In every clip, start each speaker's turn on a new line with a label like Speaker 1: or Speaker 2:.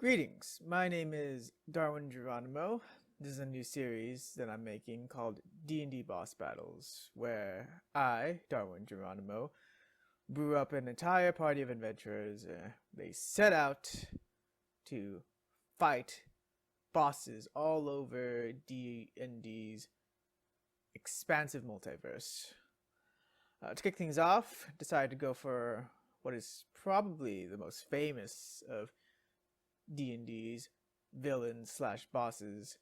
Speaker 1: Greetings, my name is Darwin Geronimo. This is a new series that I'm making called D&D Boss Battles, where I, Darwin Geronimo, brew up an entire party of adventurers. They set out to fight bosses all over D&D's expansive multiverse. To kick things off, decided to go for what is probably the most famous of D&D's villains slash bosses,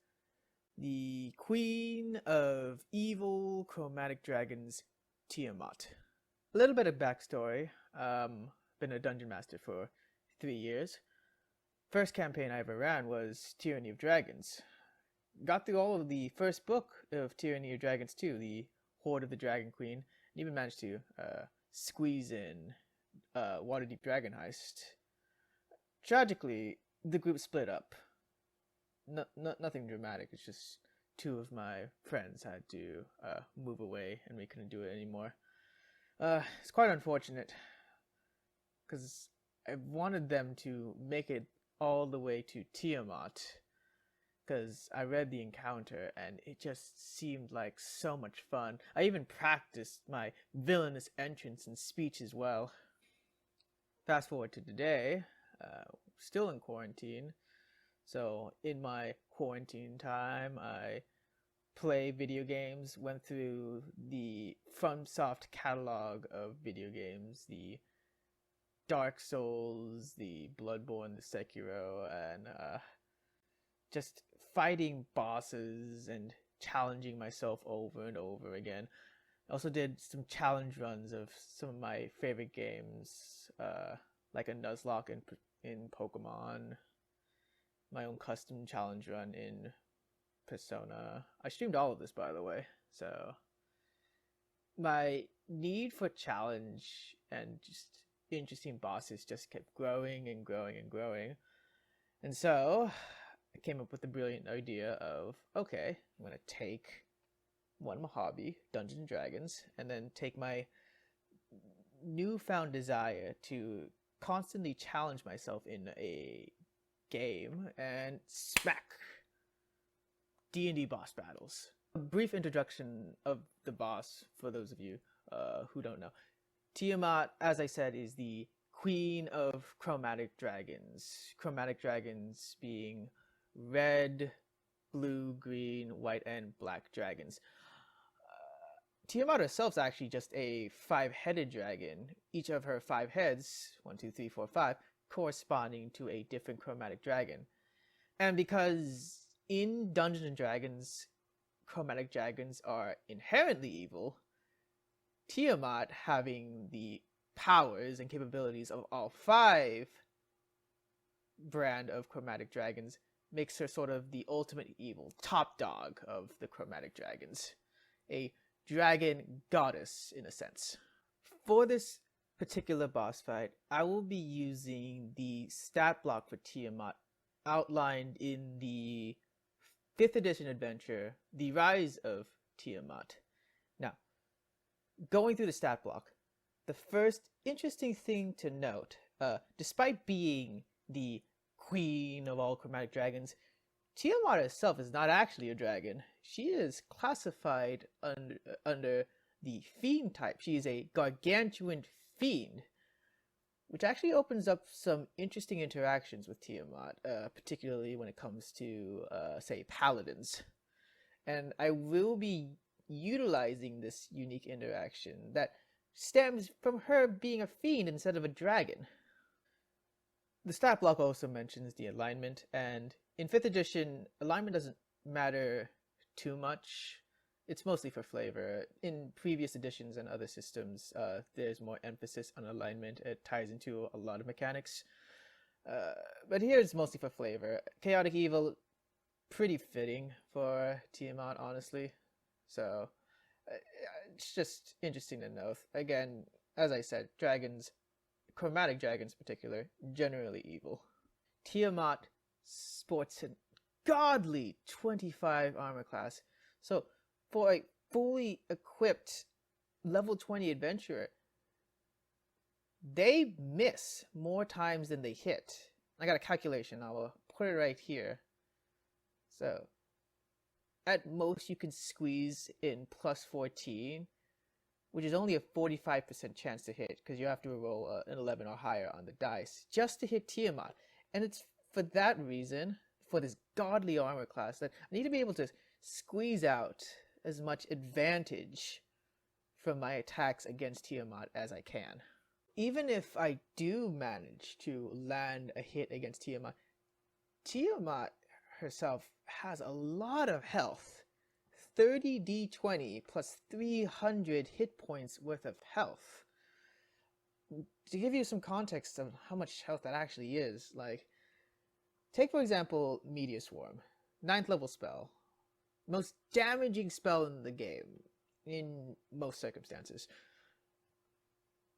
Speaker 1: the Queen of Evil Chromatic Dragons, Tiamat. A little bit of backstory. Been a dungeon master for 3 years. First campaign I ever ran was Tyranny of Dragons. Got through all of the first book of Tyranny of Dragons 2, the Horde of the Dragon Queen, and even managed to squeeze in Waterdeep Dragon Heist. Tragically, the group split up. Nothing dramatic. It's just two of my friends had to move away, and we couldn't do it anymore. It's quite unfortunate, because I wanted them to make it all the way to Tiamat, because I read the encounter, and it just seemed like so much fun. I even practiced my villainous entrance and speech as well. Fast forward to today, still in quarantine. So in my quarantine time, I play video games, went through the FromSoft catalog of video games, the Dark Souls, the Bloodborne, the Sekiro, and just fighting bosses and challenging myself over and over again. I also did some challenge runs of some of my favorite games, like a Nuzlocke in Pokemon, my own custom challenge run in Persona. I streamed all of this, by the way, so my need for challenge and just interesting bosses just kept growing and growing and growing. And so I came up with the brilliant idea of, okay, I'm going to take my hobby, Dungeons & Dragons, and then take my newfound desire to constantly challenge myself in a game and smack D&D boss battles. A brief introduction of the boss for those of you who don't know. Tiamat, as I said, is the Queen of Chromatic Dragons. Chromatic dragons being red, blue, green, white, and black dragons. Tiamat herself is actually just a 5-headed dragon, each of her 5 heads, 1, 2, 3, 4, 5, corresponding to a different chromatic dragon. And because in Dungeons & Dragons, chromatic dragons are inherently evil, Tiamat, having the powers and capabilities of all 5 brand of chromatic dragons, makes her sort of the ultimate evil, top dog of the chromatic dragons. A dragon goddess, in a sense. For this particular boss fight, I will be using the stat block for Tiamat outlined in the 5th edition adventure, The Rise of Tiamat. Now, going through the stat block, the first interesting thing to note, despite being the queen of all chromatic dragons, Tiamat herself is not actually a dragon. She is classified under the fiend type. She is a gargantuan fiend, which actually opens up some interesting interactions with Tiamat, particularly when it comes to, say, paladins. And I will be utilizing this unique interaction that stems from her being a fiend instead of a dragon. The stat block also mentions the alignment, and in 5th edition, alignment doesn't matter too much. It's mostly for flavor. In previous editions and other systems, there's more emphasis on alignment. It ties into a lot of mechanics. But here it's mostly for flavor. Chaotic Evil, pretty fitting for Tiamat, honestly. So, it's just interesting to note. Again, as I said, dragons, chromatic dragons in particular, generally evil. Tiamat sports a godly 25 armor class. So, for a fully equipped level 20 adventurer, they miss more times than they hit. I got a calculation. I will put it right here. So at most you can squeeze in plus 14, which is only a 45% chance to hit because you have to roll an 11 or higher on the dice just to hit Tiamat. And it's for that reason, for this godly armor class, that I need to be able to squeeze out as much advantage from my attacks against Tiamat as I can. Even if I do manage to land a hit against Tiamat, Tiamat herself has a lot of health. 30 d20 plus 300 hit points worth of health. To give you some context of how much health that actually is, like, take for example Meteor Swarm, 9th level spell, most damaging spell in the game in most circumstances.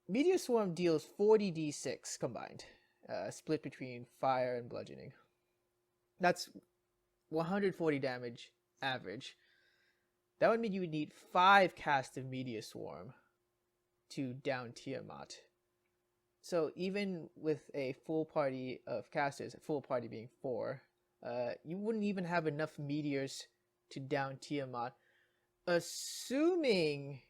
Speaker 1: Meteor Swarm deals 40 d6 combined, split between fire and bludgeoning. That's 140 damage average. That would mean you would need 5 casts of Meteor Swarm to down Tiamat. So even with a full party of casters, a full party being 4, you wouldn't even have enough meteors to down Tiamat, assuming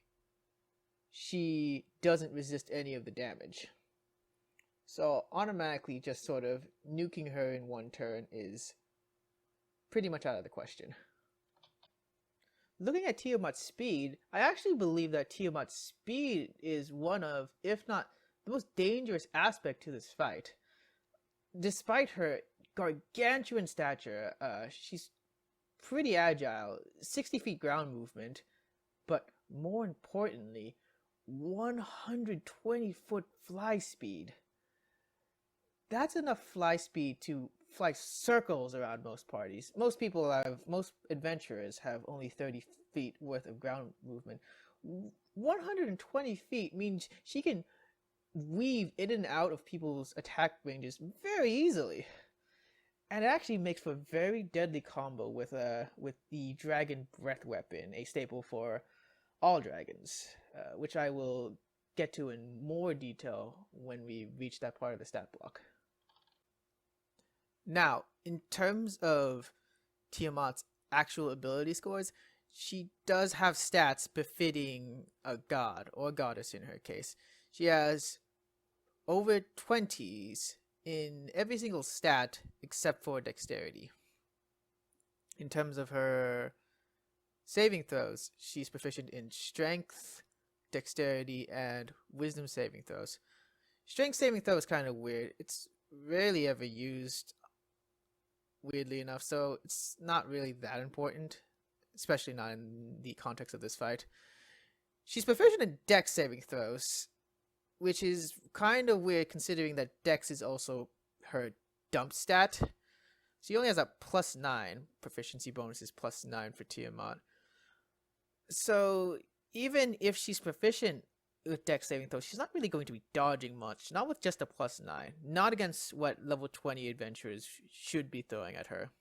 Speaker 1: she doesn't resist any of the damage. So automatically just sort of nuking her in one turn is pretty much out of the question. Looking at Tiamat's speed, I actually believe that Tiamat's speed is one of, if not the most dangerous aspect to this fight. Despite her gargantuan stature, she's pretty agile, 60 feet ground movement, but more importantly, 120-foot fly speed. That's enough fly speed to fly circles around most parties. Most adventurers have only 30 feet worth of ground movement. 120 feet means she can weave in and out of people's attack ranges very easily. And it actually makes for a very deadly combo with the Dragon Breath Weapon, a staple for all dragons, which I will get to in more detail when we reach that part of the stat block. Now, in terms of Tiamat's actual ability scores, she does have stats befitting a god or goddess in her case. She has over 20s in every single stat except for dexterity. In terms of her saving throws, she's proficient in strength, dexterity, and wisdom saving throws. Strength saving throw is kind of weird. It's rarely ever used, weirdly enough, so it's not really that important, especially not in the context of this fight. She's proficient in dex saving throws, which is kind of weird considering that dex is also her dump stat. She only has a +9 proficiency bonus, is +9 for Tiamat. So even if she's proficient with dex saving throws, she's not really going to be dodging much, not with just a +9, not against what level 20 adventurers should be throwing at her.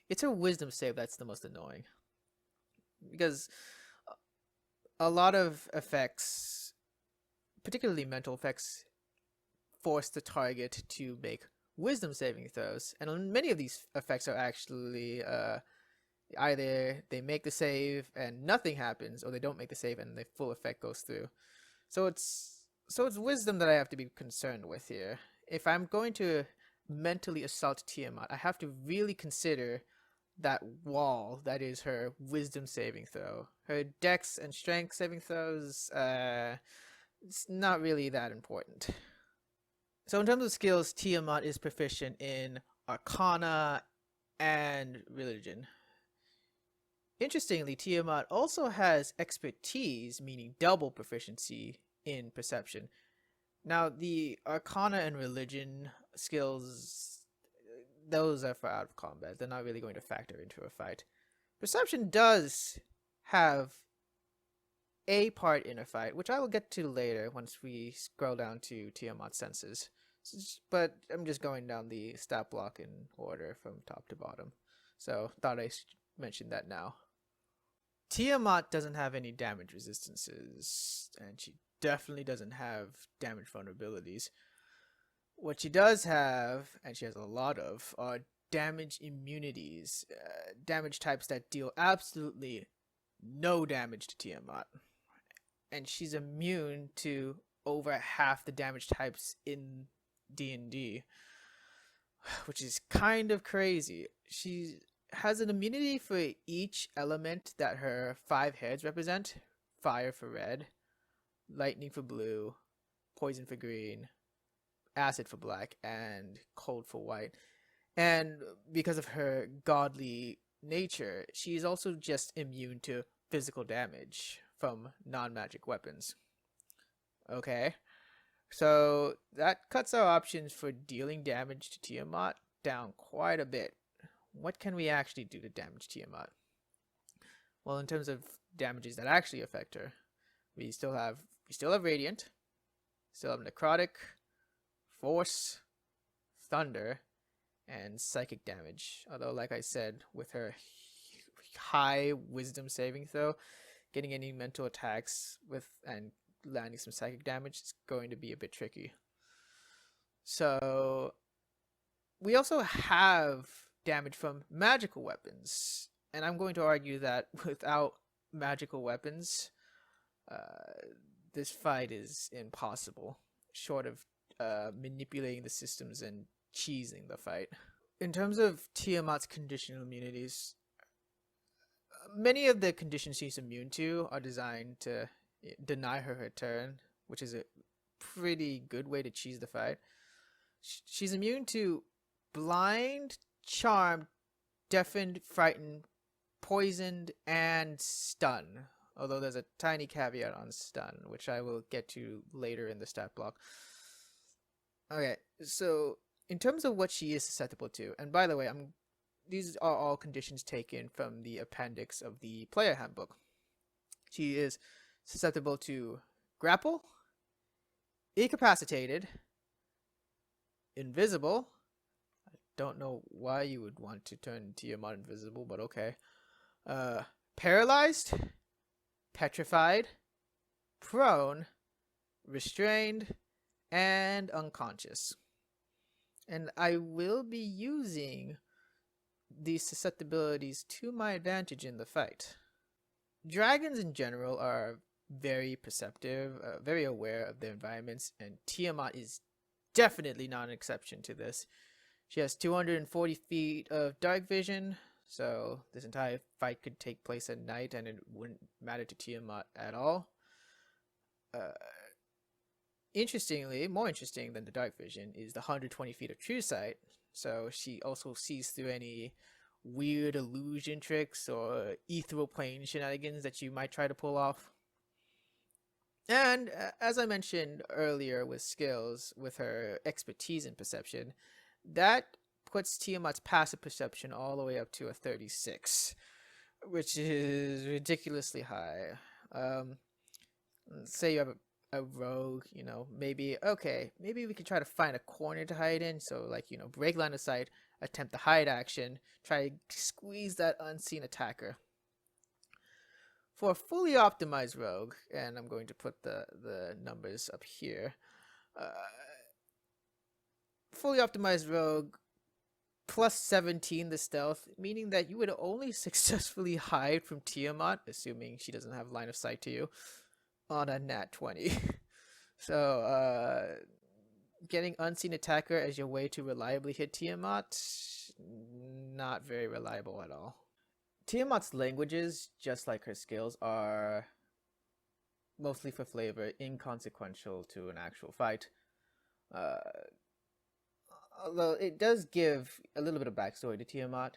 Speaker 1: It's her wisdom save that's the most annoying, because a lot of effects, particularly mental effects, force the target to make wisdom saving throws, and many of these effects are actually either they make the save and nothing happens, or they don't make the save and the full effect goes through. So it's wisdom that I have to be concerned with here. If I'm going to mentally assault Tiamat, I have to really consider that wall that is her wisdom saving throw. Her dex and strength saving throws, it's not really that important. So in terms of skills, Tiamat is proficient in Arcana and Religion. Interestingly, Tiamat also has expertise, meaning double proficiency in Perception. Now, the Arcana and Religion skills, those are for out of combat. They're not really going to factor into a fight. Perception does have a part in a fight, which I will get to later once we scroll down to Tiamat's senses. But I'm just going down the stat block in order from top to bottom. So thought I should mention that now. Tiamat doesn't have any damage resistances, and she definitely doesn't have damage vulnerabilities. What she does have, and she has a lot of, are damage immunities, damage types that deal absolutely no damage to Tiamat. And she's immune to over half the damage types in D&D, which is kind of crazy. She has an immunity for each element that her 5 heads represent: fire for red, lightning for blue, poison for green, acid for black, and cold for white. And because of her godly nature, she's also just immune to physical damage from non-magic weapons. Okay, so that cuts our options for dealing damage to Tiamat down quite a bit. What can we actually do to damage Tiamat? Well, in terms of damages that actually affect her, we still have Radiant, still have Necrotic, Force, Thunder, and Psychic damage. Although, like I said, with her high Wisdom saving throw, getting any mental attacks with and landing some psychic damage is going to be a bit tricky. So we also have damage from magical weapons, and I'm going to argue that without magical weapons, this fight is impossible, short of manipulating the systems and cheesing the fight. In terms of Tiamat's conditional immunities, many of the conditions she's immune to are designed to deny her turn, which is a pretty good way to cheese the fight. She's immune to blind, charmed, deafened, frightened, poisoned, and stun. Although there's a tiny caveat on stun, which I will get to later in the stat block. Okay, so in terms of what she is susceptible to, and by the way, these are all conditions taken from the appendix of the player handbook. She is susceptible to grapple, incapacitated, invisible. I don't know why you would want to turn Tiamat invisible, but okay. Paralyzed, petrified, prone, restrained, and unconscious. And I will be using these susceptibilities to my advantage in the fight. Dragons in general are very perceptive, very aware of their environments, and Tiamat is definitely not an exception to this. She has 240 feet of dark vision, so this entire fight could take place at night and it wouldn't matter to Tiamat at all. Interestingly, more interesting than the dark vision is the 120 feet of true sight, so she also sees through any weird illusion tricks or ethereal plane shenanigans that you might try to pull off. And as I mentioned earlier with skills, with her expertise in perception, that puts Tiamat's passive perception all the way up to a 36, which is ridiculously high. Say you have a rogue, maybe we can try to find a corner to hide in. So break line of sight, attempt the hide action, try to squeeze that unseen attacker. For a fully optimized rogue, and I'm going to put the numbers up here, fully optimized rogue plus 17 the stealth, meaning that you would only successfully hide from Tiamat, assuming she doesn't have line of sight to you, on a nat 20. So getting unseen attacker as your way to reliably hit Tiamat, not very reliable at all. Tiamat's languages, just like her skills, are mostly for flavor, inconsequential to an actual fight. Although it does give a little bit of backstory to Tiamat.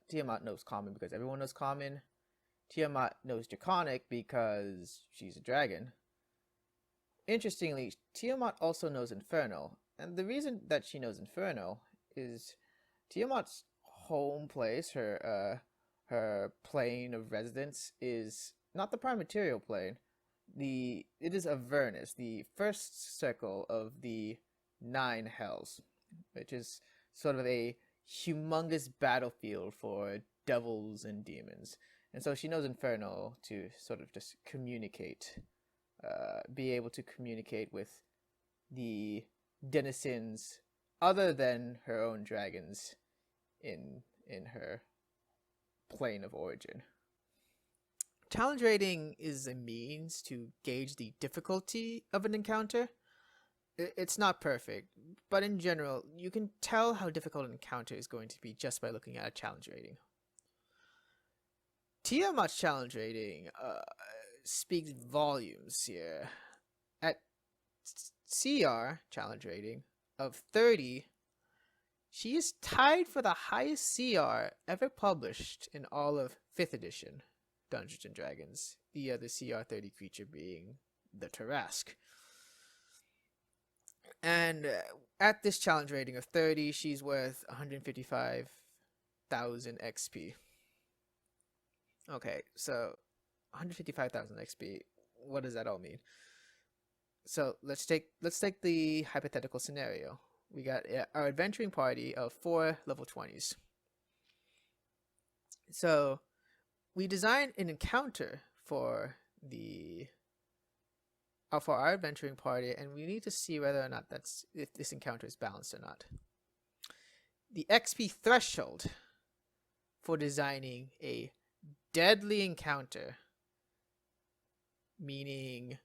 Speaker 1: Tiamat knows Common because everyone knows Common. Tiamat knows Draconic because she's a dragon. Interestingly, Tiamat also knows Infernal, and the reason that she knows Infernal is Tiamat's home place, her plane of residence, is not the prime material plane. It is Avernus, the first circle of the 9 hells, which is sort of a humongous battlefield for devils and demons. And so she knows Infernal to sort of just communicate, be able to communicate with the denizens other than her own dragons in her plane of origin. Challenge rating is a means to gauge the difficulty of an encounter. It's not perfect, but in general, you can tell how difficult an encounter is going to be just by looking at a challenge rating. Tiamat's challenge rating speaks volumes here. At CR challenge rating of 30, she is tied for the highest CR ever published in all of 5th edition Dungeons & Dragons, the other CR 30 creature being the Tarrasque. And at this challenge rating of 30, she's worth 155,000 XP. Okay, so 155,000 XP. What does that all mean? So let's take the hypothetical scenario. We got our adventuring party of 4 level 20s. So we designed an encounter for our adventuring party, and we need to see whether or not if this encounter is balanced or not. The XP threshold for designing a deadly encounter, meaning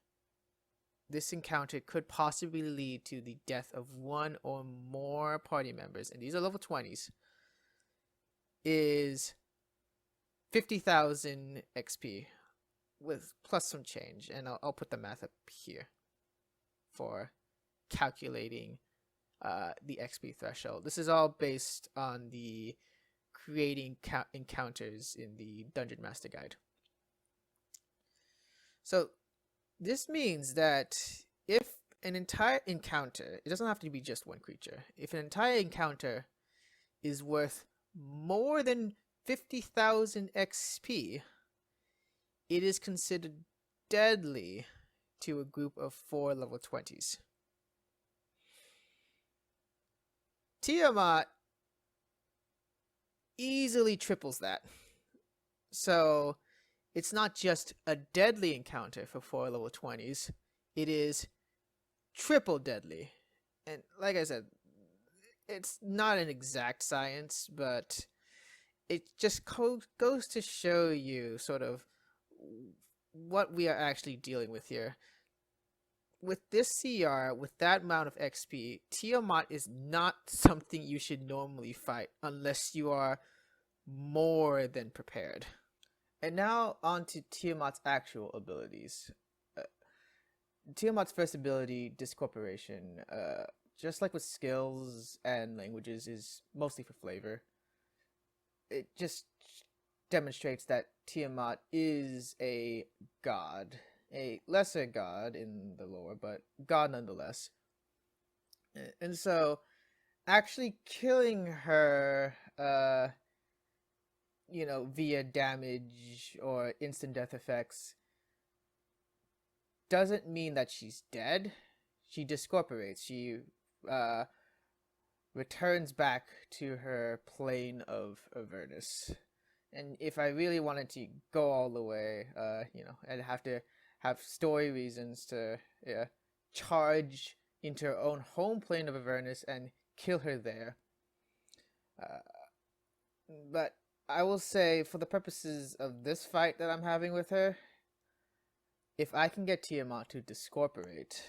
Speaker 1: this encounter could possibly lead to the death of one or more party members, and these are level 20s, is 50,000 XP with plus some change, and I'll put the math up here for calculating the XP threshold. This is all based on the creating encounters in the Dungeon Master Guide. So this means that if an entire encounter, it doesn't have to be just one creature, if an entire encounter is worth more than 50,000 XP, it is considered deadly to a group of 4 level 20s. Tiamat easily triples that. So it's not just a deadly encounter for 4 level 20s, it is triple deadly. And like I said, it's not an exact science, but it just goes to show you sort of what we are actually dealing with here. With this CR, with that amount of XP, Tiamat is not something you should normally fight unless you are more than prepared. And now on to Tiamat's actual abilities. Tiamat's first ability, Discorporation, just like with skills and languages, is mostly for flavor. It just demonstrates that Tiamat is a god. A lesser god in the lore, but god nonetheless. And so, actually killing her, via damage or instant death effects doesn't mean that she's dead. She discorporates. She returns back to her plane of Avernus. And if I really wanted to go all the way, I'd have to have story reasons to charge into her own home plane of Avernus and kill her there. But I will say, for the purposes of this fight that I'm having with her, if I can get Tiamat to discorporate,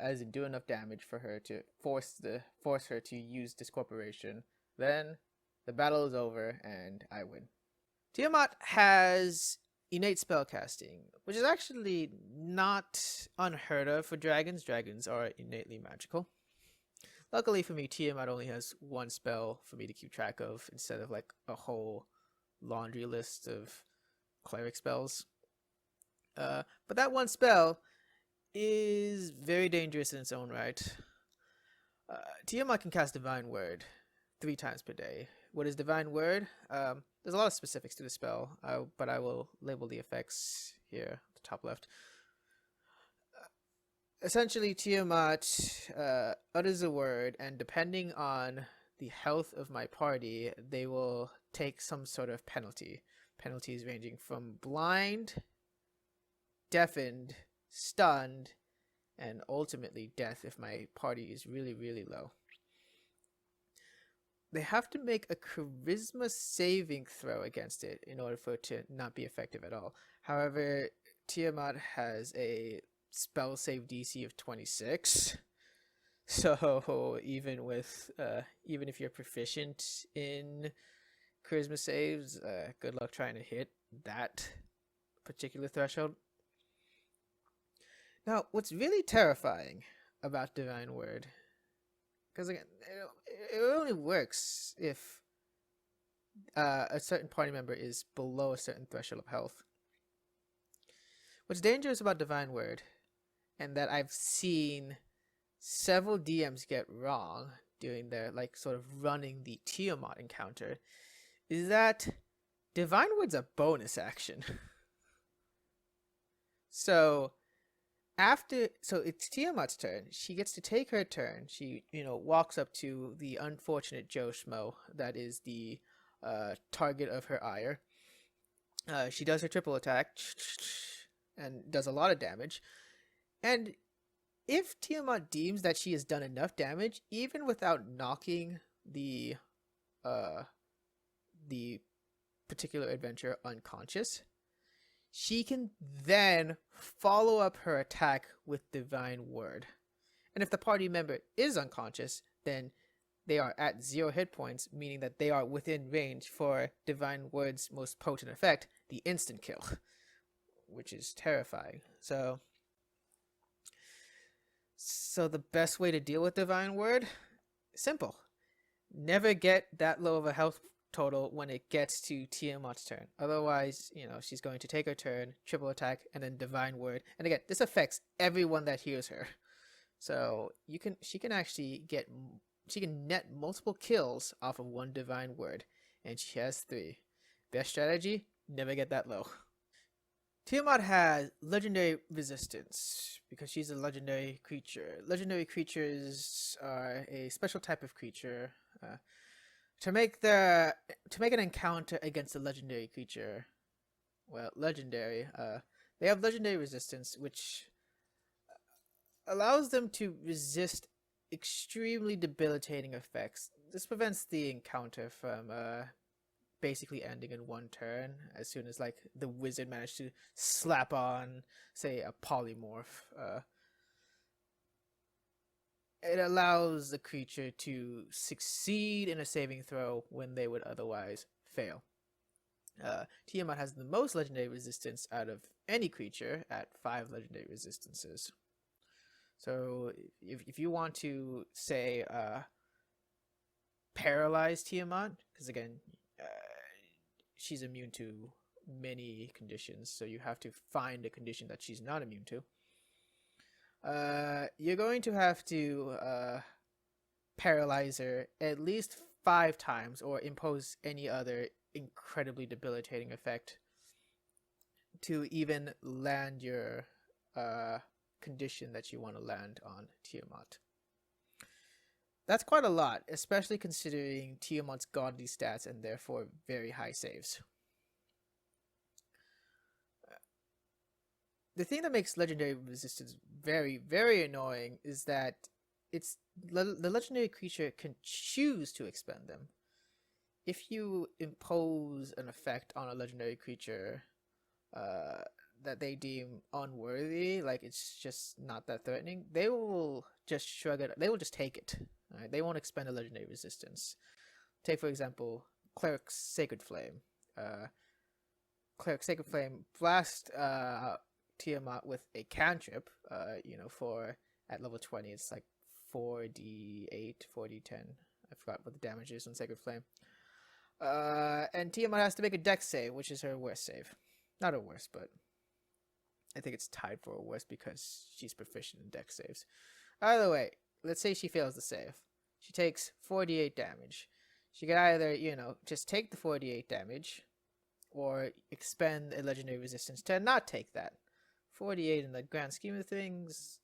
Speaker 1: as in do enough damage for her to force her to use discorporation, then the battle is over and I win. Tiamat has innate spellcasting, which is actually not unheard of for dragons. Dragons are innately magical. Luckily for me, Tiamat only has one spell for me to keep track of instead of like a whole laundry list of cleric spells. But that one spell is very dangerous in its own right. Tiamat can cast Divine Word 3 times per day. What is Divine Word? There's a lot of specifics to the spell, but I will label the effects here at the top left. Essentially, Tiamat utters a word, and depending on the health of my party, they will take some sort of penalty. Penalties ranging from blind, deafened, stunned, and ultimately death if my party is really, really low. They have to make a charisma saving throw against it in order for it to not be effective at all. However, Tiamat has a spell save DC of 26. So even if you're proficient in charisma saves, good luck trying to hit that particular threshold. Now, what's really terrifying about Divine Word, because again, it only works if a certain party member is below a certain threshold of health. What's dangerous about Divine Word, and that I've seen several DMs get wrong doing their sort of running the Tiamat encounter, is that Divine Word's a bonus action. So it's Tiamat's turn. She gets to take her turn. She, walks up to the unfortunate Joe Schmo that is the target of her ire. She does her triple attack and does a lot of damage. And if Tiamat deems that she has done enough damage, even without knocking the particular adventurer unconscious, she can then follow up her attack with Divine Word. And if the party member is unconscious, then they are at 0 hit points, meaning that they are within range for Divine Word's most potent effect, the instant kill, which is terrifying. So the best way to deal with Divine Word? Simple. Never get that low of a health total when it gets to Tiamat's turn. Otherwise, she's going to take her turn, triple attack, and then Divine Word. And again, this affects everyone that hears her. So she can net multiple kills off of one Divine Word, and she has 3. Best strategy: never get that low. Tiamat has legendary resistance because she's a legendary creature. Legendary creatures are a special type of creature. To make an encounter against a legendary creature, legendary, they have legendary resistance, which allows them to resist extremely debilitating effects. This prevents the encounter from basically ending in one turn as soon as the wizard managed to slap on, say, a polymorph. It allows the creature to succeed in a saving throw when they would otherwise fail. Tiamat has the most legendary resistance out of any creature at 5 legendary resistances. So if you want to, say, paralyze Tiamat, because again, she's immune to many conditions, so you have to find a condition that she's not immune to. You're going to have to paralyze her at least 5 times or impose any other incredibly debilitating effect to even land your condition that you want to land on Tiamat. That's quite a lot, especially considering Tiamat's godly stats and therefore very high saves. The thing that makes legendary resistance very, very annoying is that the legendary creature can choose to expend them. If you impose an effect on a legendary creature that they deem unworthy, it's just not that threatening, they will just shrug it. They will just take it. Right? They won't expend a legendary resistance. Take, for example, Cleric's Sacred Flame. Cleric's Sacred Flame blast Tiamat with a cantrip, for at level 20 it's 4d8, 4d10. I forgot what the damage is on Sacred Flame. And Tiamat has to make a dex save, which is her worst save. Not her worst, but I think it's tied for her worst because she's proficient in dex saves. Either way, let's say she fails the save. She takes 4d8 damage. She can either, just take the 4d8 damage or expend a legendary resistance to not take that. 48 in the grand scheme of things,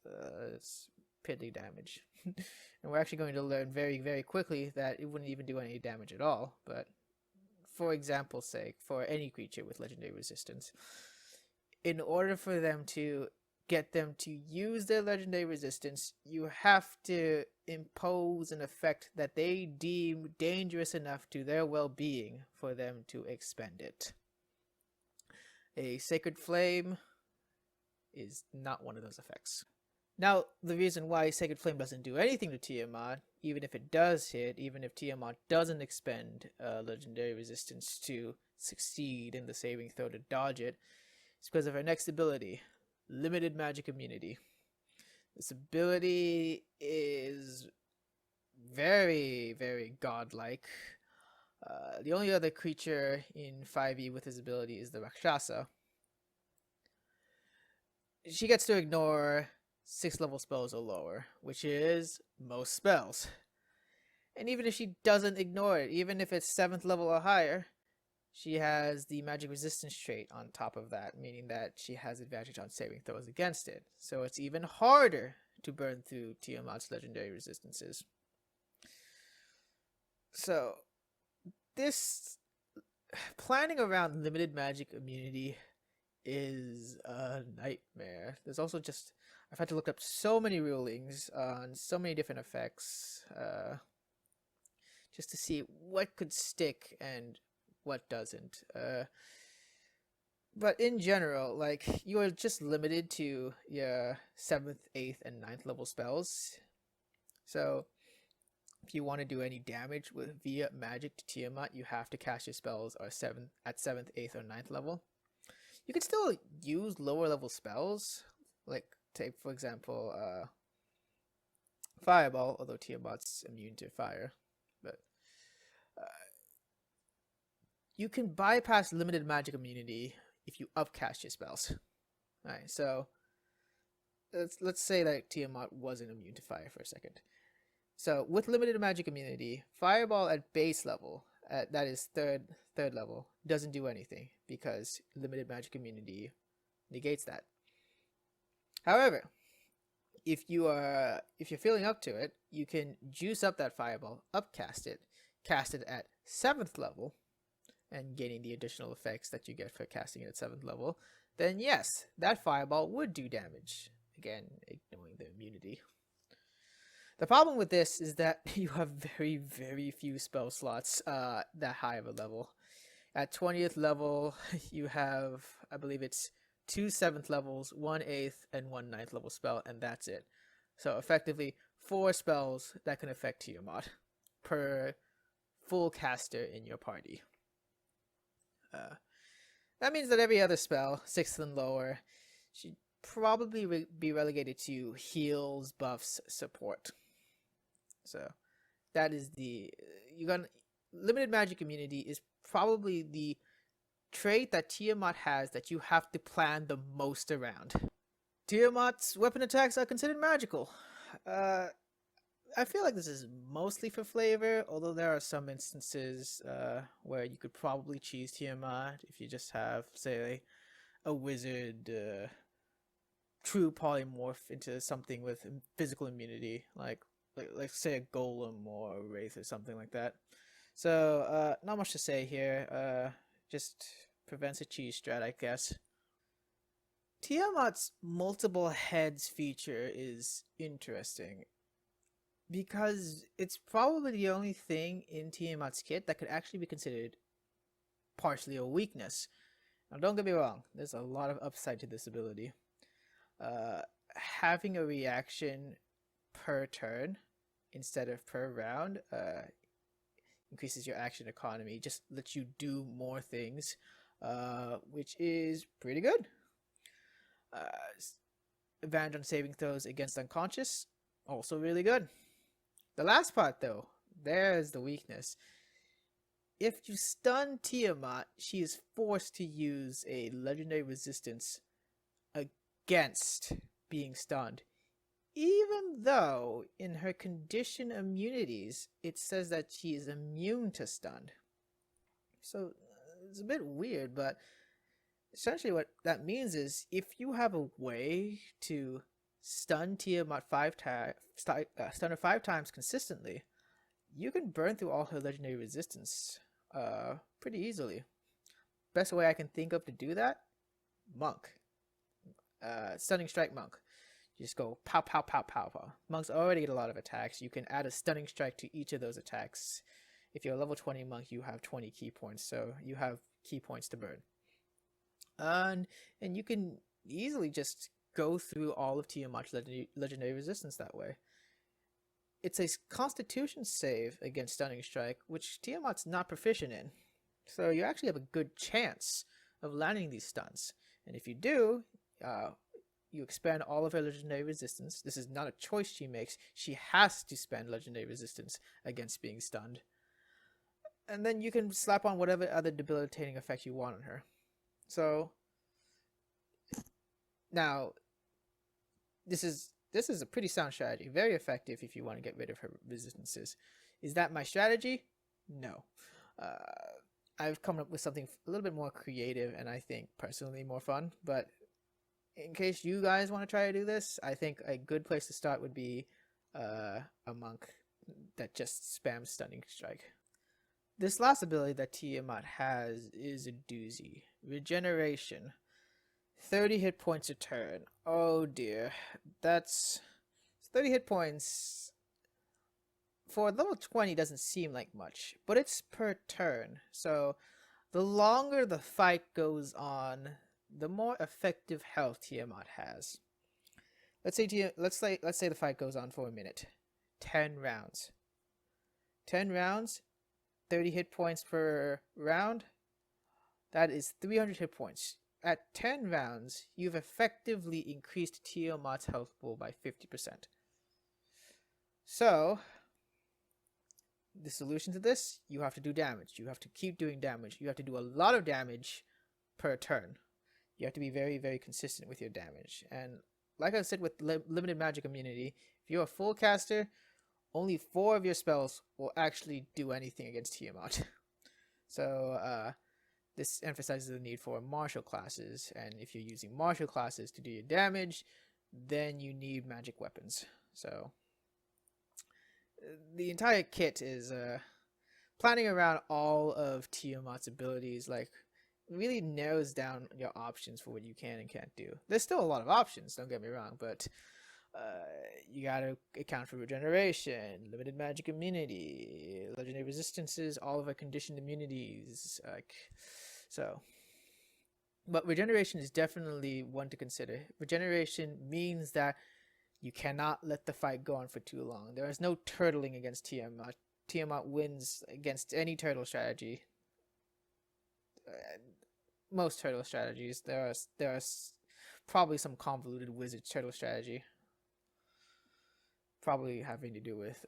Speaker 1: it's piddly damage. And we're actually going to learn very, very quickly that it wouldn't even do any damage at all. But for example's sake, for any creature with legendary resistance, in order for them to get them to use their legendary resistance, you have to impose an effect that they deem dangerous enough to their well-being for them to expend it. A Sacred Flame is not one of those effects. Now, the reason why Sacred Flame doesn't do anything to Tiamat, even if it does hit, even if Tiamat doesn't expend legendary resistance to succeed in the saving throw to dodge it, is because of her next ability, Limited Magic Immunity. This ability is very, very godlike. The only other creature in 5e with his ability is the Rakshasa. She gets to ignore 6th level spells or lower, which is most spells. And even if she doesn't ignore it, even if it's 7th level or higher, she has the magic resistance trait on top of that, meaning that she has advantage on saving throws against it. So it's even harder to burn through Tiamat's legendary resistances. So this planning around limited magic immunity is a nightmare. There's also just, I've had to look up so many rulings on so many different effects just to see what could stick and what doesn't. But in general, like, you are just limited to your 7th, 8th, and 9th level spells. So if you want to do any damage via magic to Tiamat, you have to cast your spells at 7th, 8th, or 9th level. You can still use lower level spells, like take for example Fireball, although Tiamat's immune to fire. But you can bypass limited magic immunity if you upcast your spells. Alright, so let's say that Tiamat wasn't immune to fire for a second. So with limited magic immunity, Fireball at base level, that is third level, doesn't do anything because limited magic immunity negates that. However, if you're feeling up to it, you can juice up that Fireball, upcast it, cast it at 7th level, and gaining the additional effects that you get for casting it at 7th level, then yes, that Fireball would do damage. Again, ignoring the immunity. The problem with this is that you have very, very few spell slots that high of a level. At 20th level, you have, I believe it's 2 7th levels, 1 8th, and 1 9th level spell, and that's it. So effectively, 4 spells that can affect Tiamat per full caster in your party. That means that every other spell, 6th and lower, should probably be relegated to heals, buffs, support. So that is limited magic immunity is probably the trait that Tiamat has that you have to plan the most around. Tiamat's weapon attacks are considered magical. I feel like this is mostly for flavor, although there are some instances where you could probably cheese Tiamat if you just have, say, a wizard true polymorph into something with physical immunity, like say a golem or a wraith or something like that. So not much to say here. Just prevents a cheese strat, I guess. Tiamat's multiple heads feature is interesting because it's probably the only thing in Tiamat's kit that could actually be considered partially a weakness. Now don't get me wrong, there's a lot of upside to this ability. Having a reaction per turn instead of per round increases your action economy, just lets you do more things, which is pretty good. Advantage on saving throws against unconscious, also really good. The last part though, there's the weakness. If you stun Tiamat, she is forced to use a legendary resistance against being stunned, even though in her condition immunities it says that she is immune to stun. So it's a bit weird, but essentially what that means is if you have a way to stun Tiamat 5 times, stun her 5 times consistently, you can burn through all her legendary resistance pretty easily. Best way I can think of to do that, Monk. Stunning Strike Monk. You just go pow, pow, pow, pow, pow. Monks already get a lot of attacks. You can add a Stunning Strike to each of those attacks. If you're a level 20 monk, you have 20 key points, so you have key points to burn. And you can easily just go through all of Tiamat's legendary resistance that way. It's a Constitution save against Stunning Strike, which Tiamat's not proficient in. So you actually have a good chance of landing these stuns. And if you do, you expand all of her legendary resistance. This is not a choice she makes. She has to spend legendary resistance against being stunned. And then you can slap on whatever other debilitating effect you want on her. So now this is a pretty sound strategy, very effective if you want to get rid of her resistances. Is that my strategy? No. I've come up with something a little bit more creative and I think personally more fun, but in case you guys want to try to do this, I think a good place to start would be a monk that just spams Stunning Strike. This last ability that Tiamat has is a doozy. Regeneration. 30 hit points a turn. Oh dear. That's 30 hit points. For level 20 doesn't seem like much, but it's per turn. So the longer the fight goes on, the more effective health Tiamat has. Let's say the fight goes on for a minute. 10 rounds. 10 rounds, 30 hit points per round. That is 300 hit points. At 10 rounds, you've effectively increased Tiamat's health pool by 50%. So the solution to this, you have to do damage. You have to keep doing damage. You have to do a lot of damage per turn. You have to be very, very consistent with your damage. And like I said with limited magic immunity, if you're a full caster, only 4 of your spells will actually do anything against Tiamat. So this emphasizes the need for martial classes, and if you're using martial classes to do your damage, then you need magic weapons. So the entire kit is planning around all of Tiamat's abilities, like really narrows down your options for what you can and can't do. There's still a lot of options, don't get me wrong, but you gotta account for regeneration, limited magic immunity, legendary resistances, all of our conditioned immunities, so. But regeneration is definitely one to consider. Regeneration means that you cannot let the fight go on for too long. There is no turtling against Tiamat. Tiamat wins against any turtle strategy. Most turtle strategies. There are probably some convoluted wizard turtle strategy. Probably having to do with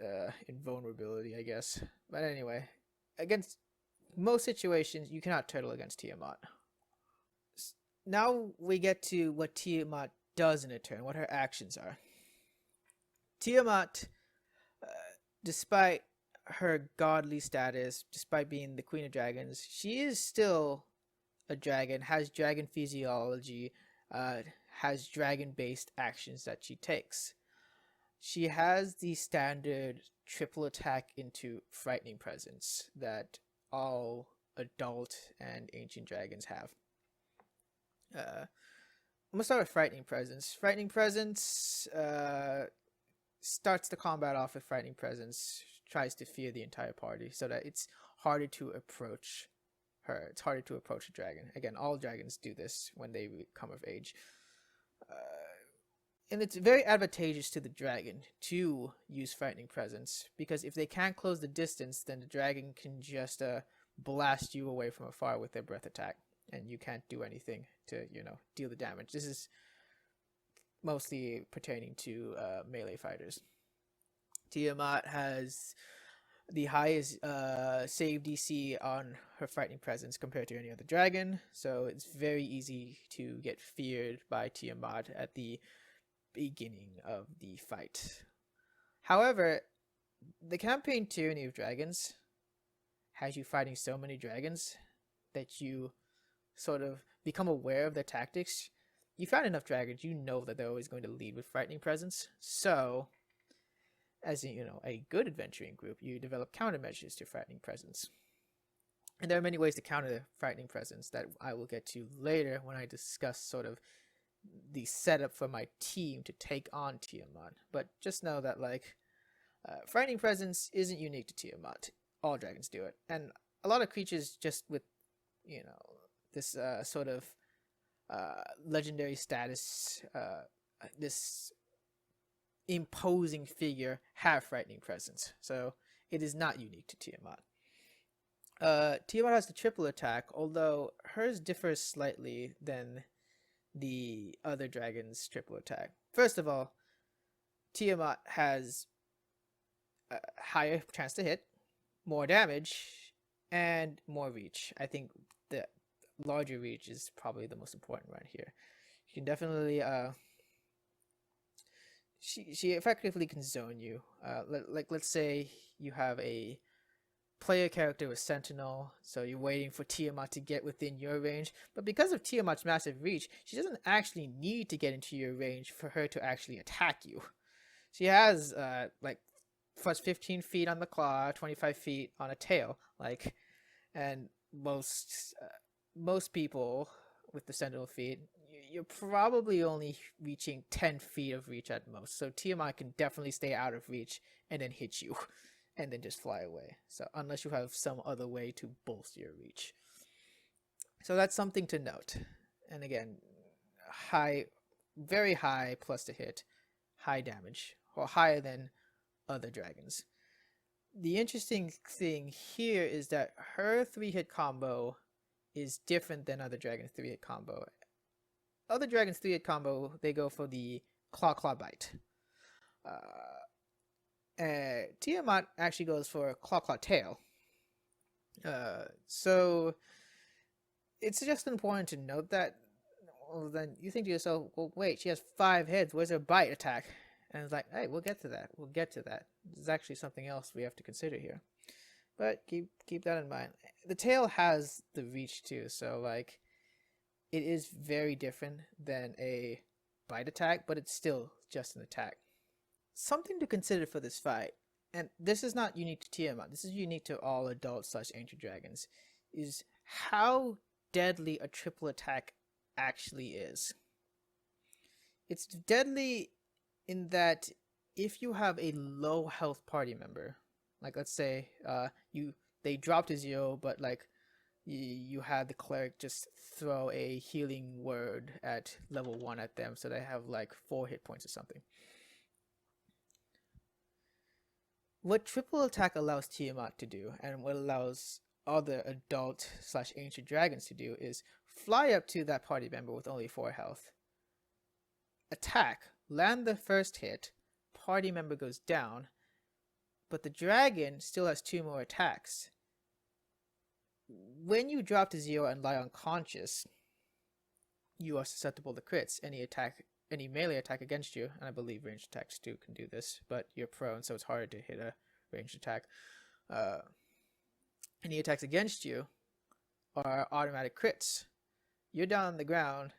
Speaker 1: invulnerability, I guess. But anyway, against most situations, you cannot turtle against Tiamat. Now we get to what Tiamat does in a turn, what her actions are. Tiamat, despite her godly status, despite being the Queen of Dragons, she is still a dragon, has dragon physiology, has dragon-based actions that she takes. She has the standard triple attack into Frightening Presence that all adult and ancient dragons have. I'm gonna start with Frightening Presence. Frightening Presence starts the combat off with Frightening Presence, tries to fear the entire party so that it's harder to approach her. It's harder to approach a dragon. Again, all dragons do this when they come of age. And it's very advantageous to the dragon to use Frightening Presence, because if they can't close the distance, then the dragon can just blast you away from afar with their breath attack, and you can't do anything to, deal the damage. This is mostly pertaining to melee fighters. Tiamat has the highest save DC on her Frightening Presence compared to any other dragon, so it's very easy to get feared by Tiamat at the beginning of the fight. However, the campaign Tyranny of Dragons has you fighting so many dragons that you sort of become aware of their tactics. You fight enough dragons, you know that they're always going to lead with Frightening Presence. So, as a good adventuring group, you develop countermeasures to Frightening Presence. And there are many ways to counter Frightening Presence that I will get to later when I discuss sort of the setup for my team to take on Tiamat. But just know that like Frightening Presence isn't unique to Tiamat. All dragons do it, and a lot of creatures just with this sort of legendary status, this imposing figure have Frightening Presence. So it is not unique to Tiamat. Tiamat has the triple attack, although hers differs slightly than the other dragon's triple attack. First of all, Tiamat has a higher chance to hit, more damage, and more reach. I think the larger reach is probably the most important right here. You can definitely she effectively can zone you. Let's say you have a player character with Sentinel, so you're waiting for Tiamat to get within your range, but because of Tiamat's massive reach, she doesn't actually need to get into your range for her to actually attack you. She has like first 15 feet on the claw, 25 feet on a tail, like, and most people with the Sentinel feet, you're probably only reaching 10 feet of reach at most. So Tiamat can definitely stay out of reach and then hit you and then just fly away. So unless you have some other way to bolster your reach. So that's something to note. And again, very high plus to hit, high damage, or higher than other dragons. The interesting thing here is that her 3-hit combo is different than other dragons' 3-hit combo. Other dragons' 3-hit combo, they go for the claw bite. Tiamat actually goes for claw tail. So it's just important to note that. Well, then you think to yourself, well, wait, she has 5 heads. Where's her bite attack? And it's like, hey, we'll get to that. We'll get to that. There's actually something else we have to consider here. But keep that in mind. The tail has the reach too, so like it is very different than a bite attack, but it's still just an attack. Something to consider for this fight, and this is not unique to Tiamat, this is unique to all adult / ancient dragons, is how deadly a triple attack actually is. It's deadly in that if you have a low health party member, like let's say they drop to 0, but like you had the cleric just throw a healing word at level 1 at them, so they have like 4 hit points or something. What triple attack allows Tiamat to do, and what allows other adult / ancient dragons to do, is fly up to that party member with only 4 health, attack, land the first hit, party member goes down, but the dragon still has 2 more attacks. When you drop to 0 and lie unconscious, you are susceptible to crits. Any melee attack against you, and I believe ranged attacks too can do this, but you're prone, so it's harder to hit a ranged attack. Any attacks against you are automatic crits. You're down on the ground,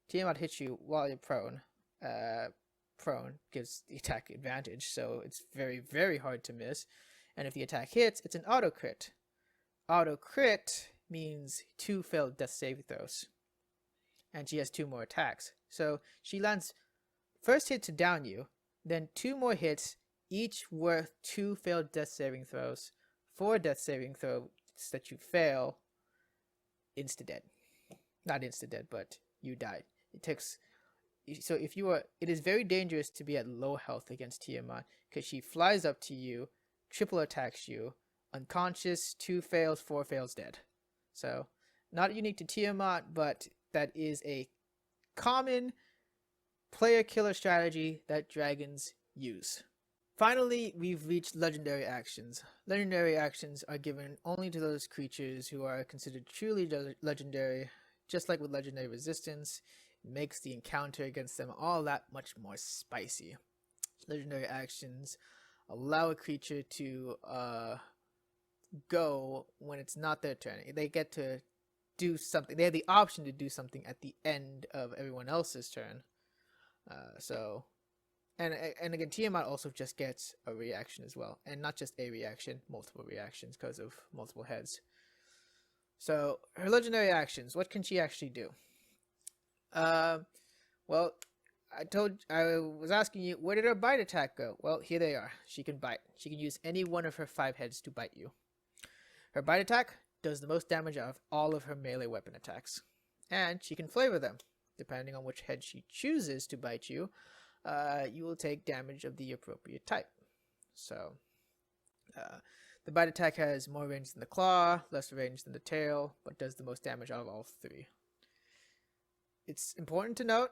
Speaker 1: Tiamat hits you while you're prone. Prone gives the attack advantage, so it's very, very hard to miss. And if the attack hits, it's an auto crit. Auto crit means 2 failed death saving throws, and she has 2 more attacks. So she lands first hit to down you, then 2 more hits, each worth 2 failed death saving throws. 4 death saving throws that you fail, insta dead. Not insta dead, but you died. So it is very dangerous to be at low health against Tiamat, because she flies up to you, triple attacks you, unconscious, 2 fails, 4 fails, dead. So not unique to Tiamat, but that is a common player killer strategy that dragons use. Finally, we've reached legendary actions. Legendary actions are given only to those creatures who are considered truly legendary. Just like with legendary resistance, it makes the encounter against them all that much more spicy. Legendary actions allow a creature to go when it's not their turn. They get to do something. They have the option to do something at the end of everyone else's turn. And again, Tiamat also just gets a reaction as well, and not just a reaction, multiple reactions because of multiple heads. So her legendary actions, what can she actually do? Well, I was asking you, where did her bite attack go? Well, here they are. She can bite. She can use any one of her 5 heads to bite you. Her bite attack does the most damage out of all of her melee weapon attacks. And she can flavor them. Depending on which head she chooses to bite you, you will take damage of the appropriate type. So, the bite attack has more range than the claw, less range than the tail, but does the most damage out of all 3. It's important to note,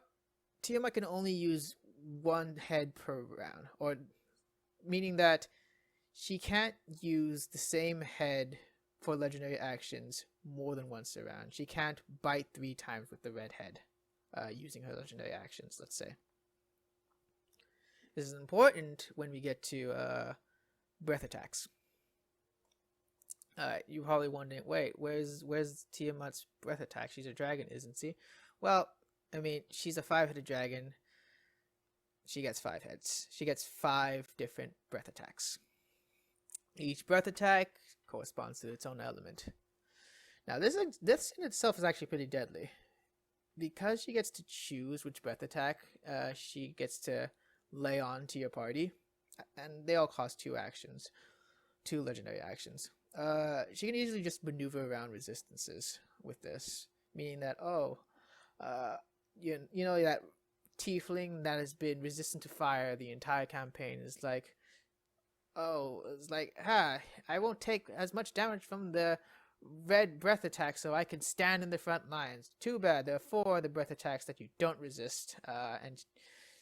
Speaker 1: Tiamat can only use 1 head per round, or meaning that she can't use the same head for legendary actions more than once a round. She can't bite 3 times with the red head using her legendary actions, let's say. This is important when we get to breath attacks. You're probably wondering, wait, where's Tiamat's breath attack? She's a dragon, isn't she? Well, I mean, she's a 5-headed dragon. She gets 5 heads. She gets 5 different breath attacks. Each breath attack corresponds to its own element. Now, this in itself is actually pretty deadly. Because she gets to choose which breath attack she gets to lay on to your party, and they all cost 2 actions, 2 legendary actions. She can easily just maneuver around resistances with this, meaning that, you know that tiefling that has been resistant to fire the entire campaign is like, I won't take as much damage from the red breath attack, so I can stand in the front lines. Too bad, there are 4 of the breath attacks that you don't resist, and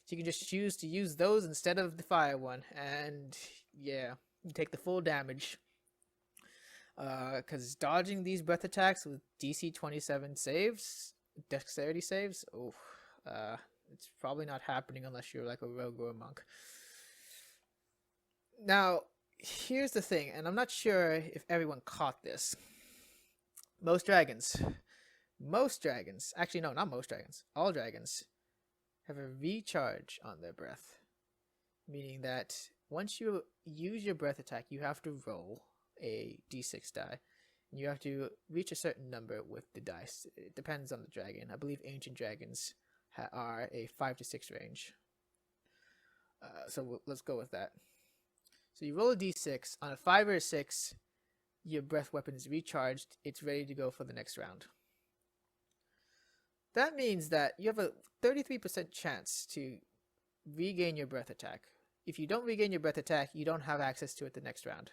Speaker 1: you can just choose to use those instead of the fire one, and yeah, you take the full damage. Because dodging these breath attacks with DC 27 saves, dexterity saves, it's probably not happening unless you're like a rogue or a monk. Now, here's the thing, and I'm not sure if everyone caught this. Most dragons, actually no, not most dragons, all dragons have a recharge on their breath. Meaning that once you use your breath attack, you have to roll a d6 die. And you have to reach a certain number with the dice. It depends on the dragon. I believe ancient dragons are a 5 to 6 range. So let's go with that. So you roll a d6. On a 5 or a 6, your breath weapon is recharged. It's ready to go for the next round. That means that you have a 33% chance to regain your breath attack. If you don't regain your breath attack, you don't have access to it the next round.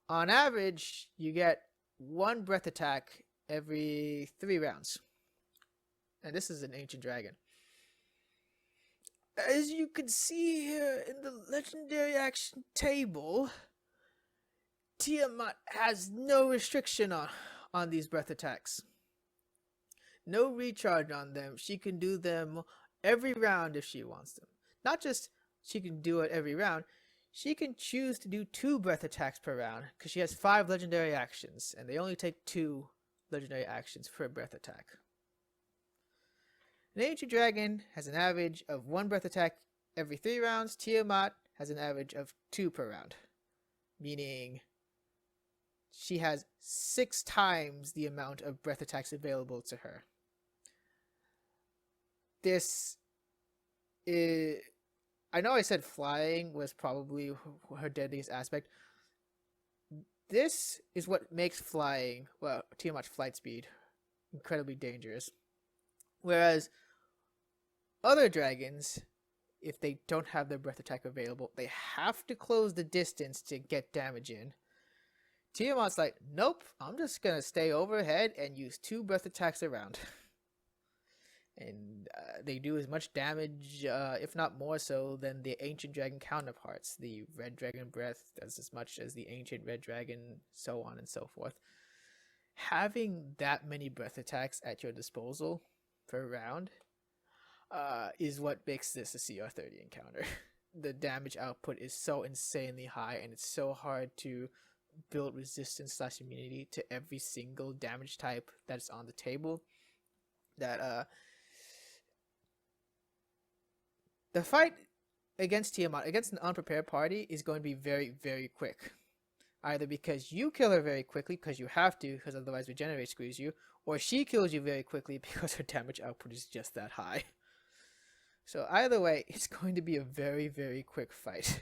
Speaker 1: On average, you get 1 breath attack every 3 rounds. And this is an ancient dragon. As you can see here in the legendary action table, Tiamat has no restriction on these breath attacks. No recharge on them. She can do them every round if she wants them. Not just she can do it every round. She can choose to do 2 breath attacks per round because she has 5 legendary actions, and they only take 2 legendary actions per breath attack. An ancient dragon has an average of 1 breath attack every 3 rounds. Tiamat has an average of 2 per round, meaning she has 6 times the amount of breath attacks available to her. This is... I know I said flying was probably her deadliest aspect. This is what makes flying, well, Tiamat's flight speed, incredibly dangerous. Whereas other dragons, if they don't have their breath attack available, they have to close the distance to get damage in. Tiamat's like, nope, I'm just going to stay overhead and use 2 breath attacks around. And they do as much damage, if not more so, than the ancient dragon counterparts. The red dragon breath does as much as the ancient red dragon, so on and so forth. Having that many breath attacks at your disposal per round is what makes this a CR30 encounter. The damage output is so insanely high, and it's so hard to build resistance / immunity to every single damage type that's on the table that the fight against Tiamat, against an unprepared party, is going to be very, very quick. Either because you kill her very quickly, because you have to, because otherwise Regenerate screws you, or she kills you very quickly because her damage output is just that high. So either way, it's going to be a very, very quick fight.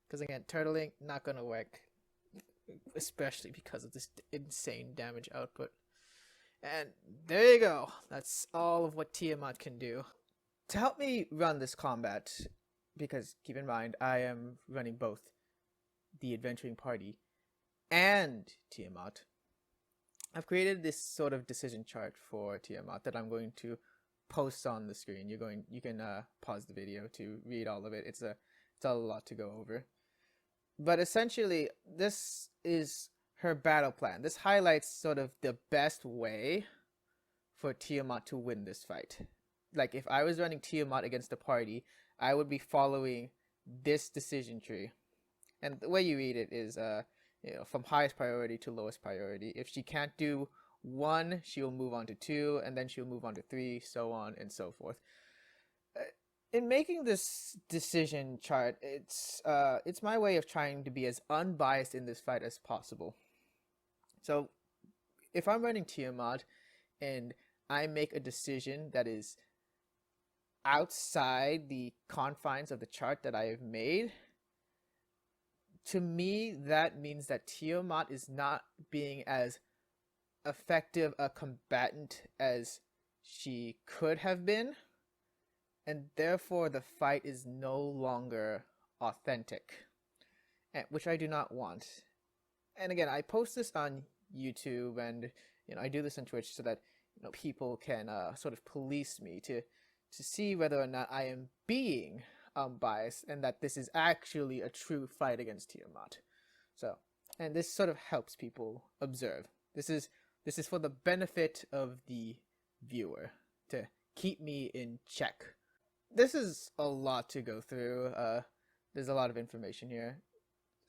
Speaker 1: Because again, turtling, not going to work. Especially because of this insane damage output. And there you go. That's all of what Tiamat can do. To help me run this combat, because keep in mind, I am running both the adventuring party and Tiamat, I've created this sort of decision chart for Tiamat that I'm going to post on the screen. You can pause the video to read all of it. It's a lot to go over. But essentially, this is her battle plan. This highlights sort of the best way for Tiamat to win this fight. Like, if I was running Tiamat against the party, I would be following this decision tree. And the way you read it is, from highest priority to lowest priority. If she can't do 1, she will move on to 2, and then she'll move on to 3, so on and so forth. In making this decision chart, it's my way of trying to be as unbiased in this fight as possible. So, if I'm running Tiamat and I make a decision that is outside the confines of the chart that I have made, to me that means that Tiamat is not being as effective a combatant as she could have been, and therefore the fight is no longer authentic, which I do not want. And again, I post this on YouTube, and I do this on Twitch so that people can sort of police me to see whether or not I am being biased, and that this is actually a true fight against Tiamat. So, and this sort of helps people observe. This is for the benefit of the viewer, to keep me in check. This is a lot to go through. There's a lot of information here.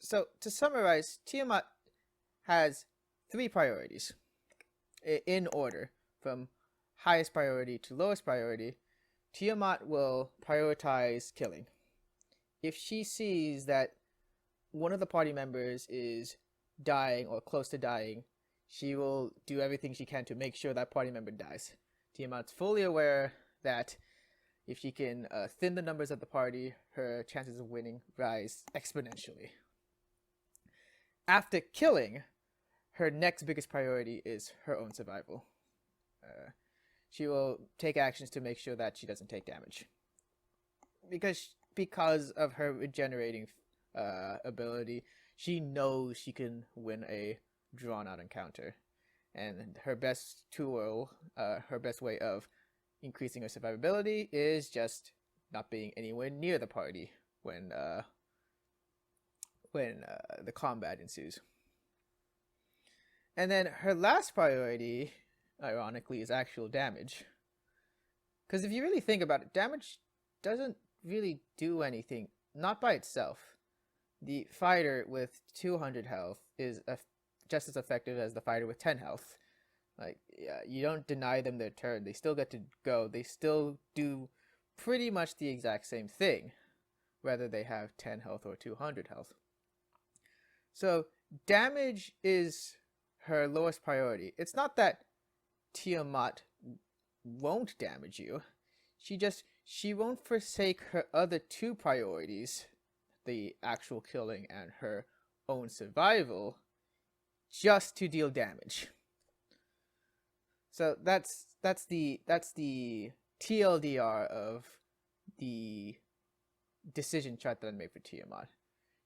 Speaker 1: So, to summarize, Tiamat has 3 priorities in order, from highest priority to lowest priority. Tiamat will prioritize killing. If she sees that one of the party members is dying or close to dying, she will do everything she can to make sure that party member dies. Tiamat's fully aware that if she can thin the numbers of the party, her chances of winning rise exponentially. After killing, her next biggest priority is her own survival. She will take actions to make sure that she doesn't take damage. Because of her regenerating ability, she knows she can win a drawn-out encounter. And her best tool, her best way of increasing her survivability is just not being anywhere near the party when the combat ensues. And then her last priority, ironically, is actual damage. Because if you really think about it, damage doesn't really do anything, not by itself. The fighter with 200 health is just as effective as the fighter with 10 health. Like, yeah, you don't deny them their turn. They still get to go. They still do pretty much the exact same thing, whether they have 10 health or 200 health. So, damage is her lowest priority. It's not that Tiamat won't damage you. She won't forsake her other 2 priorities, the actual killing and her own survival, just to deal damage. So that's the TLDR of the decision chart that I made for Tiamat.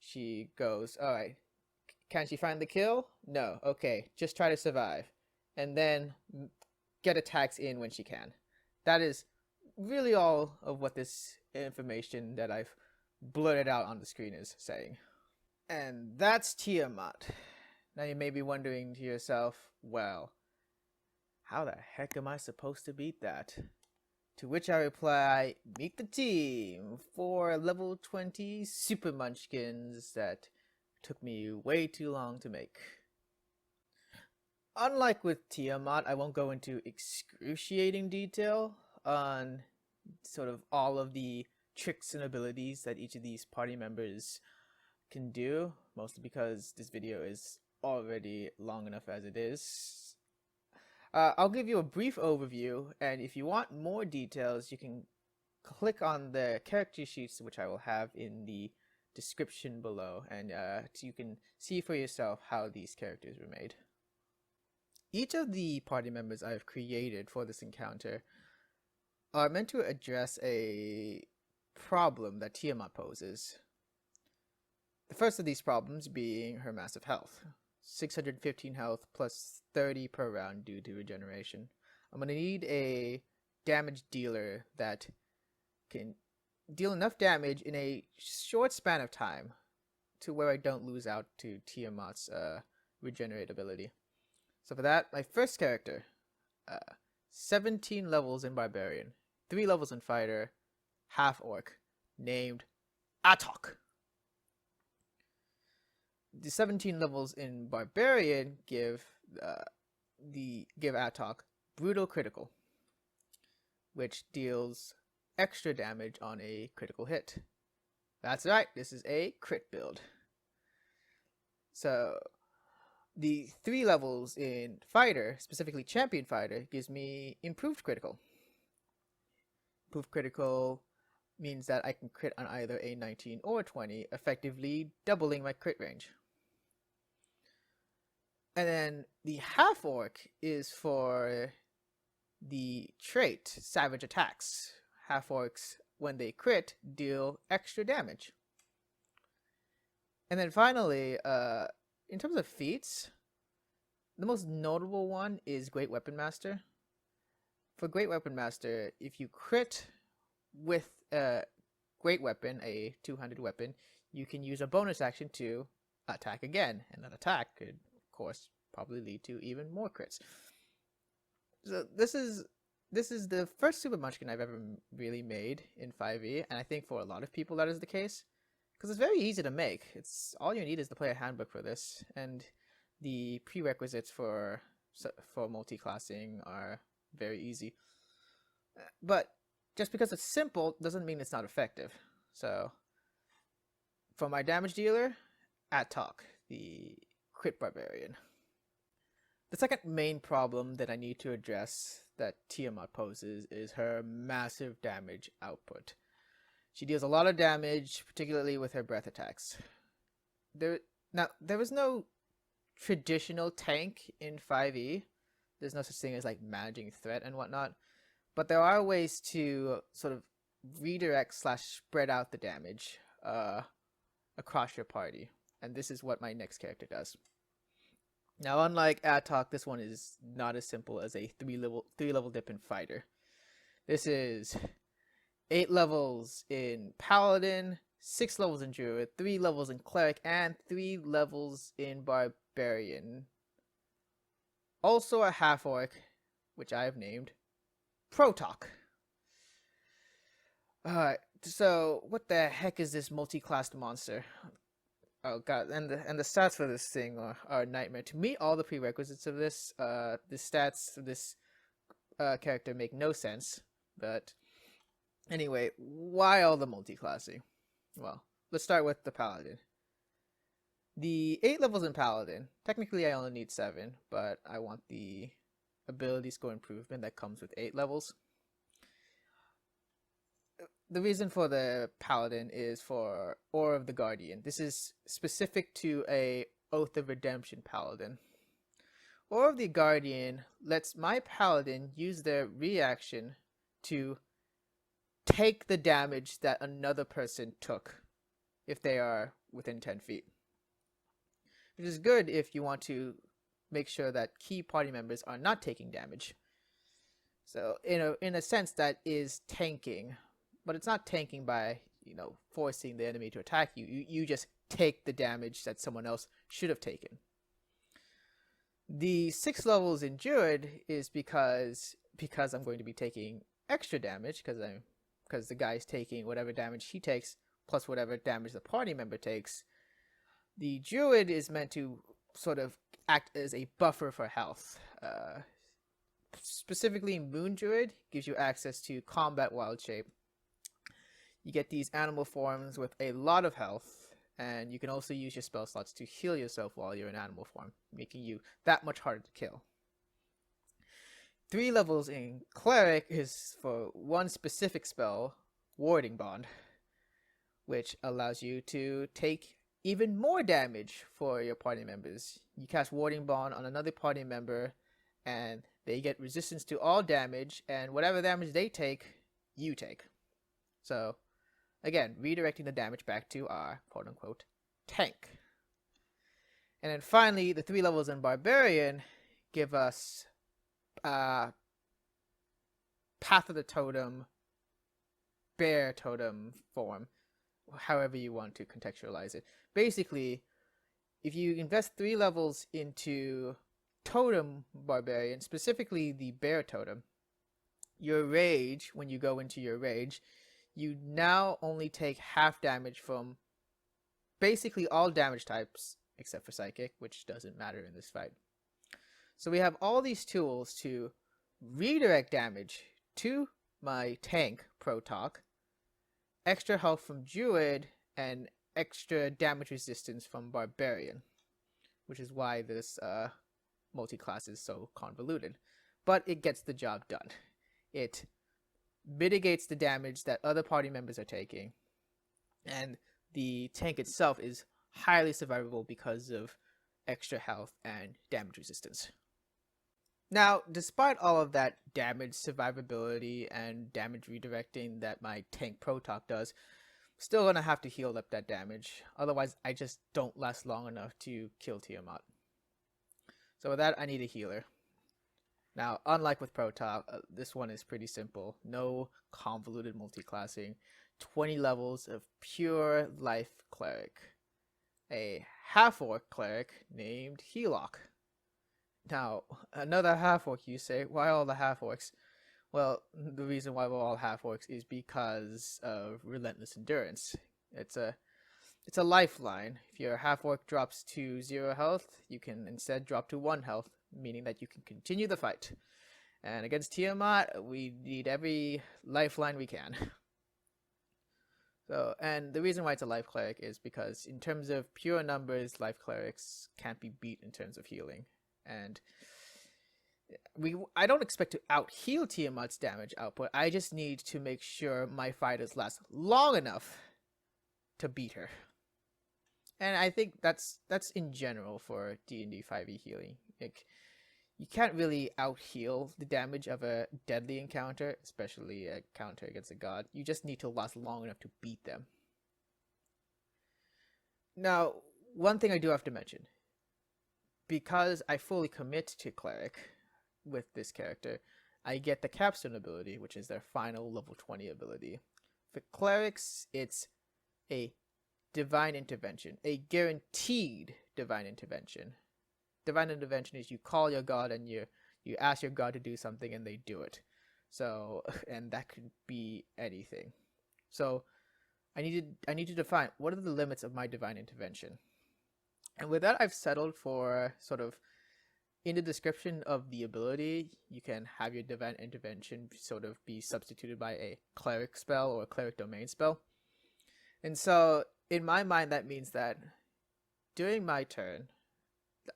Speaker 1: She goes, all right, can she find the kill? No. Okay, just try to survive, and then get attacks in when she can. That is really all of what this information that I've blurted out on the screen is saying. And that's Tiamat. Now you may be wondering to yourself, well, how the heck am I supposed to beat that? To which I reply, meet the team for level 20 super munchkins that took me way too long to make. Unlike with Tiamat, I won't go into excruciating detail on sort of all of the tricks and abilities that each of these party members can do, mostly because this video is already long enough as it is. I'll give you a brief overview, and if you want more details, you can click on the character sheets, which I will have in the description below, and so you can see for yourself how these characters were made. Each of the party members I've created for this encounter are meant to address a problem that Tiamat poses. The first of these problems being her massive health. 615 health plus 30 per round due to regeneration. I'm going to need a damage dealer that can deal enough damage in a short span of time to where I don't lose out to Tiamat's regenerate ability. So for that, my first character, 17 levels in Barbarian, 3 levels in Fighter, half Orc, named Atok. The 17 levels in Barbarian give Atok Brutal Critical, which deals extra damage on a critical hit. That's right, this is a crit build. So the 3 levels in Fighter, specifically Champion Fighter, gives me Improved Critical. Improved Critical means that I can crit on either a 19 or 20, effectively doubling my crit range. And then the half orc is for the trait Savage Attacks. Half orcs, when they crit, deal extra damage. And then finally, in terms of feats, the most notable one is Great Weapon Master. For Great Weapon Master, if you crit with a Great Weapon, a two-handed weapon, you can use a bonus action to attack again, and that attack could, of course, probably lead to even more crits. So this is the first Super Munchkin I've ever really made in 5e, and I think for a lot of people that is the case, because it's very easy to make. It's all you need is the player handbook for this, and the prerequisites for multi-classing are very easy. But just because it's simple doesn't mean it's not effective. So for my damage dealer, Atok, the crit barbarian. The second main problem that I need to address that Tiamat poses is her massive damage output. She deals a lot of damage, particularly with her breath attacks. There is no traditional tank in 5e. There's no such thing as like managing threat and whatnot, but there are ways to sort of redirect / spread out the damage across your party, and this is what my next character does. Now, unlike Atok, this one is not as simple as a 3 level dip in Fighter. This is 8 levels in Paladin, 6 levels in Druid, 3 levels in Cleric, and 3 levels in Barbarian. Also a half orc, which I have named Protok. Alright, so what the heck is this multi-classed monster? Oh god, and the stats for this thing are a nightmare. To meet all the prerequisites of this, the stats of this character make no sense. But anyway, why all the multi-classing? Well, let's start with the Paladin. The 8 levels in Paladin, technically I only need 7, but I want the ability score improvement that comes with 8 levels. The reason for the Paladin is for Aura of the Guardian. This is specific to a Oath of Redemption Paladin. Aura of the Guardian lets my Paladin use their reaction to take the damage that another person took if they are within 10 feet. Which is good if you want to make sure that key party members are not taking damage. So in a sense that is tanking. But it's not tanking by, forcing the enemy to attack you. You just take the damage that someone else should have taken. The 6 levels in Druid is because I'm going to be taking extra damage, because the guy's taking whatever damage he takes plus whatever damage the party member takes. The Druid is meant to sort of act as a buffer for health. Specifically, Moon Druid gives you access to Combat Wild Shape. You get these animal forms with a lot of health, and you can also use your spell slots to heal yourself while you're in animal form, making you that much harder to kill. 3 levels in Cleric is for one specific spell, Warding Bond, which allows you to take even more damage for your party members. You cast Warding Bond on another party member, and they get resistance to all damage, and whatever damage they take, you take. So, again, redirecting the damage back to our quote-unquote tank. And then finally, the 3 levels in Barbarian give us Path of the Totem, Bear Totem form, however you want to contextualize it. Basically, if you invest 3 levels into Totem Barbarian, specifically the Bear Totem, your rage, when you go into your rage, you now only take half damage from basically all damage types, except for Psychic, which doesn't matter in this fight. So we have all these tools to redirect damage to my tank, Protoc, extra health from Druid, and extra damage resistance from Barbarian, which is why this multi-class is so convoluted. But it gets the job done. It mitigates the damage that other party members are taking, and the tank itself is highly survivable because of extra health and damage resistance. Now, despite all of that damage survivability and damage redirecting that my tank Protoc does, still gonna have to heal up that damage, otherwise I just don't last long enough to kill Tiamat. So with that, I need a healer. Now, unlike with Protoc, this one is pretty simple. No convoluted multi-classing. 20 levels of pure life cleric. A half-orc cleric named Heloc. Now, another half-orc, you say? Why all the half-orcs? Well, the reason why we're all half-orcs is because of relentless endurance. It's a lifeline. If your half-orc drops to 0 health, you can instead drop to 1 health, meaning that you can continue the fight. And against Tiamat, we need every lifeline we can. So, and the reason why it's a life cleric is because in terms of pure numbers, life clerics can't be beat in terms of healing. And I don't expect to out-heal Tiamat's damage output. I just need to make sure my fighters last long enough to beat her. And I think that's in general for D&D 5e healing. You can't really out-heal the damage of a deadly encounter, especially a counter against a god. You just need to last long enough to beat them. Now, one thing I do have to mention. Because I fully commit to Cleric with this character, I get the Capstone ability, which is their final level 20 ability. For Clerics, it's a Divine Intervention, a guaranteed Divine Intervention. Divine Intervention is you call your god and you ask your god to do something and they do it. So, and that could be anything. So, I need to define what are the limits of my Divine Intervention. And with that, I've settled for sort of in the description of the ability, you can have your Divine Intervention sort of be substituted by a Cleric spell or a Cleric Domain spell. And so, in my mind, that means that during my turn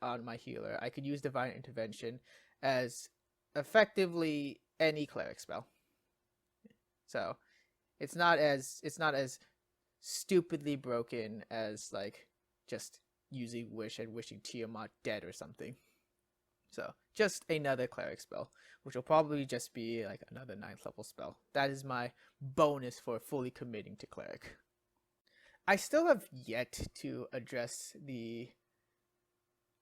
Speaker 1: on my healer, I could use Divine Intervention as effectively any Cleric spell. So, it's not as stupidly broken as like just using Wish and wishing Tiamat dead or something. So, just another Cleric spell, which will probably just be like another 9th level spell. That is my bonus for fully committing to Cleric. I still have yet to address the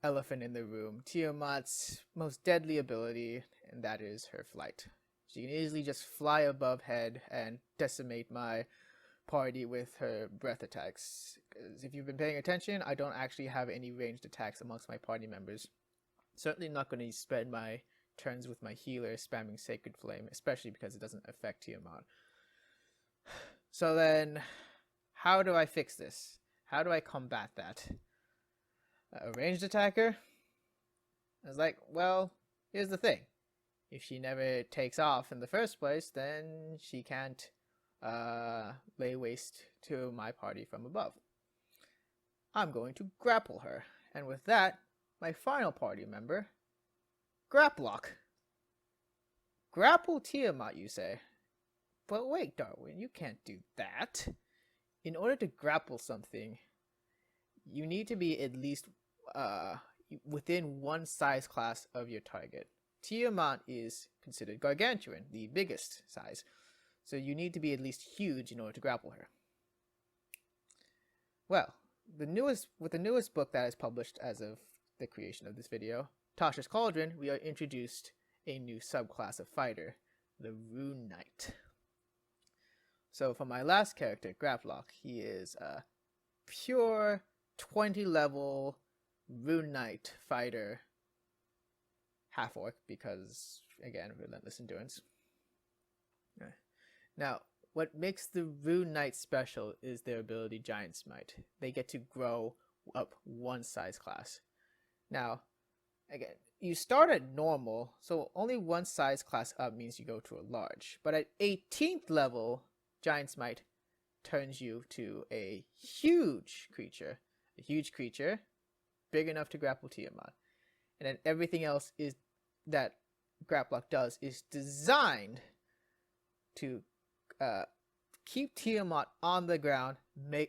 Speaker 1: elephant in the room, Tiamat's most deadly ability, and that is her flight. She can easily just fly above head and decimate my party with her breath attacks. Because if you've been paying attention, I don't actually have any ranged attacks amongst my party members. Certainly not going to spend my turns with my healer spamming Sacred Flame, especially because it doesn't affect Tiamat. So then, how do I fix this? How do I combat that? A ranged attacker? I was like, well, here's the thing. If she never takes off in the first place, then she can't lay waste to my party from above. I'm going to grapple her, and with that, my final party member, Statblock. Grapple Tiamat, you say? But wait, Darwin, you can't do that. In order to grapple something, you need to be at least within one size class of your target. Tiamat is considered gargantuan, the biggest size. So you need to be at least huge in order to grapple her. Well, the newest book that is published as of the creation of this video, Tasha's Cauldron, we are introduced a new subclass of fighter, the Rune Knight. So for my last character, Graplock, he is a pure 20 level Rune Knight fighter, half orc, because again, relentless endurance. Now, what makes the Rune Knight special is their ability Giant Smite. They get to grow up one size class. Now, again, you start at normal, so only one size class up means you go to a large. But at 18th level, Giant Smite turns you to a huge creature. A huge creature, big enough to grapple Tiamat. And then everything else is that Graplock does is designed to keep Tiamat on the ground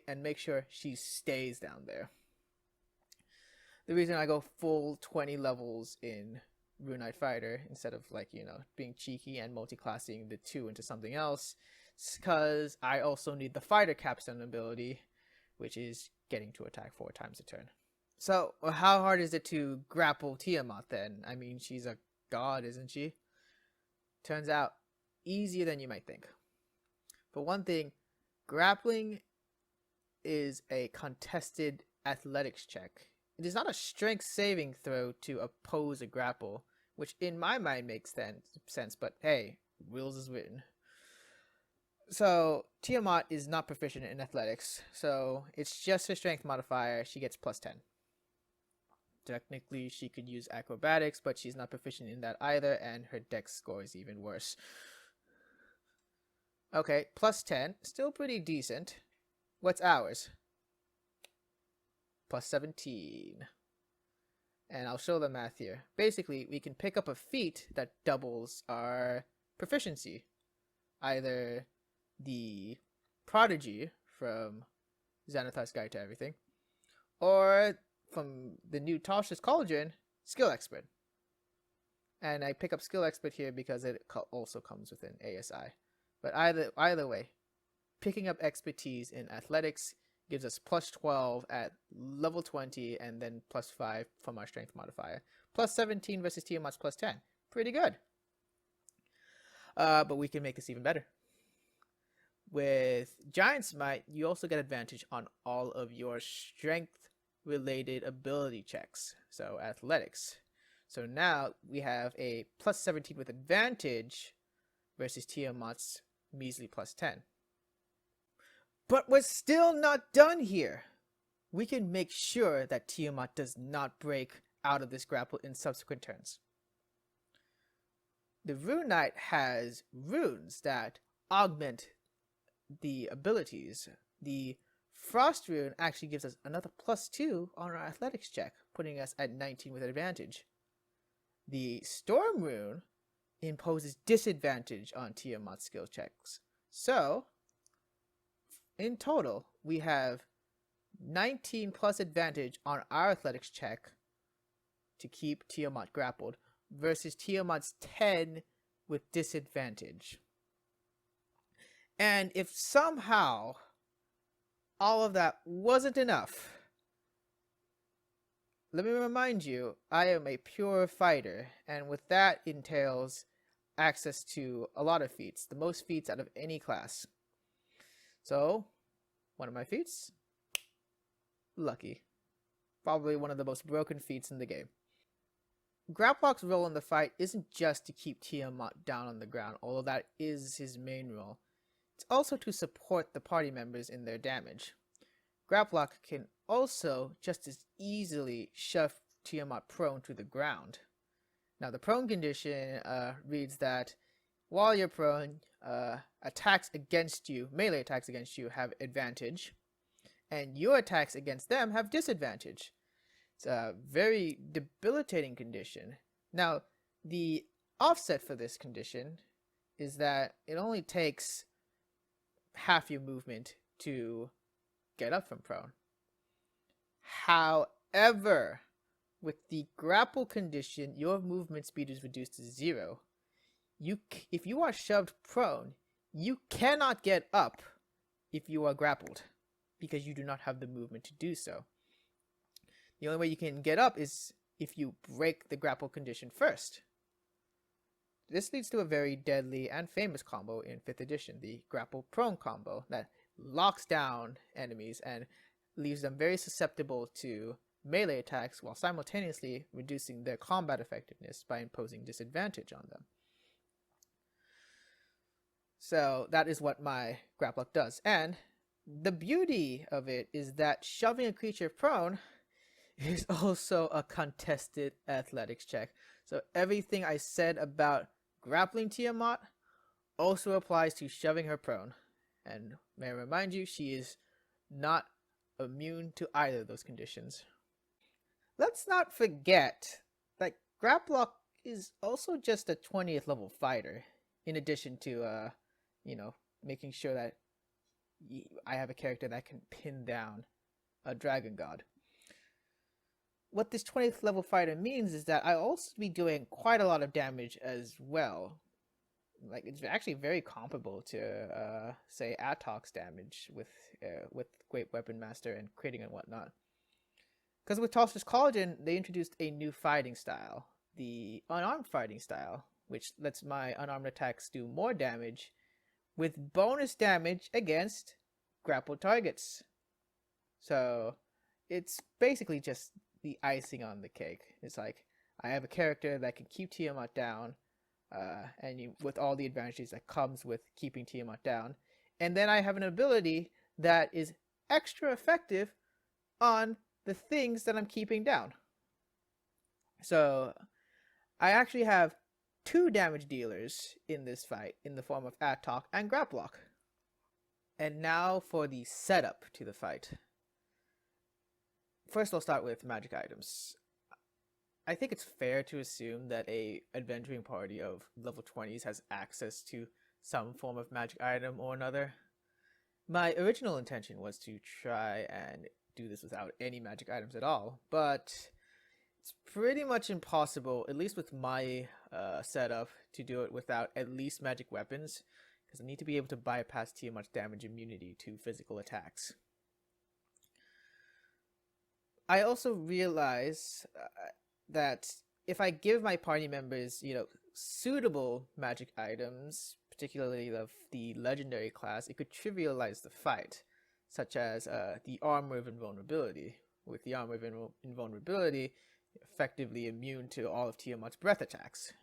Speaker 1: and make sure she stays down there. The reason I go full 20 levels in Rune Knight Fighter instead of, like, you know, being cheeky and multi-classing the two into something else is because I also need the Fighter Capstone ability, which is getting to attack 4 times a turn. So how hard is it to grapple Tiamat then? I mean, she's a god, isn't she? Turns out easier than you might think. For one thing, grappling is a contested athletics check. It is not a strength saving throw to oppose a grapple, which in my mind makes sense, but hey, rules is written. So Tiamat is not proficient in athletics, so it's just her strength modifier. She gets plus 10. Technically, she could use acrobatics, but she's not proficient in that either, and her dex score is even worse. Okay, plus 10, still pretty decent. What's ours? Plus 17. And I'll show the math here. Basically, we can pick up a feat that doubles our proficiency. Either the Prodigy from Xanathar's Guide to Everything, or from the new Tasha's Cauldron, Skill Expert. And I pick up Skill Expert here because it also comes with an ASI. But either way, picking up expertise in athletics gives us plus 12 at level 20, and then plus 5 from our strength modifier. Plus 17 versus Tiamat's plus 10. Pretty good. But we can make this even better. With Giant Smite, you also get advantage on all of your strength-related ability checks. So athletics. So now we have a plus 17 with advantage versus Tiamat's measly plus 10. But we're still not done here. We can make sure that Tiamat does not break out of this grapple in subsequent turns. The Rune Knight has runes that augment the abilities. The Frost rune actually gives us another plus 2 on our athletics check, putting us at 19 with advantage. The Storm rune imposes disadvantage on Tiamat's skill checks. So, in total, we have 19 plus advantage on our athletics check to keep Tiamat grappled versus Tiamat's 10 with disadvantage. And if somehow all of that wasn't enough, let me remind you, I am a pure fighter, and with that entails access to a lot of feats, the most feats out of any class. So, one of my feats, Lucky. Probably one of the most broken feats in the game. Graplock's role in the fight isn't just to keep Tiamat down on the ground, although that is his main role. It's also to support the party members in their damage. Graplock can also just as easily shove Tiamat prone to the ground. Now, the prone condition reads that while you're prone, attacks against you, melee attacks against you, have advantage, and your attacks against them have disadvantage. It's a very debilitating condition. Now, the offset for this condition is that it only takes half your movement to get up from prone. However, with the grapple condition, your movement speed is reduced to 0. If you are shoved prone, you cannot get up if you are grappled, because you do not have the movement to do so. The only way you can get up is if you break the grapple condition first. This leads to a very deadly and famous combo in 5th edition, the grapple prone combo, that locks down enemies and leaves them very susceptible to melee attacks while simultaneously reducing their combat effectiveness by imposing disadvantage on them. So that is what my Graplock does. And the beauty of it is that shoving a creature prone is also a contested athletics check. So everything I said about grappling Tiamat also applies to shoving her prone. And may I remind you, she is not immune to either of those conditions. Let's not forget that Graplock is also just a 20th level fighter, in addition to making sure that I have a character that can pin down a dragon god. What this 20th level fighter means is that I'll also be doing quite a lot of damage as well. Like, it's actually very comparable to say Atok's damage with Great Weapon Master and critting and whatnot. Because with Toster's Collagen, they introduced a new fighting style, the unarmed fighting style, which lets my unarmed attacks do more damage with bonus damage against grappled targets. So it's basically just the icing on the cake. It's like, I have a character that can keep Tiamat down, with all the advantages that comes with keeping Tiamat down, and then I have an ability that is extra effective on the things that I'm keeping down. So I actually have 2 damage dealers in this fight in the form of Atok and Graplock. And now for the setup to the fight. First, I'll start with magic items. I think it's fair to assume that a adventuring party of level 20s has access to some form of magic item or another. My original intention was to try and do this without any magic items at all, but it's pretty much impossible, at least with my setup, to do it without at least magic weapons, because I need to be able to bypass Tiamat's damage immunity to physical attacks. I also realize that if I give my party members, suitable magic items, particularly of the legendary class, it could trivialize the fight, such as the Armor of Invulnerability. With the Armor of Invulnerability, effectively immune to all of Tiamat's breath attacks,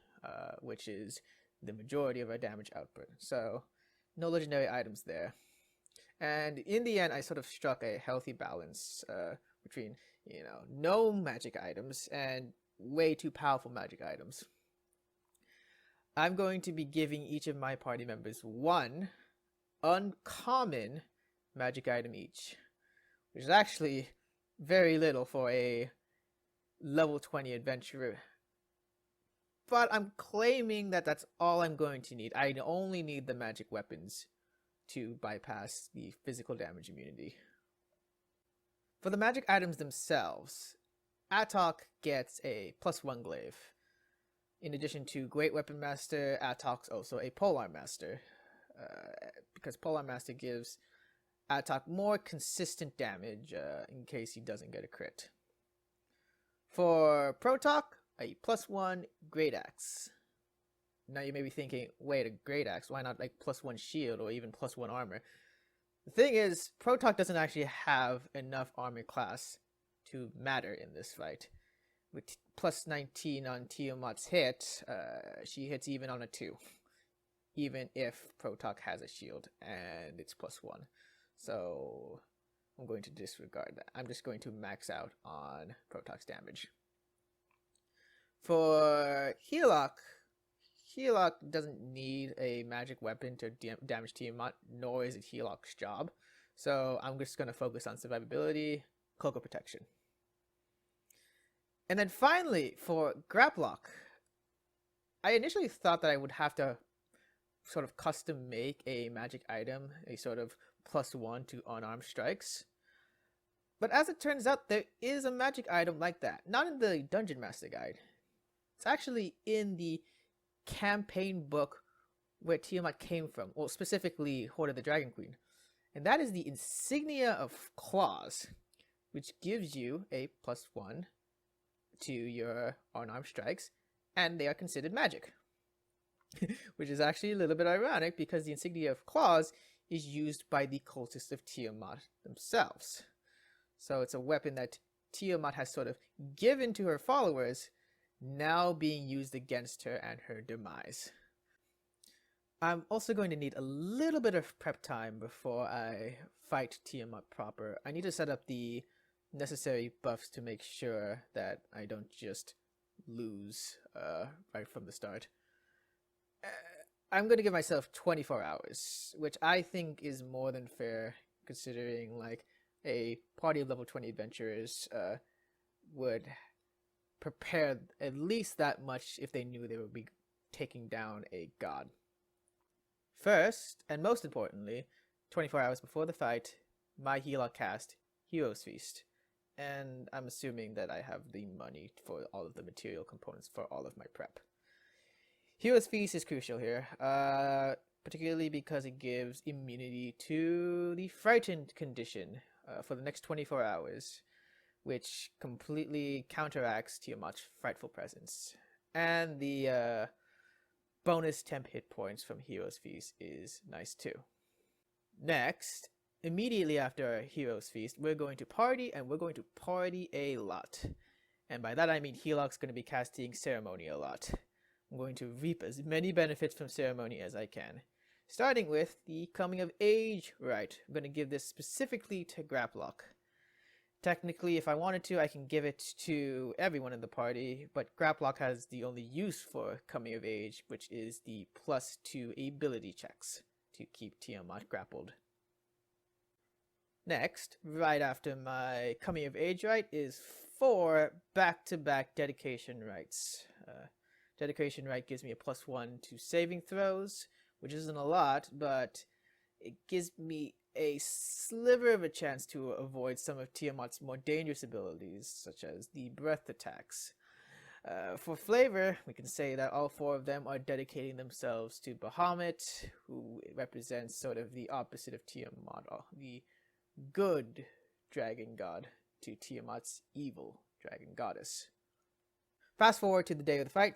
Speaker 1: which is the majority of our damage output. So no legendary items there. And in the end, I sort of struck a healthy balance between no magic items and way too powerful magic items. I'm going to be giving each of my party members 1 uncommon magic item each, which is actually very little for a level 20 adventurer. But I'm claiming that that's all I'm going to need. I only need the magic weapons to bypass the physical damage immunity. For the magic items themselves, Atok gets a +1 glaive. In addition to Great Weapon Master, Atok's also a Polearm Master, because Polearm Master gives Atok more consistent damage in case he doesn't get a crit. For Protok, a +1 Great Axe. Now you may be thinking, wait, a Great Axe, why not like +1 shield or even +1 armor? The thing is, Protok doesn't actually have enough armor class to matter in this fight. With +19 on Tiamat's hit, she hits even on a 2. Even if Protok has a shield and it's +1. So I'm going to disregard that. I'm just going to max out on Protok's damage. For Healok doesn't need a magic weapon to damage Tiamat, nor is it Healok's job. So I'm just going to focus on survivability, Cloak of Protection. And then finally, for Graplock, I initially thought that I would have to sort of custom make a magic item, a sort of +1 to unarmed strikes. But as it turns out, there is a magic item like that. Not in the Dungeon Master Guide. It's actually in the campaign book where Tiamat came from, or specifically Horde of the Dragon Queen. And that is the Insignia of Claws, which gives you a +1 to your unarmed strikes, and they are considered magic. Which is actually a little bit ironic because the Insignia of Claws is used by the cultists of Tiamat themselves. So it's a weapon that Tiamat has sort of given to her followers, now being used against her and her demise. I'm also going to need a little bit of prep time before I fight Tiamat proper. I need to set up the necessary buffs to make sure that I don't just lose right from the start. I'm going to give myself 24 hours, which I think is more than fair considering like a party of level 20 adventurers would prepare at least that much if they knew they would be taking down a god. First, and most importantly, 24 hours before the fight, my Heloc cast Hero's Feast. And I'm assuming that I have the money for all of the material components for all of my prep. Hero's Feast is crucial here, particularly because it gives immunity to the frightened condition for the next 24 hours, which completely counteracts Tiamat's frightful presence. And the bonus temp hit points from Hero's Feast is nice too. Next, immediately after Hero's Feast, we're going to party, and we're going to party a lot. And by that I mean Heloc's going to be casting Ceremony a lot. I'm going to reap as many benefits from Ceremony as I can. Starting with the Coming of Age rite. I'm going to give this specifically to Graplock. Technically, if I wanted to, I can give it to everyone in the party, but Graplock has the only use for Coming of Age, which is the +2 ability checks to keep Tiamat grappled. Next, right after my Coming of Age rite, is 4 back-to-back dedication rites. Dedication rite gives me a +1 to saving throws, which isn't a lot, but it gives me a sliver of a chance to avoid some of Tiamat's more dangerous abilities, such as the breath attacks. For flavor, we can say that all 4 of them are dedicating themselves to Bahamut, who represents sort of the opposite of Tiamat, the good dragon god to Tiamat's evil dragon goddess. Fast forward to the day of the fight.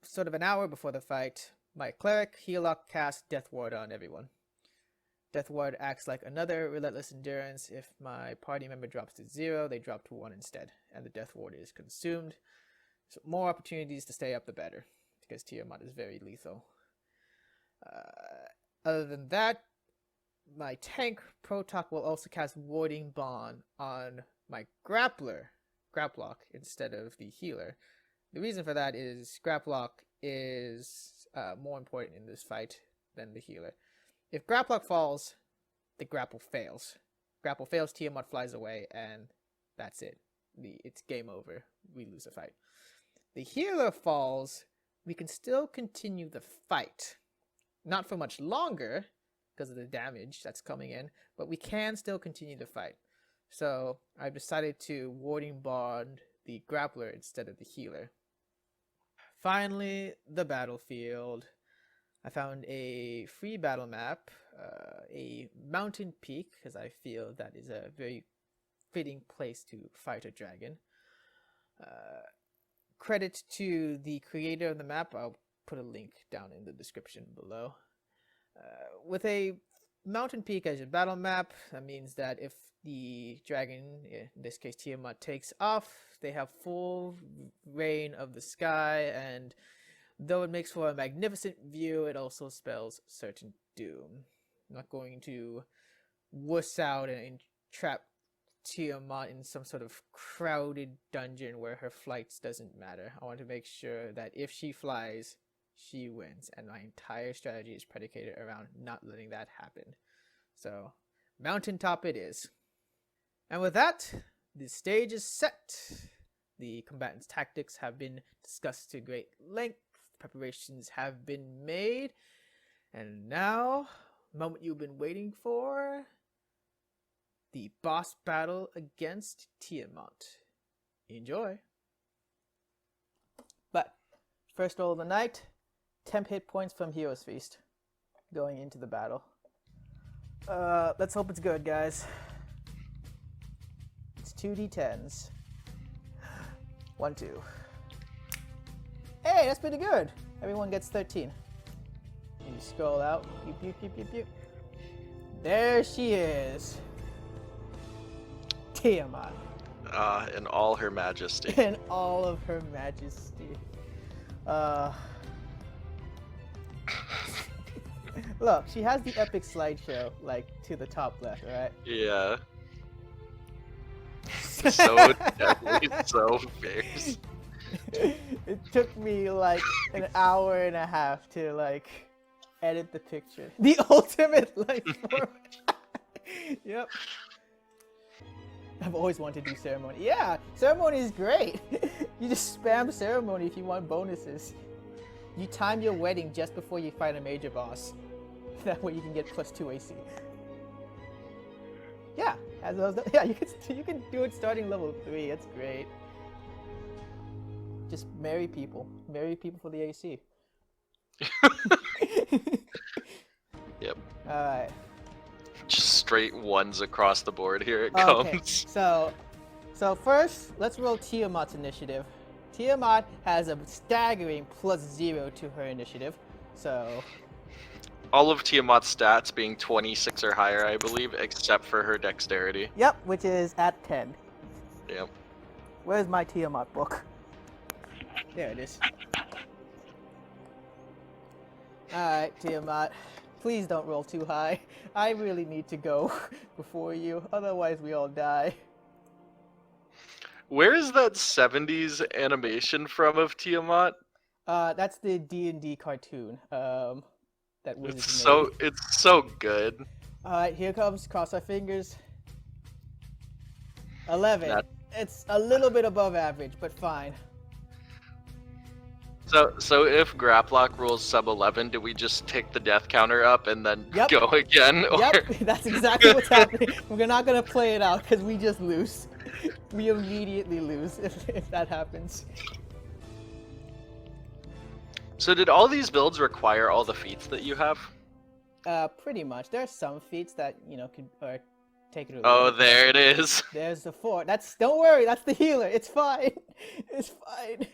Speaker 1: Sort of an hour before the fight, my cleric Heloc casts Death Ward on everyone. Death Ward acts like another Relentless Endurance. If my party member drops to 0, they drop to 1 instead, and the Death Ward is consumed. So more opportunities to stay up, the better, because Tiamat is very lethal. Other than that, my tank Protoc will also cast Warding Bond on my grappler, Graplock, instead of the healer. The reason for that is Graplock is more important in this fight than the healer. If Graplock falls, the grapple fails. Grapple fails, Tiamat flies away, and that's it. It's game over. We lose the fight. The healer falls, we can still continue the fight. Not for much longer, because of the damage that's coming in, but we can still continue the fight. So I've decided to Warding Bond the grappler instead of the healer. Finally, the battlefield. I found a free battle map, a mountain peak, because I feel that is a very fitting place to fight a dragon. Credit to the creator of the map. I'll put a link down in the description below. With a mountain peak as your battle map, that means that if the dragon, in this case Tiamat, takes off, they have full reign of the sky, and though it makes for a magnificent view, it also spells certain doom. I'm not going to wuss out and trap Tiamat in some sort of crowded dungeon where her flights doesn't matter. I want to make sure that if she flies, she wins, and my entire strategy is predicated around not letting that happen. So, mountaintop it is. And with that, the stage is set. The combatants' tactics have been discussed to great length. Preparations have been made. And now, the moment you've been waiting for, the boss battle against Tiamat. Enjoy. But, first roll of the night, 10 hit points from Hero's Feast. Going into the battle. Let's hope it's good, guys. It's 2d10s. 1, 2. Hey, that's pretty good. Everyone gets 13. And you scroll out. Pew, pew, pew, pew, pew. There she is. Tiamat.
Speaker 2: In all her majesty.
Speaker 1: In all of her majesty. Look, she has the epic slideshow, like, to the top left, right?
Speaker 2: Yeah. So deadly, so fierce.
Speaker 1: It took me, like, an hour and a half to, like, edit the picture. The ultimate life form. Yep. I've always wanted to do ceremony. Yeah, ceremony is great. You just spam ceremony if you want bonuses. You time your wedding just before you fight a major boss. That way you can get +2 AC. Yeah, yeah, you can do it starting level 3. That's great. Just marry people. Marry people for the AC.
Speaker 2: Yep.
Speaker 1: Alright.
Speaker 2: Just straight ones across the board. Here it
Speaker 1: Okay,
Speaker 2: comes.
Speaker 1: so first, let's roll Tiamat's initiative. Tiamat has a staggering +0 to her initiative, so...
Speaker 2: All of Tiamat's stats being 26 or higher, I believe, except for her dexterity.
Speaker 1: Yep, which is at 10.
Speaker 2: Yep.
Speaker 1: Where's my Tiamat book? There it is. Alright, Tiamat. Please don't roll too high. I really need to go before you, otherwise we all die.
Speaker 2: Where is that 70s animation from of Tiamat?
Speaker 1: That's the D&D cartoon. That
Speaker 2: It's
Speaker 1: Wizards made.
Speaker 2: it's so good.
Speaker 1: Alright, here comes. Cross our fingers. 11.
Speaker 2: That-
Speaker 1: It's a little bit above average, but fine.
Speaker 2: So if Graplock rolls sub 11, do we just take the death counter up and then
Speaker 1: Yep.
Speaker 2: go again? Or...
Speaker 1: Yep, that's exactly what's happening. We're not gonna play it out because we just lose. We immediately lose if that happens.
Speaker 2: So did all these builds require all the feats that you have?
Speaker 1: Pretty much. There are some feats that could take it away.
Speaker 2: Oh, there it is.
Speaker 1: There's the 4. Don't worry. That's the healer. It's fine. It's fine.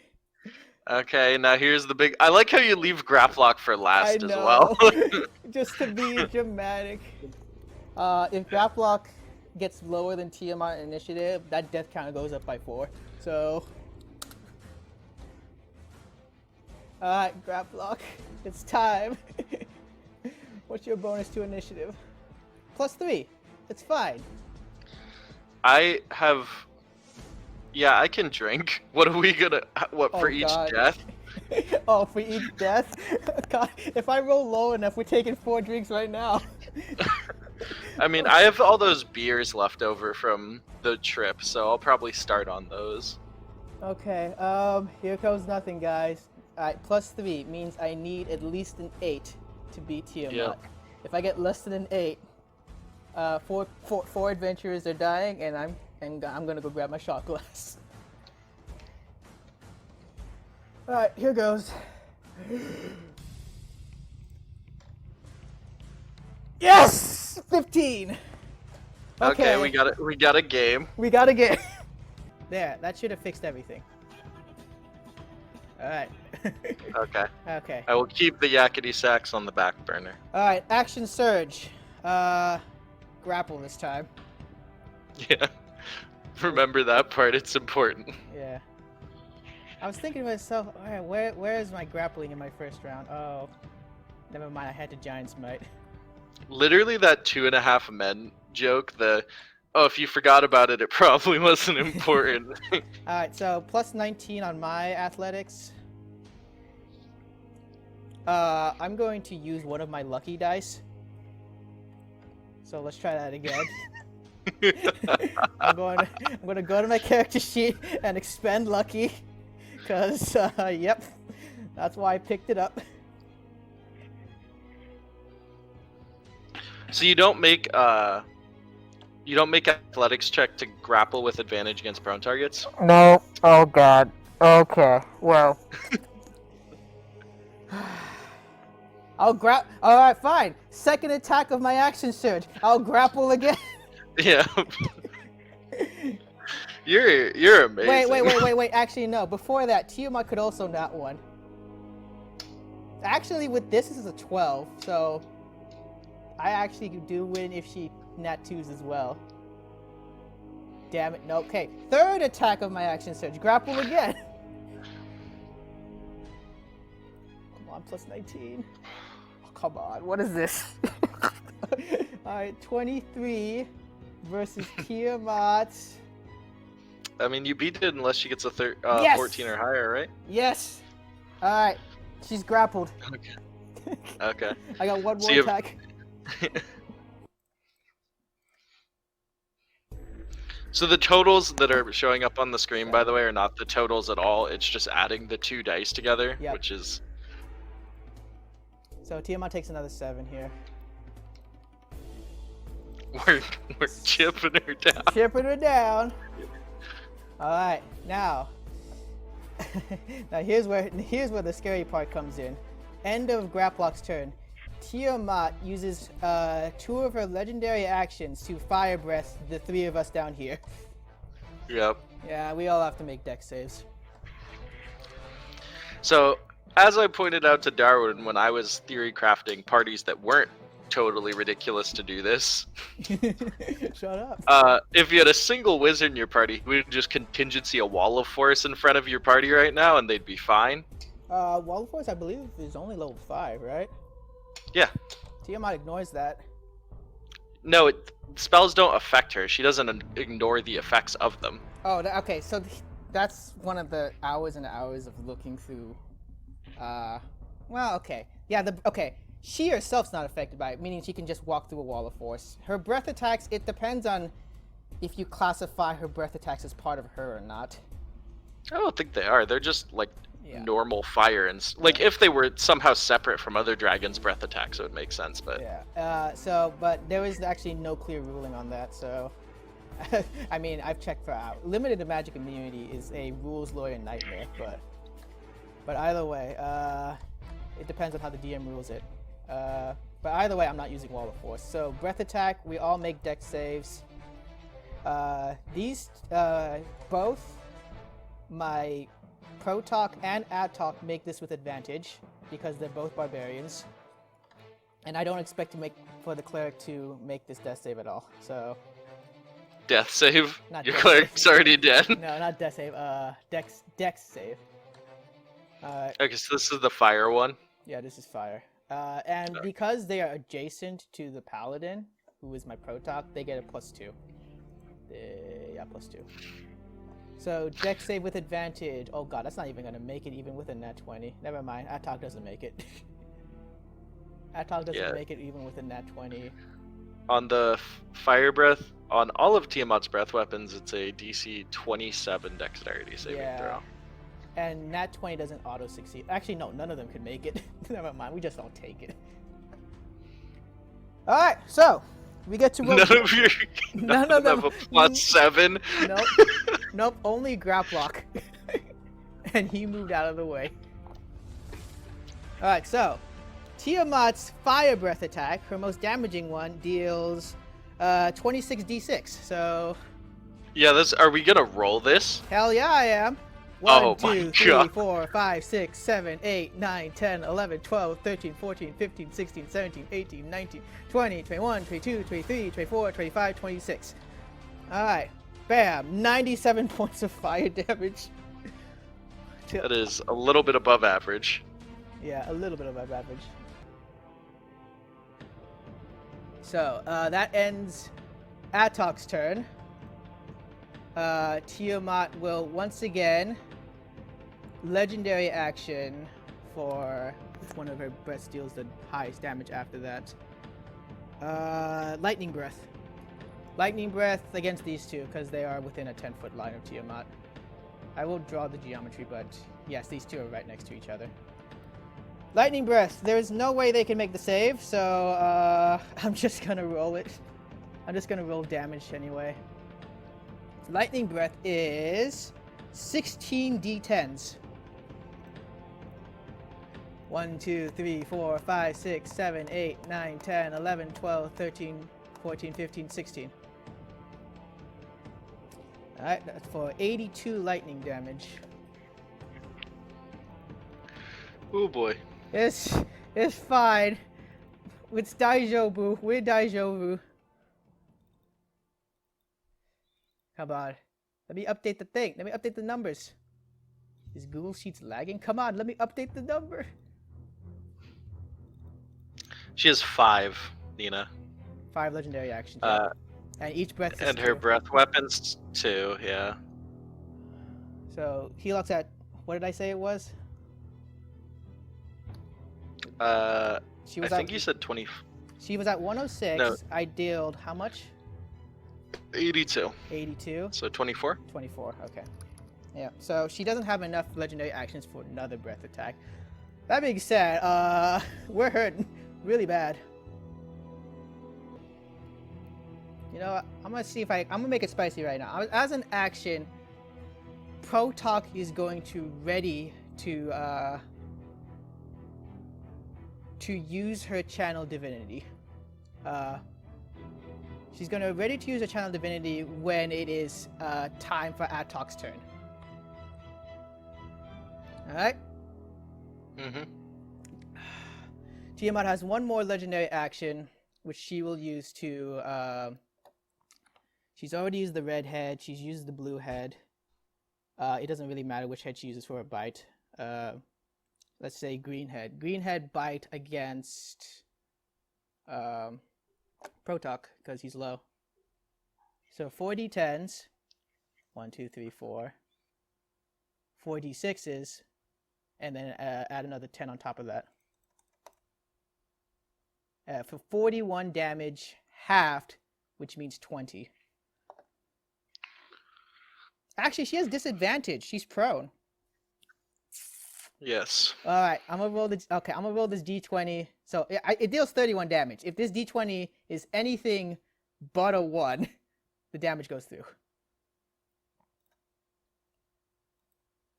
Speaker 2: Okay, now here's the big... I like how you leave Graplock for last as well.
Speaker 1: Just to be dramatic. If Graplock gets lower than Tiamat initiative, that death counter goes up by 4. So... Alright, Graplock. It's time. What's your bonus to initiative? +3. It's fine.
Speaker 2: I have... Yeah, I can drink. What are we gonna... What, for each
Speaker 1: God.
Speaker 2: death?
Speaker 1: Oh, for each death? God, if I roll low enough, we're taking 4 drinks right now.
Speaker 2: I mean, I have all those beers left over from the trip, so I'll probably start on those.
Speaker 1: Okay, here comes nothing, guys. Alright, +3 means I need at least an 8 to beat Tiamat.
Speaker 2: Yep.
Speaker 1: If I get less than an 8, four adventurers are dying, and I'm gonna go grab my shot glass. Alright, here goes. Yes! 15!
Speaker 2: Okay, we got it. We got a game.
Speaker 1: We got a game. There, that should have fixed everything. Alright.
Speaker 2: Okay.
Speaker 1: Okay.
Speaker 2: I will keep the yakety sax on the back burner.
Speaker 1: Alright, action surge. Grapple this time.
Speaker 2: Yeah. Remember that part, it's important.
Speaker 1: Yeah. I was thinking to myself, alright, where is my grappling in my first round? Oh. Never mind, I had to giant smite.
Speaker 2: Literally that 2.5 men joke, if you forgot about it, it probably wasn't important.
Speaker 1: Alright, so +19 on my athletics. I'm going to use one of my lucky dice. So let's try that again. I'm gonna go to my character sheet and expend lucky. Cause, yep.
Speaker 3: That's why I picked it up.
Speaker 2: So you don't make athletics check to grapple with advantage against prone targets?
Speaker 3: No. Oh god. Okay. Well. I'll Alright, fine. Second attack of my action surge. I'll grapple again.
Speaker 2: Yeah. You're amazing.
Speaker 3: Wait. Actually, no. Before that, Tiamat could also nat 1. Actually, with this is a 12, so I actually do win if she nat 2s as well. Damn it. No. Okay. Third attack of my action surge. Grapple again. Come on, plus 19. Oh, come on. What is this? Alright, 23 versus Tiamat.
Speaker 2: I mean, you beat it unless she gets a
Speaker 3: Yes!
Speaker 2: 14 or higher, right?
Speaker 3: Yes. Alright. She's grappled.
Speaker 2: Okay. Okay.
Speaker 3: I got one
Speaker 2: So
Speaker 3: more
Speaker 2: you-
Speaker 3: attack.
Speaker 2: So the totals that are showing up on the screen, by the way, are not the totals at all. It's just adding the 2 dice together,
Speaker 3: Yep.
Speaker 2: which is...
Speaker 3: So Tiamat takes another 7 here.
Speaker 2: We're chipping her down.
Speaker 3: Chipping her down. Alright, now. Now here's where the scary part comes in. End of Graplock's turn. Tiamat uses 2 of her legendary actions to fire breath the 3 of us down here.
Speaker 2: Yep.
Speaker 3: Yeah, we all have to make dex saves.
Speaker 2: So, as I pointed out to Darwin when I was theory crafting parties that weren't totally ridiculous to do this,
Speaker 3: Shut up.
Speaker 2: if you had a single wizard in your party, we would just contingency a wall of force in front of your party right now and they'd be fine.
Speaker 3: Wall of Force, I believe, is only level 5, right?
Speaker 2: Yeah.
Speaker 3: Tiamat ignores that.
Speaker 2: No, spells don't affect her. She doesn't ignore the effects of them.
Speaker 3: Oh, okay, so that's one of the hours and hours of looking through. Well, okay. Yeah, okay. She herself's not affected by it, meaning she can just walk through a wall of force. Her breath attacks, it depends on if you classify her breath attacks as part of her or not.
Speaker 2: I don't think they are. They're just like
Speaker 3: Yeah.
Speaker 2: normal fire and like if they were somehow separate from other dragons' breath attacks, it would make sense. But
Speaker 3: Yeah. But there is actually no clear ruling on that. So, I mean, I've checked for hours. Limited to magic immunity is a rules lawyer nightmare. But either way, it depends on how the DM rules it. But either way, I'm not using Wall of Force. So breath attack, we all make dex saves. These both my Protalk and Adtalk make this with advantage because they're both barbarians, and I don't expect for the cleric to make this death save at all. So
Speaker 2: death save.
Speaker 3: Not
Speaker 2: Your
Speaker 3: death
Speaker 2: cleric's
Speaker 3: save.
Speaker 2: already dead.
Speaker 3: no, not death save. Dex save.
Speaker 2: Okay, so this is the fire one.
Speaker 3: Yeah, this is fire. And because they are adjacent to the paladin, who is my Protalk, they get a +2. Yeah, +2. So dex save with advantage. Oh god, that's not even gonna make it even with a nat 20. Never mind. Adtalk doesn't make it. Adtalk doesn't make it even with a nat 20.
Speaker 2: On the fire breath, on all of Tiamat's breath weapons, it's a DC 27 dexterity saving throw.
Speaker 3: And nat 20 doesn't auto succeed. Actually, no, none of them can make it. Never mind. We just don't take it. All right, so we get to roll.
Speaker 2: None of them have a +7.
Speaker 3: Nope. Only Graplock, and he moved out of the way. All right, so Tiamat's fire breath attack, her most damaging one, deals 26d6. So
Speaker 2: yeah, are we gonna roll this?
Speaker 3: hell yeah, I am. 1, 2, 3, 4, 5, 6, 7, 8, 9, 10, 11, 12, 13, 14, 15, 16, 17, 18, 19, 20, 21, 22, 23, 24, 25, 26. Alright. Bam. 97 points of fire damage.
Speaker 2: That is a little bit above average.
Speaker 3: Yeah, a little bit above average. So, that ends Adtalk's turn. Tiamat will once again legendary action for which one of her breaths deals the highest damage after that. Lightning breath. Lightning breath against these two because they are within a 10-foot line of Tiamat. I will draw the geometry, but yes, these two are right next to each other. Lightning Breath. There's no way they can make the save, so I'm just gonna roll it. I'm just gonna roll damage anyway. Lightning Breath is 16 d10s. 1, 2, 3, 4, 5, 6, 7, 8, 9, 10, 11, 12, 13, 14, 15, 16. Alright, that's for 82 lightning damage.
Speaker 2: Oh boy.
Speaker 3: It's fine. It's Daijobu. We're Daijobu. Come on. Let me update the thing. Let me update the numbers. Is Google Sheets lagging? Come on, let me update the number.
Speaker 2: She has 5, Nina.
Speaker 3: 5 legendary actions. Yeah. And each breath is
Speaker 2: And her
Speaker 3: 2.
Speaker 2: breath weapons 2, yeah.
Speaker 3: So Helix at, what did I say it was? She
Speaker 2: I
Speaker 3: was
Speaker 2: think
Speaker 3: at,
Speaker 2: you said 20.
Speaker 3: She was at 106.
Speaker 2: No.
Speaker 3: I dealt how much?
Speaker 2: 82.
Speaker 3: 82.
Speaker 2: So 24?
Speaker 3: 24. Okay. Yeah. So she doesn't have enough legendary actions for another breath attack. That being said, we're hurting really bad. You know what? I'm gonna see if I'm gonna make it spicy right now. As an action, Protok is going to ready to use her channel divinity. She's gonna ready to use her channel divinity when it is time for Atok's turn. All right.
Speaker 2: Mm-hmm.
Speaker 3: Tiamat has one more legendary action, which she will use to. She's already used the red head. She's used the blue head. It doesn't really matter which head she uses for a bite. Let's say green head. Green head bite against Protok because he's low. So 4d10s. 1, 2, 3, 4. 4d6s. And then add another 10 on top of that. For 41 damage, halved, which means 20. Actually, she has disadvantage. She's prone.
Speaker 2: Yes.
Speaker 3: All right, I'm gonna roll this. Okay, I'm gonna roll this d20. So it deals 31 damage. If this d20 is anything but a 1, the damage goes through.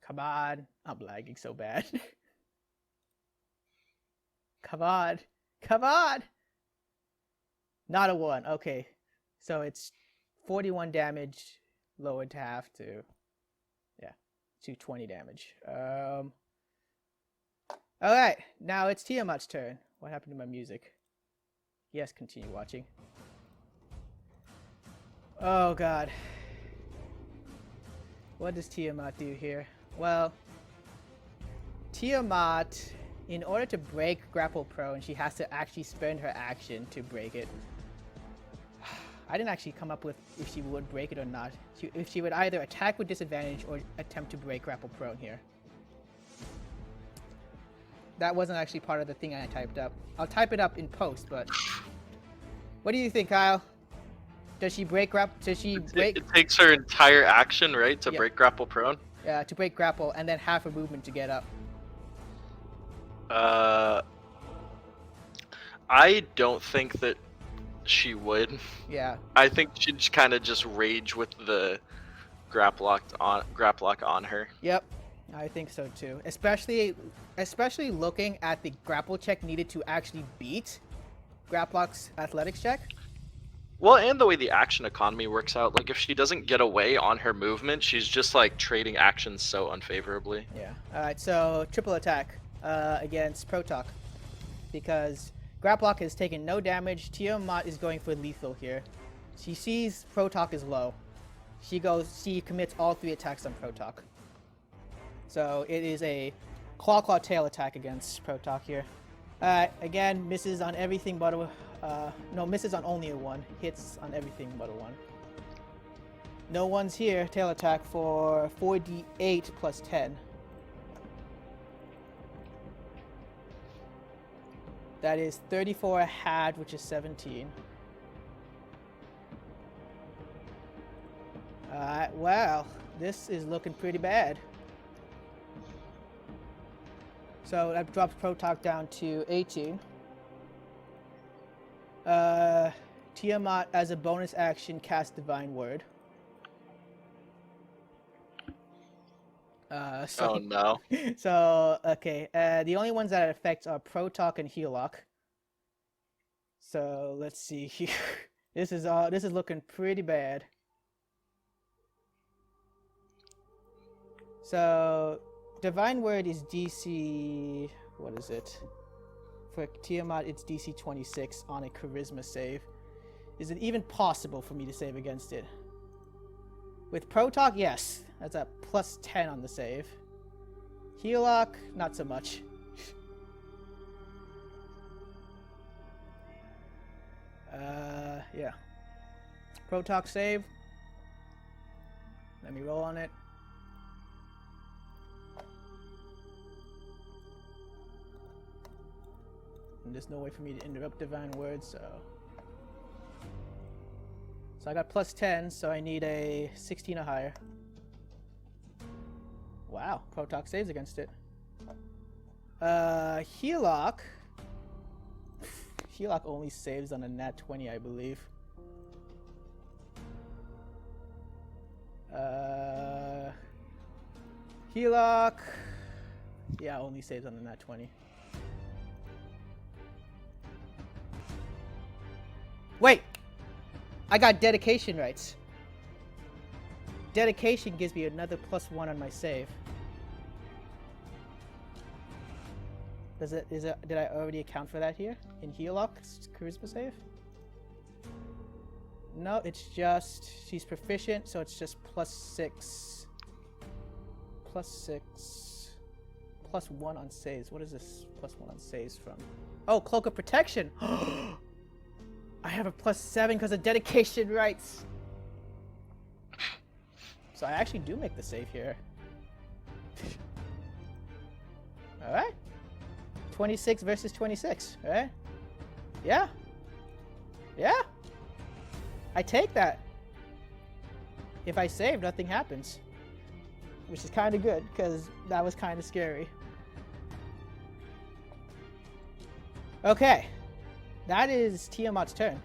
Speaker 3: Come on, I'm lagging so bad. Come on, come on. Not a 1. Okay, so it's 41 damage, lowered to half to, yeah, to 20 damage. All right, now it's Tiamat's turn. What happened to my music? Yes, continue watching. Oh God. What does Tiamat do here? Well, Tiamat, in order to break Grapple Prone, she has to actually spend her action to break it. I didn't actually come up with if she would break it or not. If she would either attack with disadvantage or attempt to break Grapple Prone here. That wasn't actually part of the thing I typed up. I'll type it up in post, but... What do you think, Kyle? Does she break
Speaker 2: It takes her entire action, right, to break grapple prone?
Speaker 3: Yeah, to break grapple, and then half a movement to get up.
Speaker 2: I don't think that she would.
Speaker 3: Yeah.
Speaker 2: I think she'd kind of just rage with the grapple lock on her.
Speaker 3: Yep, I think so too. Especially looking at the grapple check needed to actually beat Graplock's athletics check.
Speaker 2: Well, and the way the action economy works out, like if she doesn't get away on her movement, she's just like trading actions so unfavorably.
Speaker 3: Yeah. All right. So triple attack against Protok, because Graplock has taken no damage. Tiamat is going for lethal here. She sees Protok is low. She commits all 3 attacks on Protok. So it is a claw tail attack against Protok here. Again, misses on everything but a misses on only a 1. Hits on everything but a 1. No 1s here. Tail attack for 4d8 plus 10. That is 34 halved, which is 17. Wow, this is looking pretty bad. So that drops Protoc down to 18. Tiamat, as a bonus action, cast Divine Word.
Speaker 2: Oh no.
Speaker 3: So, okay. The only ones that it affects are Protoc and Heloc. So, let's see here. This is looking pretty bad. So, Divine Word is DC... What is it? For Tiamat, it's DC 26 on a Charisma save. Is it even possible for me to save against it? With Protoc, yes. That's a plus 10 on the save. Heloc, not so much. Yeah. Protoc save. Let me roll on it. And there's no way for me to interrupt Divine Word, so I got plus 10, so I need a 16 or higher. Wow, Protoc saves against it. Heloc only saves on a nat 20, I believe. Heloc, yeah, only saves on a nat 20. Wait! I got dedication rights. Dedication gives me another +1 on my save. Did I already account for that here? In Heloc's charisma save? No, it's just, she's proficient, so it's just +6. +6. +1 on saves. What is this +1 on saves from? Oh, Cloak of Protection! I have a +7 because of dedication rights. So I actually do make the save here. Alright. 26 versus 26, alright? Yeah. Yeah. I take that. If I save, nothing happens. Which is kind of good, because that was kind of scary. Okay. That is Tiamat's turn.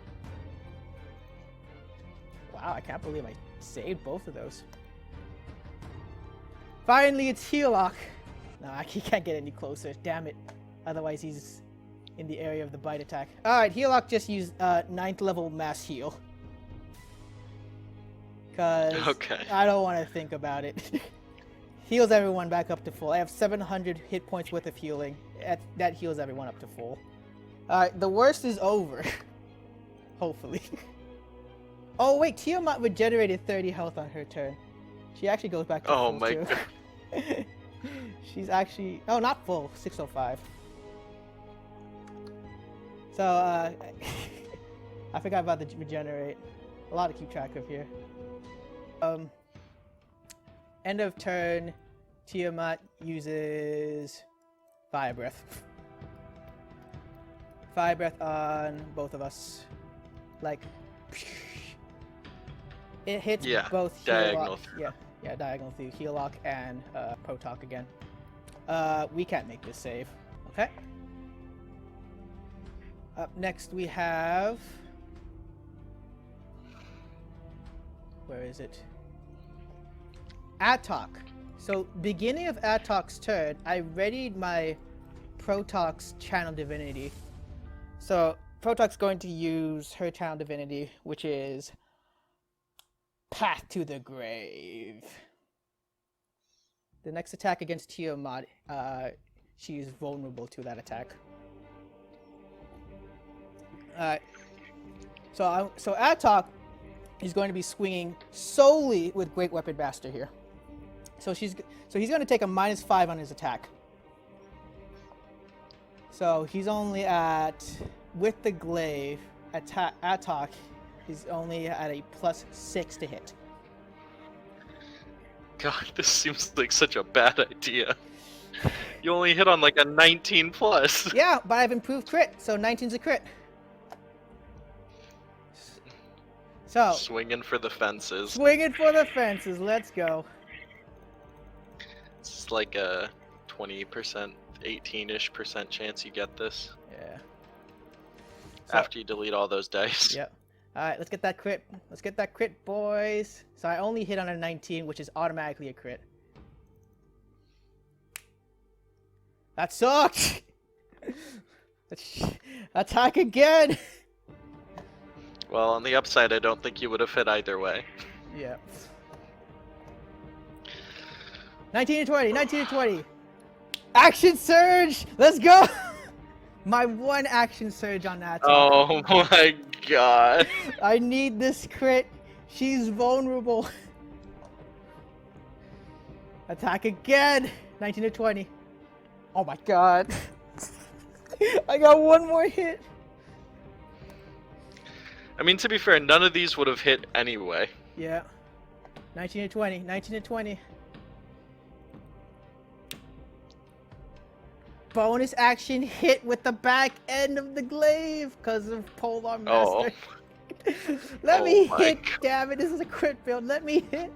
Speaker 3: Wow, I can't believe I saved both of those. Finally, it's Heloc. No, he can't get any closer. Damn it. Otherwise, he's in the area of the bite attack. Alright, Heloc just used 9th level mass heal. Because I don't want to think about it. Heals everyone back up to full. I have 700 hit points worth of healing. That heals everyone up to full. Alright, the worst is over. Hopefully. Oh wait, Tiamat regenerated 30 health on her turn. She actually goes back to full. Oh my god. She's actually... Oh, not full. 605. So, I forgot about the regenerate. A lot to keep track of here. End of turn, Tiamat uses Fire Breath. Fire Breath on both of us. Like, it hits both
Speaker 2: diagonal.
Speaker 3: Yeah, diagonal through Heloc and Protoc again. We can't make this save. Okay. Up next we have... Where is it? Atok. So, beginning of Atok's turn, I readied my Protoc's Channel Divinity. So, Protoc's going to use her Channel Divinity, which is Path to the Grave. The next attack against Tiamat, she is vulnerable to that attack. So Atok is going to be swinging solely with Great Weapon Master here. So he's going to take a -5 on his attack. So he's only at, with the glaive, Atok is only at a +6 to hit.
Speaker 2: God, this seems like such a bad idea. You only hit on like a 19 plus.
Speaker 3: Yeah, but I've improved crit, so 19's a crit. So
Speaker 2: swinging for the fences.
Speaker 3: Swinging for the fences. Let's go.
Speaker 2: It's like a 20%, 18-ish percent chance you get this
Speaker 3: Yeah. So,
Speaker 2: after you delete all those dice.
Speaker 3: yep. All right, let's get that crit. Let's get that crit, boys. So I only hit on a 19, which is automatically a crit. That sucked. Attack again.
Speaker 2: Well, on the upside, I don't think you would have hit either way.
Speaker 3: Yeah. 19 to 20, 19 to 20. Action surge! Let's go! My one action surge on that.
Speaker 2: Oh my god.
Speaker 3: I need this crit. She's vulnerable. Attack again. 19 to 20. Oh my god. I got one more hit.
Speaker 2: I mean, to be fair, none of these would have hit anyway.
Speaker 3: Yeah. 19 to 20, 19 to 20. Bonus action hit with the back end of the glaive because of Polar Master. Let me hit,
Speaker 2: God.
Speaker 3: damn it, this is a crit build. Let me hit.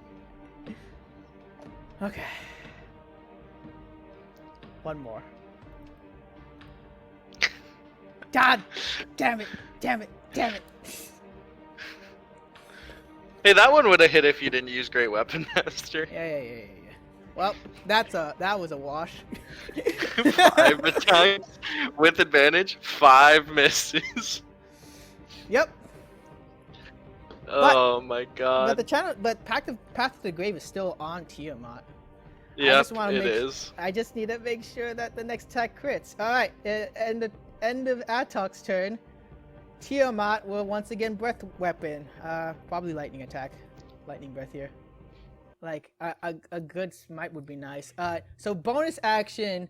Speaker 3: Okay. One more. God damn it, damn it, damn it.
Speaker 2: Hey, that one would have hit if you didn't use Great Weapon Master.
Speaker 3: Yeah. Well, that was a wash.
Speaker 2: 5 attacks with advantage, 5 misses.
Speaker 3: Yep.
Speaker 2: Oh my god.
Speaker 3: But Path to the Grave is still on Tiamat.
Speaker 2: Yeah,
Speaker 3: it
Speaker 2: it is.
Speaker 3: I just need to make sure that the next attack crits. All right, and the end of Atok's turn, Tiamat will once again breath weapon. Probably lightning attack, lightning breath here. Like a good smite would be nice. So bonus action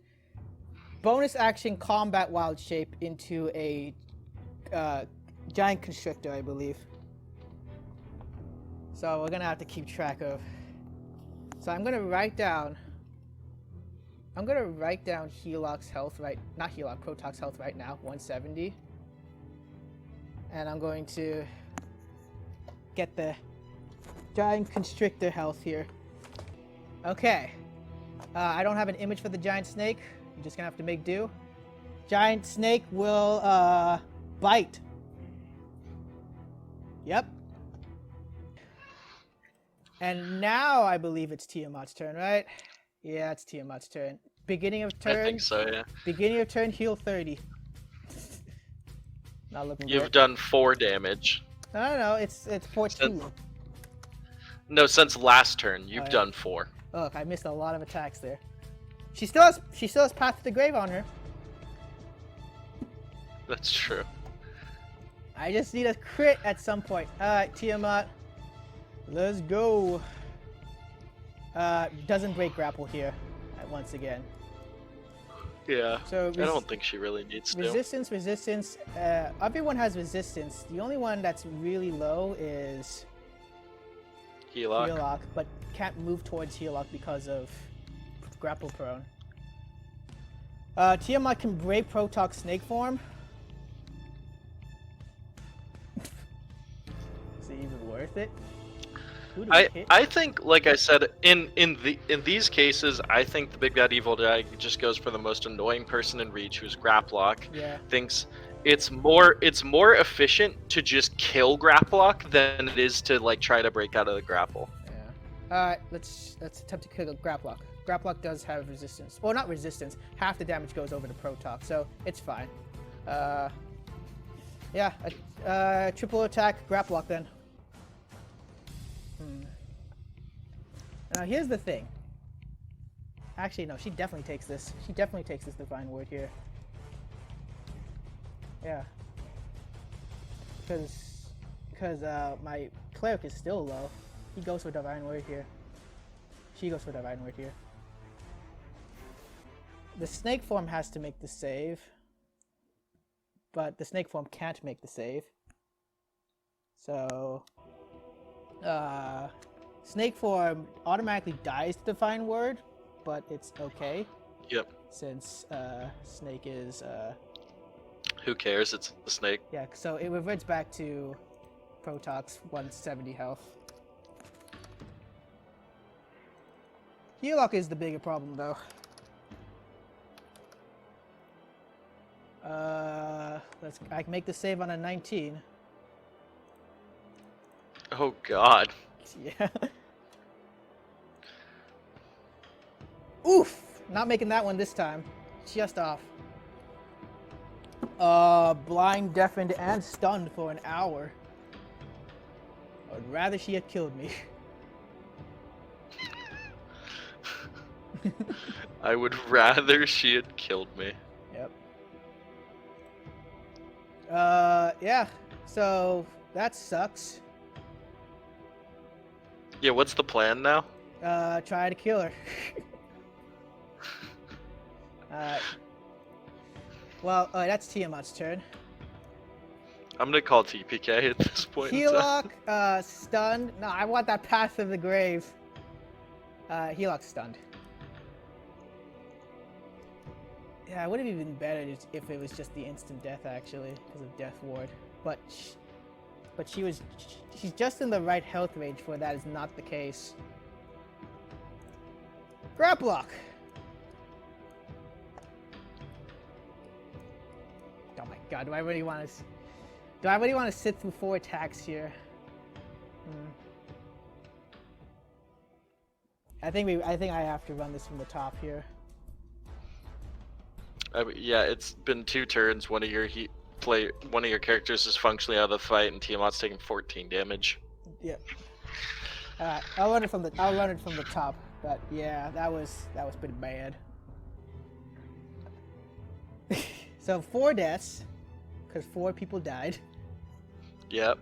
Speaker 3: combat wild shape into a giant constrictor, I believe. So we're gonna have to keep track of. So I'm gonna write down Helok's health not Helok, Protok's health right now, 170. And I'm going to get the giant constrictor health here. Okay. I don't have an image for the giant snake. You're just gonna have to make do. Giant snake will bite. Yep. And now I believe it's Tiamat's turn, right? Yeah, it's Tiamat's turn. Beginning of turn.
Speaker 2: I think so, yeah.
Speaker 3: Beginning of turn, heal 30. Not looking
Speaker 2: You've
Speaker 3: good.
Speaker 2: done 4 damage.
Speaker 3: No, it's 14.
Speaker 2: No, since last turn, you've
Speaker 3: Oh, yeah.
Speaker 2: done 4.
Speaker 3: Look, I missed a lot of attacks there. She still has Path to the Grave on her.
Speaker 2: That's true.
Speaker 3: I just need a crit at some point. Alright, Tiamat. Let's go. Doesn't break grapple here. Once again.
Speaker 2: Yeah.
Speaker 3: So
Speaker 2: I don't think she really needs to.
Speaker 3: resistance. Everyone has resistance. The only one that's really low is
Speaker 2: Helok.
Speaker 3: Helok, but can't move towards Helok because of grapple prone. Tiamat can break Protok snake form. Is it even worth it? Who do we hit?
Speaker 2: I think, like I said, in these cases, I think the Big Bad Evil Guy just goes for the most annoying person in Reach, who's Graplock.
Speaker 3: Yeah.
Speaker 2: Thinks it's more efficient to just kill Graplock than it is to like try to break out of the grapple.
Speaker 3: Yeah. Alright, let's attempt to kill Graplock. Graplock does have resistance. Well, not resistance. Half the damage goes over to Protok, so it's fine. Yeah, triple attack Graplock then. Now here's the thing. Actually, no, she definitely takes this. She definitely takes this Divine Word here. Yeah. Because my cleric is still low. He goes for Divine Word here. She goes for Divine Word here. The snake form has to make the save. But the snake form can't make the save. So snake form automatically dies to Divine Word, but it's okay.
Speaker 2: Yep.
Speaker 3: Since snake is
Speaker 2: Who cares? It's the snake.
Speaker 3: yeah, so it reverts back to Protok's 170 health. Helok is the bigger problem though. I can make the save on a 19.
Speaker 2: Oh God.
Speaker 3: Yeah. Oof! Not making that one this time. Just off. Blind, deafened, and stunned for an hour. I would rather she had killed me.
Speaker 2: I would rather she had killed me.
Speaker 3: Yep. Yeah. So that sucks.
Speaker 2: Yeah, what's the plan now?
Speaker 3: Try to kill her. Well, that's Tiamat's turn.
Speaker 2: I'm gonna call TPK at this point.
Speaker 3: Helock, stunned. No, I want that path of the grave. Helock's stunned. Yeah, it would have been better if it was just the instant death, actually, because of Death Ward. But she's just in the right health range for that is not the case. Graplock. Oh my God, do I really want to sit through 4 attacks here? I think I have to run this from the top here.
Speaker 2: Yeah, it's been 2 turns. One of your characters is functionally out of the fight, and Tiamat's taking 14 damage.
Speaker 3: Yep. I'll run it from the top. But yeah, that was pretty bad. So 4 deaths, because 4 people died.
Speaker 2: Yep.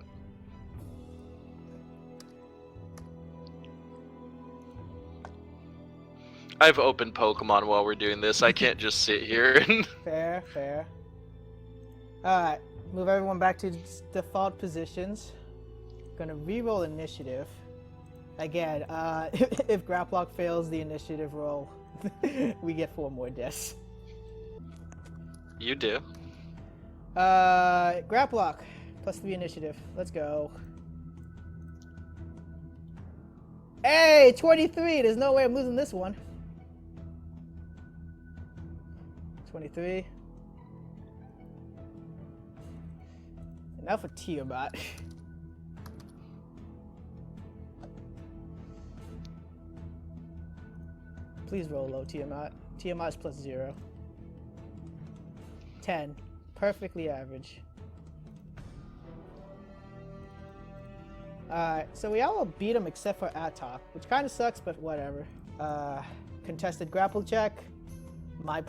Speaker 2: I've opened Pokemon while we're doing this. I can't just sit here and...
Speaker 3: Fair. Alright, move everyone back to default positions. Gonna re-roll initiative. Again, if Graplock fails the initiative roll, we get 4 more deaths.
Speaker 2: You do.
Speaker 3: Graplock, +3 initiative. Let's go. Hey, 23! There's no way I'm losing this one. 23. And now for Tiamat. Please roll low, Tiamat. Tiamat's +0. 10. Perfectly average. Alright, so we all beat him except for Atok, which kind of sucks, but whatever. Contested grapple check. My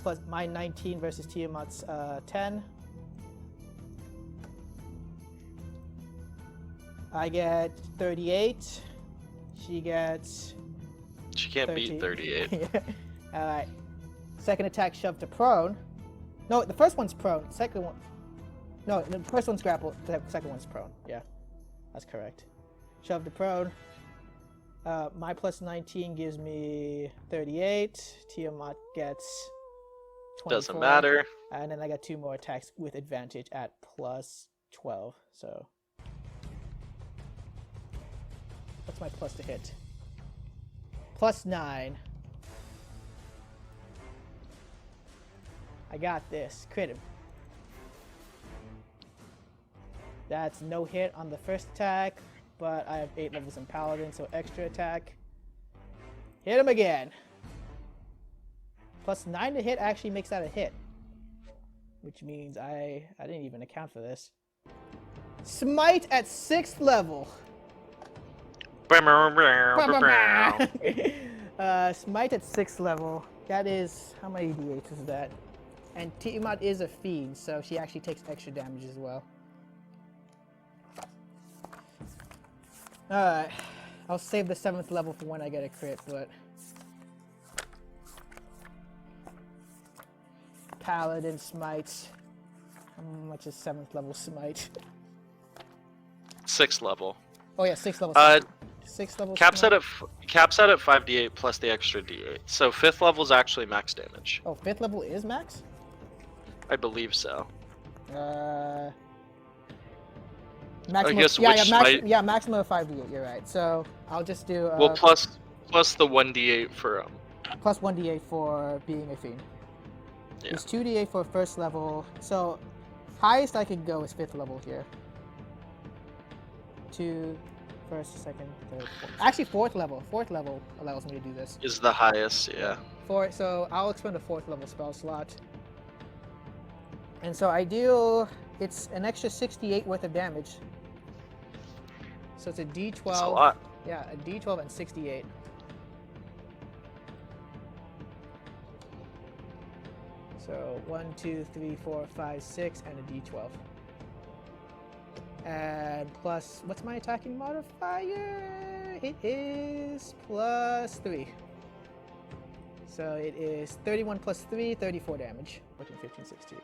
Speaker 3: 19 versus Tiamat's 10. I get 38. She gets...
Speaker 2: She can't
Speaker 3: 13.
Speaker 2: beat 38.
Speaker 3: Alright. Second attack, shoved to prone. No, the first one's prone. Second one... No, the first one's grapple. The second one's prone. Yeah, that's correct. Shoved to prone. My +19 gives me 38. Tiamat gets 24.
Speaker 2: Doesn't matter.
Speaker 3: And then I got 2 more attacks with advantage at +12. So... What's my plus to hit? +9. I got this. Crit him. That's no hit on the first attack, but I have 8 levels in Paladin, so extra attack. Hit him again. +9 to hit actually makes that a hit. Which means I didn't even account for this. Smite at 6th level. Smite at 6th level. That is, how many d8s is that? And Tiamat is a fiend, so she actually takes extra damage as well. Alright, I'll save the 7th level for when I get a crit, but... Paladin Smite. How much is 7th level Smite?
Speaker 2: 6th level.
Speaker 3: Oh yeah, 6th level Smite. 6th level
Speaker 2: Caps
Speaker 3: Smite.
Speaker 2: caps out at 5d8 plus the extra d8. So 5th level is actually max damage.
Speaker 3: Oh, 5th level is max?
Speaker 2: I believe so.
Speaker 3: Maximum,
Speaker 2: I guess
Speaker 3: yeah,
Speaker 2: which Smite...
Speaker 3: yeah, maximum of 5d8, you're right. So I'll just do...
Speaker 2: well, plus the 1d8 for...
Speaker 3: Plus 1d8 for being a fiend.
Speaker 2: Yeah.
Speaker 3: It's 2d8 for first level. So highest I can go is 5th level here. 2, first, second, third, fourth. Actually 4th level. 4th level allows me to do this.
Speaker 2: Is the highest, yeah.
Speaker 3: So I'll expend a 4th level spell slot. And so I deal, it's an extra 68 worth of damage. So it's a d12.
Speaker 2: That's a lot.
Speaker 3: Yeah, a d12 and 68. So 1, 2, 3, 4, 5, 6, and a d12. And plus, what's my attacking modifier? It is plus 3. So it is 31 plus 3, 34 damage. 14, 15, 16.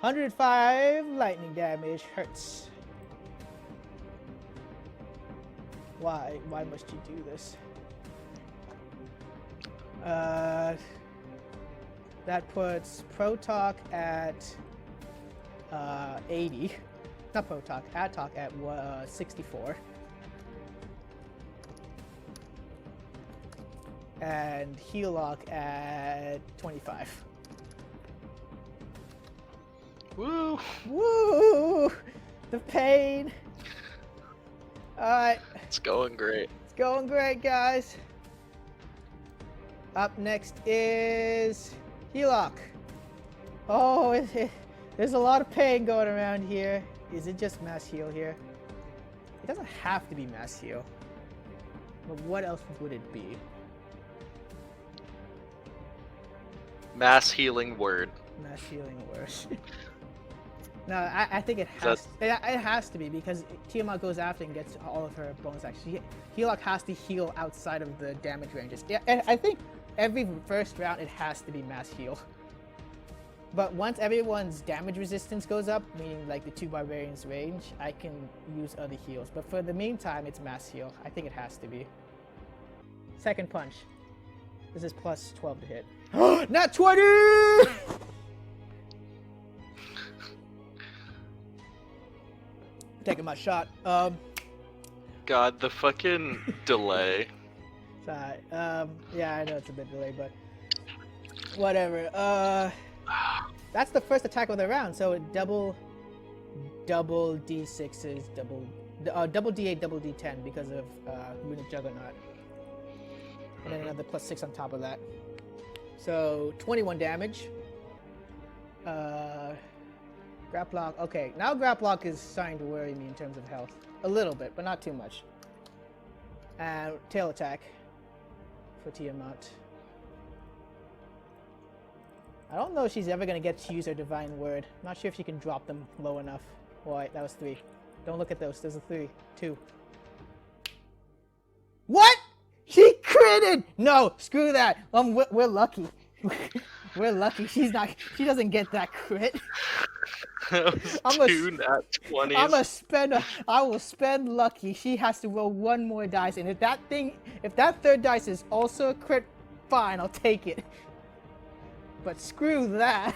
Speaker 3: 105 lightning damage. Hurts. Why? Why must you do this? That puts Protoc at 80. Not Protoc, Atok at 64. And Helock at 25.
Speaker 2: Woo!
Speaker 3: Woo! The pain! Alright,
Speaker 2: It's going great.
Speaker 3: it's going great, guys. Up next is Helock. Oh, there's a lot of pain going around here. Is it just mass heal here? It doesn't have to be mass heal. But what else would it be?
Speaker 2: Mass healing word.
Speaker 3: Mass healing worse. No, I think it has. It has to be because Tiamat goes after and gets all of her bonus actions. Helock has to heal outside of the damage ranges. Yeah, I think every first round it has to be mass heal. But once everyone's damage resistance goes up, meaning like the 2 barbarians range, I can use other heals. But for the meantime, it's mass heal. I think it has to be. Second punch. This is plus 12 to hit. Not 20! Taking my shot.
Speaker 2: God, the fucking delay.
Speaker 3: Sorry. Yeah, I know it's a bit delayed, but whatever. That's the first attack of the round, so double d6s, double d8, double d10 because of Runic Juggernaut, and then another plus 6 on top of that. So 21 damage. Graplock. Okay, now Graplock is starting to worry me in terms of health. A little bit, but not too much. And tail attack for Tiamat. I don't know if she's ever going to get to use her Divine Word. I'm not sure if she can drop them low enough. Wait, that was 3. Don't look at those. There's a 3. 2. What? She critted! No, screw that. We're lucky. We're lucky. She doesn't get that crit.
Speaker 2: That was 2 nat 20s.
Speaker 3: I will spend lucky. She has to roll 1 more dice, and if that 3rd dice is also a crit, fine, I'll take it. But screw that.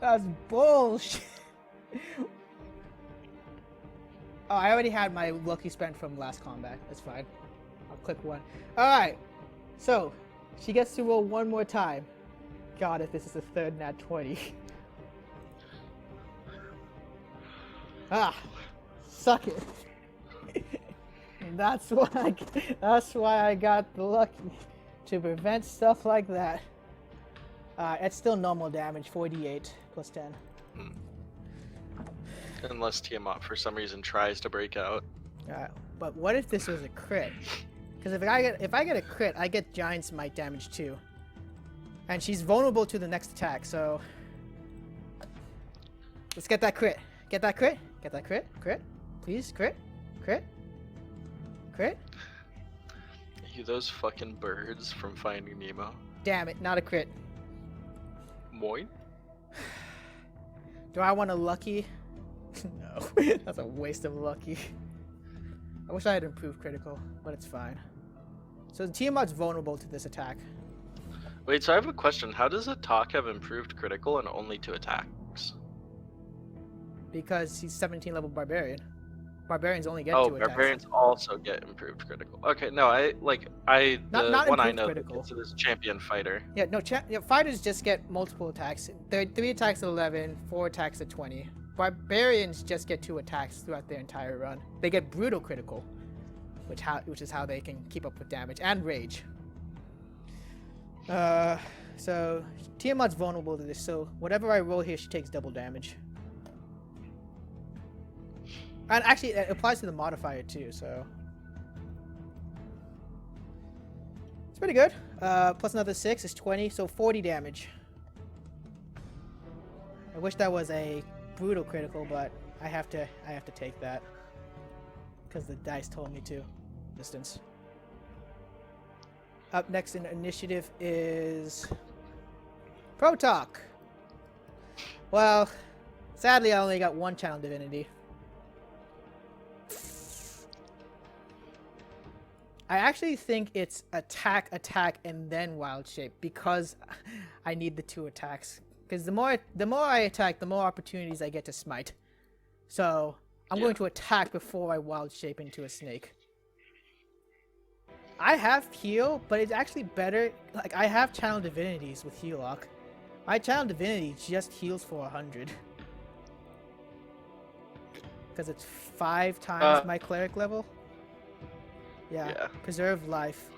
Speaker 3: That's bullshit. Oh, I already had my lucky spent from last combat. That's fine. I'll click 1. Alright. So, she gets to roll 1 more time. God, if this is the 3rd nat 20. Suck it. And that's why I got the lucky. To prevent stuff like that. It's still normal damage, 48 plus 10.
Speaker 2: Unless Tiamat for some reason tries to break out.
Speaker 3: But what if this was a crit? Because if I get a crit, I get Giant Smite damage too. And she's vulnerable to the next attack, so let's get that crit. Get that crit. Get that crit. Crit. Please, crit. Crit. Crit.
Speaker 2: You those fucking birds from Finding Nemo.
Speaker 3: Damn it, not a crit.
Speaker 2: Moin?
Speaker 3: Do I want a lucky? No, that's a waste of lucky. I wish I had improved critical, but it's fine. So Tiamat's vulnerable to this attack.
Speaker 2: Wait, so I have a question. How does Attack have improved critical and only 2 attacks?
Speaker 3: Because he's 17 level barbarian. Barbarians only get
Speaker 2: Oh,
Speaker 3: 2 attacks.
Speaker 2: barbarians also get improved critical. Okay, no, the
Speaker 3: Not
Speaker 2: one I
Speaker 3: improved
Speaker 2: know
Speaker 3: critical.
Speaker 2: is this champion fighter.
Speaker 3: Yeah, no, fighters just get multiple attacks. They're 3 attacks at 11, 4 attacks at 20. Barbarians just get 2 attacks throughout their entire run. They get brutal critical, which is how they can keep up with damage and rage. So Tiamat's vulnerable to this, so whatever I roll here, she takes double damage. And actually, it applies to the modifier too, so it's pretty good. Plus another 6 is 20, so 40 damage. I wish that was a brutal critical, but I have to take that because the dice told me to. Distance. Up next in initiative is Protalk. Well, sadly, I only got 1 channel divinity. I actually think it's attack, and then wild shape because I need the 2 attacks. Because the more I attack, the more opportunities I get to smite. So I'm going to attack before I wild shape into a snake. I have heal, but it's actually better. Like I have channel divinities with heal lock. My channel divinity just heals for 100. Because it's 5 times my cleric level. Yeah. Preserve life.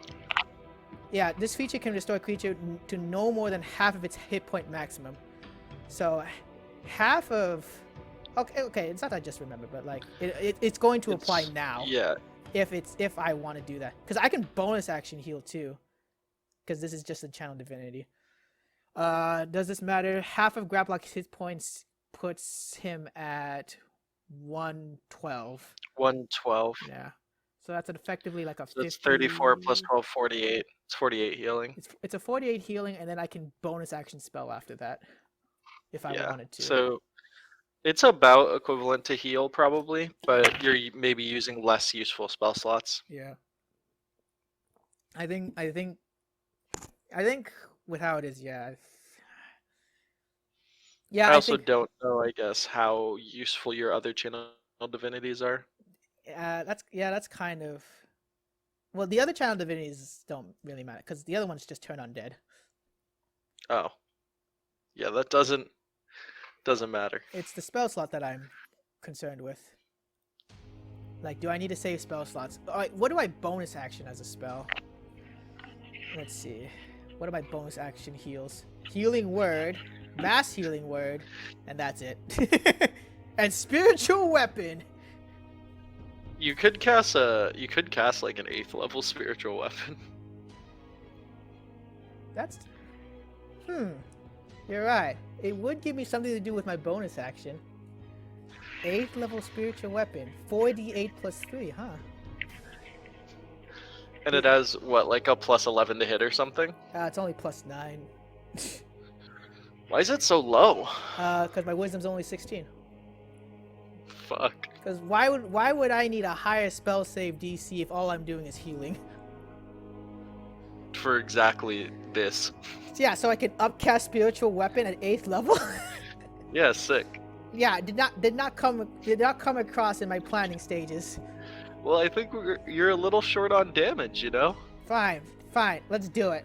Speaker 3: Yeah, this feature can restore a creature to no more than half of its hit point maximum. So, half of... Okay, it's not that I just remembered, but like, it's going to apply now.
Speaker 2: Yeah.
Speaker 3: If I want to do that. Because I can bonus action heal too. Because this is just a channel divinity. Does this matter? Half of Graplock's hit points puts him at 112.
Speaker 2: 112.
Speaker 3: Yeah. So that's effectively like a 50...
Speaker 2: So it's 34 plus 12, 48. It's 48 healing.
Speaker 3: It's a 48 healing, and then I can bonus action spell after that. If I wanted to.
Speaker 2: So it's about equivalent to heal probably, but you're maybe using less useful spell slots.
Speaker 3: Yeah. I think with how it is, yeah. Yeah.
Speaker 2: I also don't know, I guess, how useful your other channel divinities are.
Speaker 3: That's kind of... Well, the other channel divinities don't really matter, because the other ones just turn undead.
Speaker 2: Oh. Yeah, that doesn't matter.
Speaker 3: It's the spell slot that I'm concerned with. Like, do I need to save spell slots? Alright, what do I bonus action as a spell? Let's see. What are my bonus action heals? Healing word, mass healing word, and that's it. And spiritual weapon.
Speaker 2: You could cast like an 8th level spiritual weapon.
Speaker 3: That's... You're right. It would give me something to do with my bonus action. 8th level spiritual weapon. 4d8 plus 3, huh?
Speaker 2: And it has, what, like a plus 11 to hit or something?
Speaker 3: It's only plus 9.
Speaker 2: Why is it so low?
Speaker 3: Because my wisdom's only 16.
Speaker 2: Fuck.
Speaker 3: Because why would I need a higher spell save DC if all I'm doing is healing?
Speaker 2: For exactly this.
Speaker 3: Yeah, so I can upcast spiritual weapon at 8th level.
Speaker 2: Yeah, sick.
Speaker 3: Yeah, did not come across in my planning stages.
Speaker 2: Well, I think you're a little short on damage, you know?
Speaker 3: Fine, let's do it.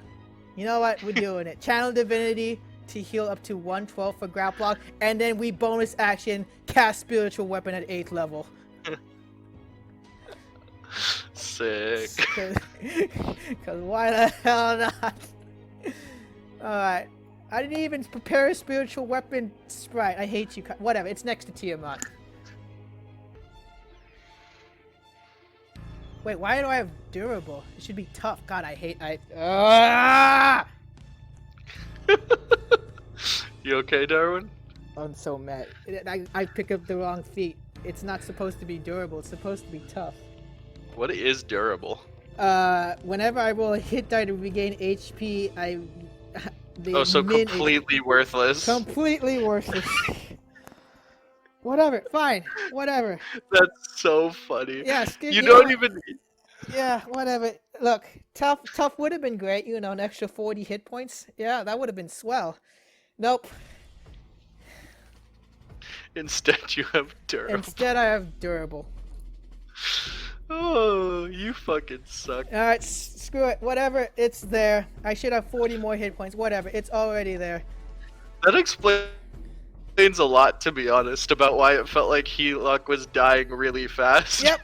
Speaker 3: You know what? We're doing it. Channel divinity to heal up to 112 for Graplock, and then we bonus action cast spiritual weapon at 8th level.
Speaker 2: Sick.
Speaker 3: Because why the hell not? Alright. I didn't even prepare a spiritual weapon sprite. I hate you. Whatever, it's next to Tiamat. Wait, why do I have durable? It should be tough. God, I hate...
Speaker 2: You okay, Darwin?
Speaker 3: I'm so mad. I pick up the wrong feat. It's not supposed to be durable. It's supposed to be tough.
Speaker 2: What is durable?
Speaker 3: Whenever I roll a hit die to regain HP,
Speaker 2: so completely worthless.
Speaker 3: Completely worthless. Whatever, fine, whatever.
Speaker 2: That's so funny.
Speaker 3: Yeah,
Speaker 2: you don't even...
Speaker 3: Yeah, whatever. Look, tough would have been great, you know, an extra 40 hit points. Yeah, that would have been swell. Nope.
Speaker 2: Instead you have durable.
Speaker 3: Instead I have durable.
Speaker 2: Oh, you fucking suck.
Speaker 3: All right, screw it. Whatever, it's there. I should have 40 more hit points. Whatever, it's already there.
Speaker 2: That explains a lot, to be honest, about why it felt like Helock was dying really fast.
Speaker 3: Yep,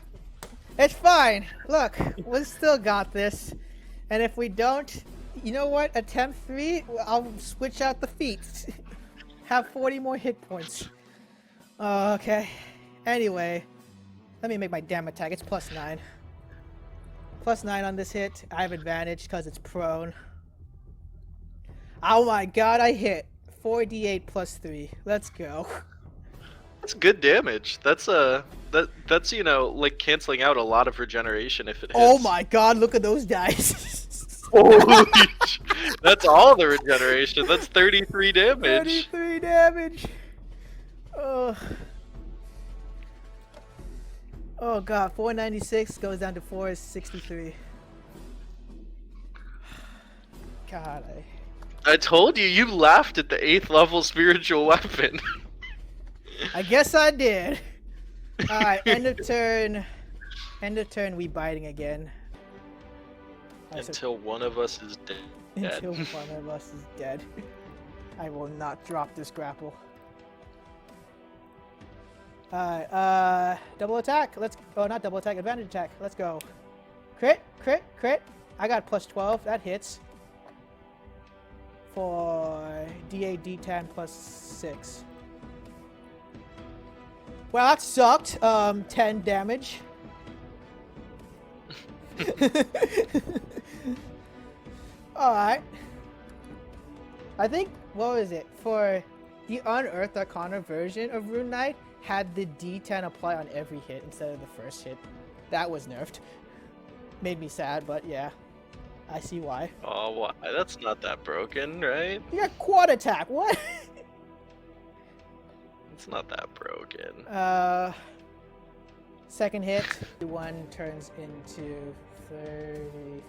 Speaker 3: it's fine. Look, we still got this. And if we don't, you know what? Attempt 3, I'll switch out the feats. Have 40 more hit points. Okay. Anyway, let me make my damn attack. It's +9. +9 on this hit. I have advantage because it's prone. Oh my god, I hit. 4d8 +3. Let's go.
Speaker 2: That's good damage. That's that's like canceling out a lot of regeneration if it hits.
Speaker 3: Oh my god, look at those dice.
Speaker 2: Holy that's all the regeneration. That's 33 damage.
Speaker 3: 33 damage. Oh. Oh god, 496 goes down to 463. God,
Speaker 2: I told you, you laughed at the 8th level spiritual weapon.
Speaker 3: I guess I did. Alright, end of turn. End of turn, we biting again.
Speaker 2: Until one of us is dead.
Speaker 3: Until one of us is dead. I will not drop this grapple. Alright, double attack. Not double attack, advantage attack. Let's go. Crit, crit, crit. I got +12. That hits. For D8, D10 +6. Well, that sucked. 10 damage. Alright. I think, what was it? For the Unearthed Arcana version of Rune Knight, had the D10 apply on every hit instead of the first hit. That was nerfed. Made me sad, but yeah. I see why.
Speaker 2: Oh, why? That's not that broken, right?
Speaker 3: You got quad attack, what?
Speaker 2: It's not that broken.
Speaker 3: Second hit, the one turns into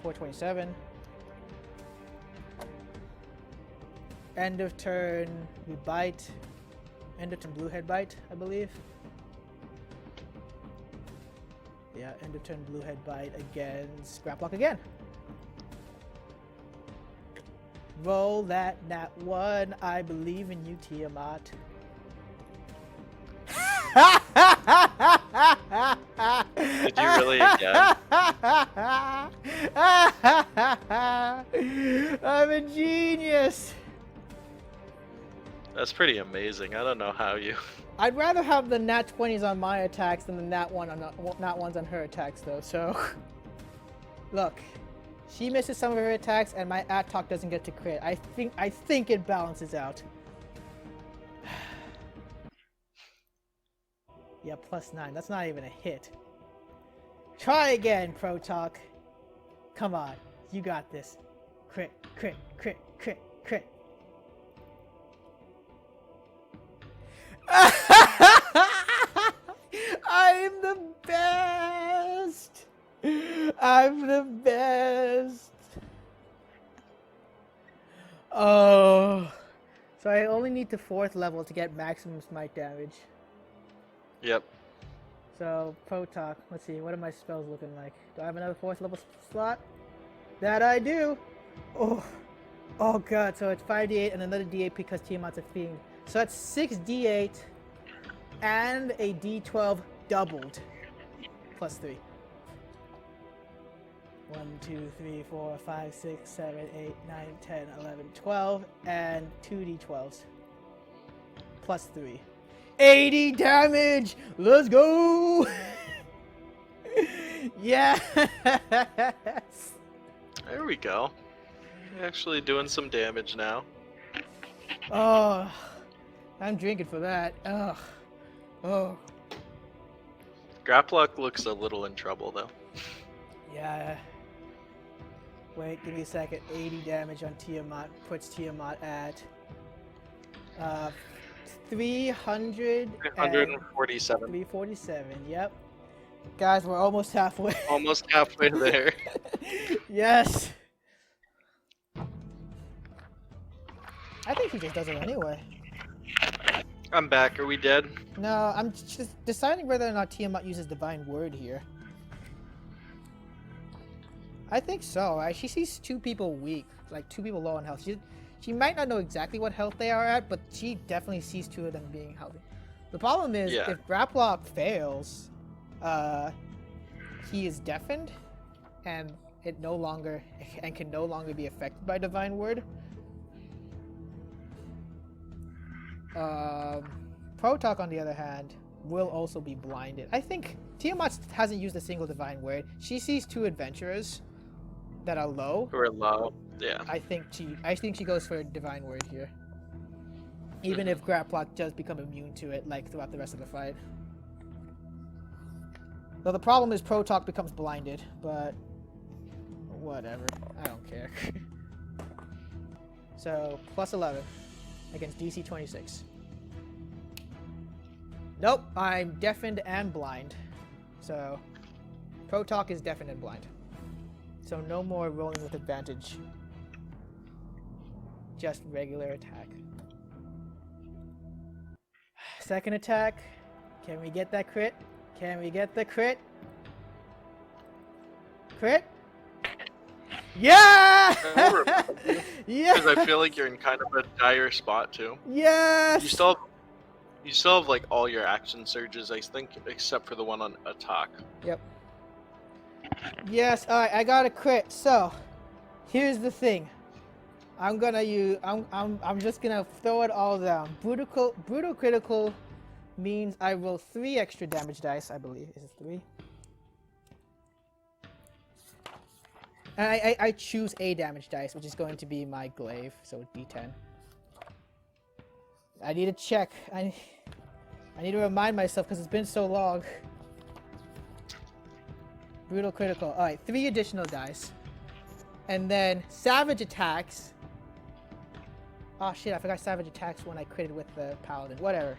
Speaker 3: 427. End of turn, we bite. End of turn, blue head bite, I believe. Yeah, end of turn, blue head bite against Scraplock again. Roll that nat 1. I believe in you, Tiamat.
Speaker 2: Did you really again?
Speaker 3: I'm a genius.
Speaker 2: That's pretty amazing. I don't know how you.
Speaker 3: I'd rather have the nat 20s on my attacks than the nat 1s on her attacks, though. So, look, she misses some of her attacks, and my attack doesn't get to crit. I think it balances out. Yeah, +9. That's not even a hit. Try again, Protalk. Come on, you got this. Crit, crit, crit, crit, crit. I'm the best. I'm the best. Oh. So I only need the 4th level to get maximum smite damage.
Speaker 2: Yep.
Speaker 3: So, Protalk, let's see, what are my spells looking like? Do I have another 4th level slot? That I do! Oh, oh god, so it's 5d8 and another d8 because Tiamat's a fiend. So that's 6d8 and a d12 doubled. +3. 1, 2, 3, 4, 5, 6, 7, 8, 9, 10, 11, 12, and 2 d12s. +3. 80 damage! Let's go! Yes!
Speaker 2: There we go. Actually doing some damage now.
Speaker 3: Oh, I'm drinking for that. Oh, oh.
Speaker 2: Graplock looks a little in trouble though.
Speaker 3: Yeah. Wait, give me a second. 80 damage on Tiamat puts Tiamat at 347. 347, yep. Guys, we're almost halfway.
Speaker 2: Almost halfway there.
Speaker 3: Yes. I think he just does it anyway.
Speaker 2: I'm back. Are we dead?
Speaker 3: No, I'm just deciding whether or not Tiamat uses Divine Word here. I think so. Right? She sees 2 people weak, like 2 people low on health. She might not know exactly what health they are at, but she definitely sees 2 of them being healthy. The problem is,
Speaker 2: Yeah.
Speaker 3: if Graplock fails, he is deafened, and can no longer be affected by Divine Word. Protok, on the other hand, will also be blinded. I think Tiamat hasn't used a single Divine Word. She sees 2 adventurers that are low.
Speaker 2: Who are low. Yeah.
Speaker 3: I think she goes for a Divine Word here. Even if Graplock does become immune to it, like throughout the rest of the fight. Though the problem is Protok becomes blinded, but whatever. I don't care. So, plus 11 against DC 26. Nope, I'm deafened and blind. So, Protok is deafened and blind. So no more rolling with advantage. Just regular attack. Second attack. Can we get that crit? Can we get the crit? Crit? Yeah! Yeah!
Speaker 2: Because I feel like you're in kind of a dire spot too.
Speaker 3: Yes!
Speaker 2: You still have like all your action surges, I think, except for the one on attack.
Speaker 3: Yep. Yes, alright, I got a crit. So, here's the thing. I'm just gonna throw it all down. Brutal critical means I roll 3 extra damage dice, I believe. Is it 3? And I choose a damage dice, which is going to be my glaive, so D10. I need to check. I need to remind myself because it's been so long. Brutal critical. Alright, 3 additional dice. And then savage attacks. Oh shit, I forgot savage attacks when I critted with the paladin. Whatever.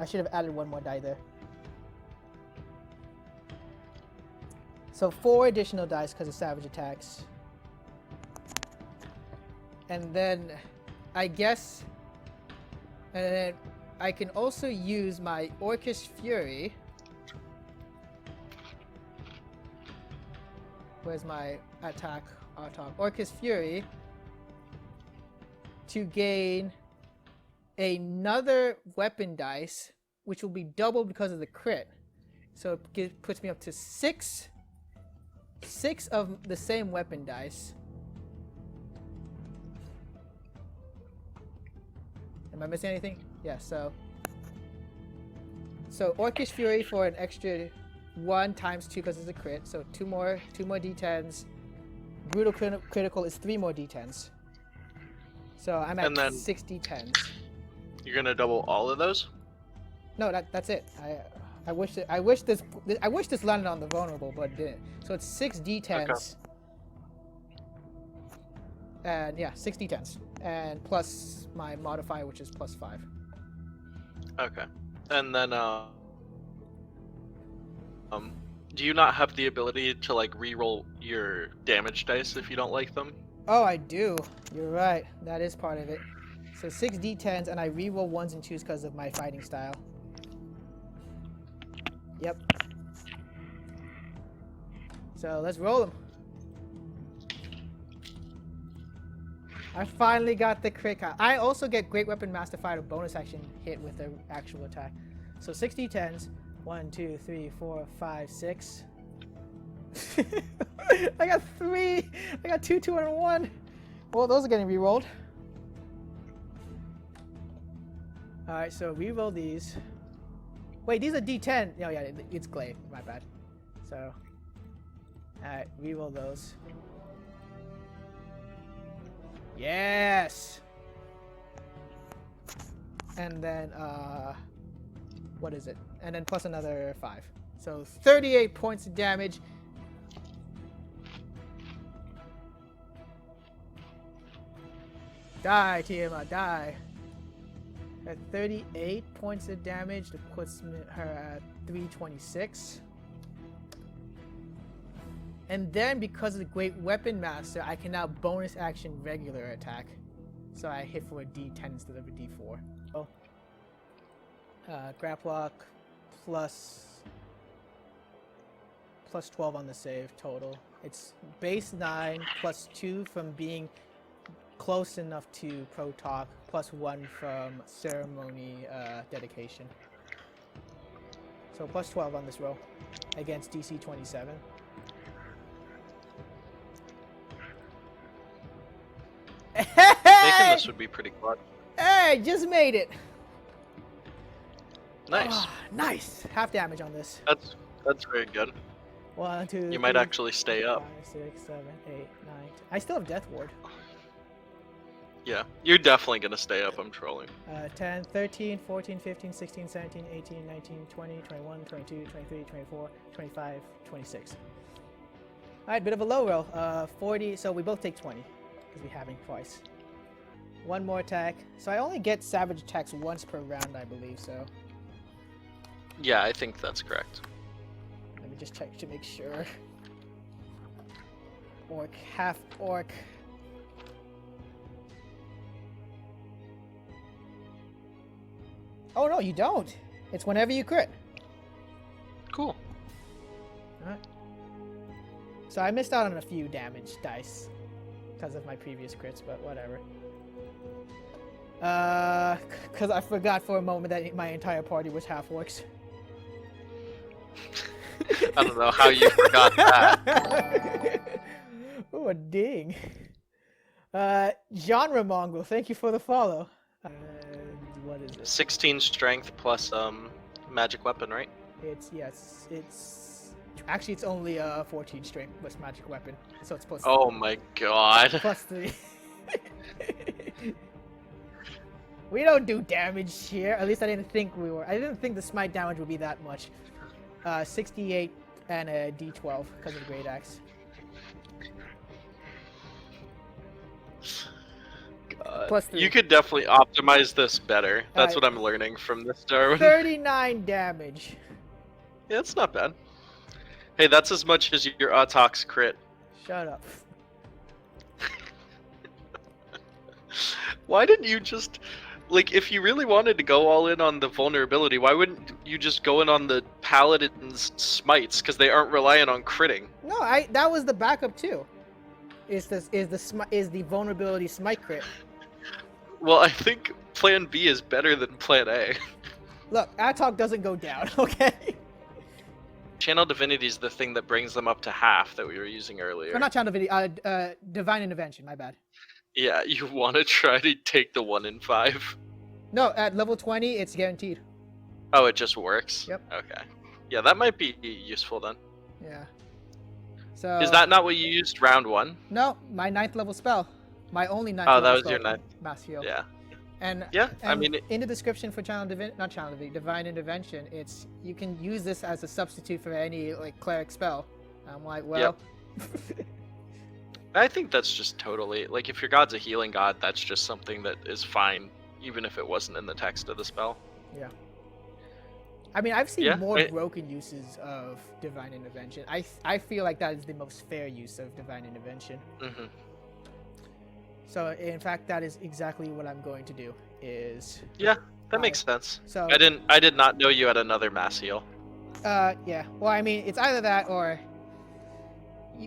Speaker 3: I should have added 1 more die there. So 4 additional dice because of savage attacks. And then I guess, and then I can also use my Orcish Fury. Where's my attack? Orcish Fury to gain another weapon dice, which will be doubled because of the crit. So it puts me up to 6 of the same weapon dice. Am I missing anything? Yeah, so Orcish Fury for an extra 1 times 2 because it's a crit, so 2 more D10s. Brutal critical is 3 more D10s. So I'm at 6 D10s.
Speaker 2: You're gonna double all of those?
Speaker 3: No, that's it. I wish this landed on the vulnerable, but it didn't. So it's 6 D10s. Okay. And yeah, 6 D10s. And plus my modifier, which is plus 5.
Speaker 2: Okay. And then do you not have the ability to like re-roll your damage dice if you don't like them?
Speaker 3: Oh, I do. You're right. That is part of it. So 6 D10s, and I re-roll 1s and 2s because of my fighting style. Yep. So let's roll them. I finally got the crit count. I also get Great Weapon Master Fighter bonus action hit with the actual attack. So 6 D10s. 1, 2, 3, 4, 5, 6. I got 3. I got 2, 2, and 1. Well, those are getting re-rolled. Alright, so re-roll these. Wait, these are D10. Oh yeah, it's glaive. My bad. So, alright, re-roll those. Yes! And then, what is it? And then plus another 5. So 38 points of damage. Die, Tiamat, die. At 38 points of damage, that puts her at 326. And then because of the Great Weapon Master, I can now bonus action regular attack. So I hit for a D10 instead of a D4. Oh. Graplock plus plus 12 on the save total. It's base 9 plus 2 from being close enough to Protoc, plus 1 from ceremony dedication. So plus 12 on this roll against DC 27.
Speaker 2: Making this would be pretty clutch.
Speaker 3: Hey, just made it.
Speaker 2: Nice.
Speaker 3: Ah, nice. Half damage on this.
Speaker 2: That's very good.
Speaker 3: 1, 2,
Speaker 2: You might
Speaker 3: 3,
Speaker 2: actually stay up.
Speaker 3: 5, 6, 7, 8, 9. I still have Death Ward.
Speaker 2: Yeah, you're definitely gonna stay up. I'm trolling.
Speaker 3: 10, 13, 14, 15, 16, 17, 18, 19, 20, 21, 22, 23, 24, 25, 26. Alright, bit of a low roll. 40, so we both take 20. Because we having twice. One more attack. So I only get savage attacks once per round, I believe, so.
Speaker 2: Yeah, I think that's correct.
Speaker 3: Let me just check to make sure. Orc, half orc. Oh no, you don't. It's whenever you crit.
Speaker 2: Cool.
Speaker 3: Alright. So I missed out on a few damage dice because of my previous crits, but whatever. Because I forgot for a moment that my entire party was half orcs.
Speaker 2: I don't know how you forgot that.
Speaker 3: Ooh, a ding. Genre Mongrel, thank you for the follow. What is it?
Speaker 2: 16 strength plus magic weapon, right?
Speaker 3: It's actually it's only 14 strength plus magic weapon, so it's plus.
Speaker 2: Oh my god.
Speaker 3: Plus 3. We don't do damage here. At least I didn't think we were. I didn't think the smite damage would be that much. 68 and a D12 because of Great Axe.
Speaker 2: God.
Speaker 3: Plus 3.
Speaker 2: You could definitely optimize this better. That's
Speaker 3: Alright.
Speaker 2: what I'm learning from this, Darwin.
Speaker 3: 39 damage.
Speaker 2: Yeah, it's not bad. Hey, that's as much as your Autox crit.
Speaker 3: Shut up.
Speaker 2: Why didn't you just... Like, if you really wanted to go all in on the vulnerability, why wouldn't you just go in on the Paladin's smites? Because they aren't reliant on critting.
Speaker 3: No, that was the backup too. Is the vulnerability smite crit?
Speaker 2: Well, I think Plan B is better than Plan A.
Speaker 3: Look, Atok doesn't go down, okay?
Speaker 2: Channel Divinity is the thing that brings them up to half that we were using earlier.
Speaker 3: Or not Channel Divinity, Divine Intervention, my bad.
Speaker 2: Yeah, you want to try to take the 1 in 5.
Speaker 3: No, at level 20, it's guaranteed.
Speaker 2: Oh, it just works?
Speaker 3: Yep.
Speaker 2: Okay. Yeah, that might be useful then.
Speaker 3: Yeah. So.
Speaker 2: Is that not what you used round 1?
Speaker 3: No, my 9th level spell. My only 9th
Speaker 2: Oh,
Speaker 3: level
Speaker 2: that was
Speaker 3: spell.
Speaker 2: your 9th.
Speaker 3: Mass heal.
Speaker 2: Yeah.
Speaker 3: And
Speaker 2: Yeah, I mean...
Speaker 3: in the description for Divine Intervention, it's you can use this as a substitute for any like cleric spell. I'm like, well.
Speaker 2: Yep. I think that's just totally... Like, if your god's a healing god, that's just something that is fine, even if it wasn't in the text of the spell.
Speaker 3: Yeah. I mean, I've seen
Speaker 2: Yeah,
Speaker 3: more broken uses of Divine Intervention. I feel like that is the most fair use of Divine Intervention.
Speaker 2: Mm-hmm.
Speaker 3: So, in fact, that is exactly what I'm going to do. Is
Speaker 2: Yeah, that makes sense.
Speaker 3: So
Speaker 2: I did not know you had another mass heal.
Speaker 3: yeah. Well, I mean, it's either that or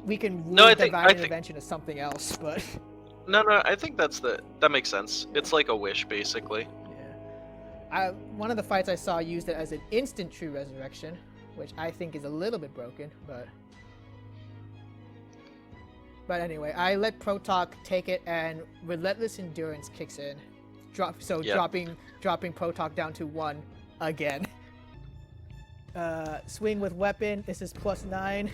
Speaker 3: we can rule
Speaker 2: No,
Speaker 3: Divine Intervention as something else, but
Speaker 2: No, I think that makes sense. It's like a wish, basically.
Speaker 3: yeah. One of the fights I saw used it as an instant true resurrection, which I think is a little bit broken, but anyway, I let Protoc take it, and Relentless Endurance kicks in. Dropping Protoc down to 1 again. Swing with weapon. This is plus 9.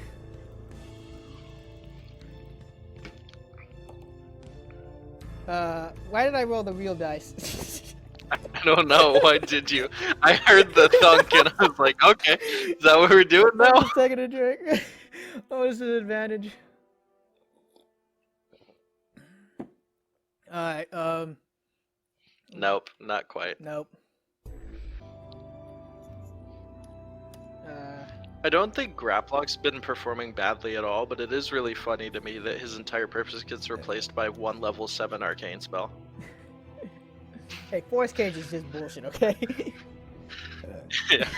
Speaker 3: Why did I roll the real dice?
Speaker 2: I don't know. Why did you? I heard the thunk and I was like, okay, is that what we're doing now?
Speaker 3: I'm just taking a drink. Oh, this is an advantage. Alright,
Speaker 2: Nope, not quite.
Speaker 3: nope.
Speaker 2: I don't think Graplock's been performing badly at all, but it is really funny to me that his entire purpose gets replaced by 1 level 7 arcane spell.
Speaker 3: Hey, Force Cage is just bullshit, okay?
Speaker 2: Yeah.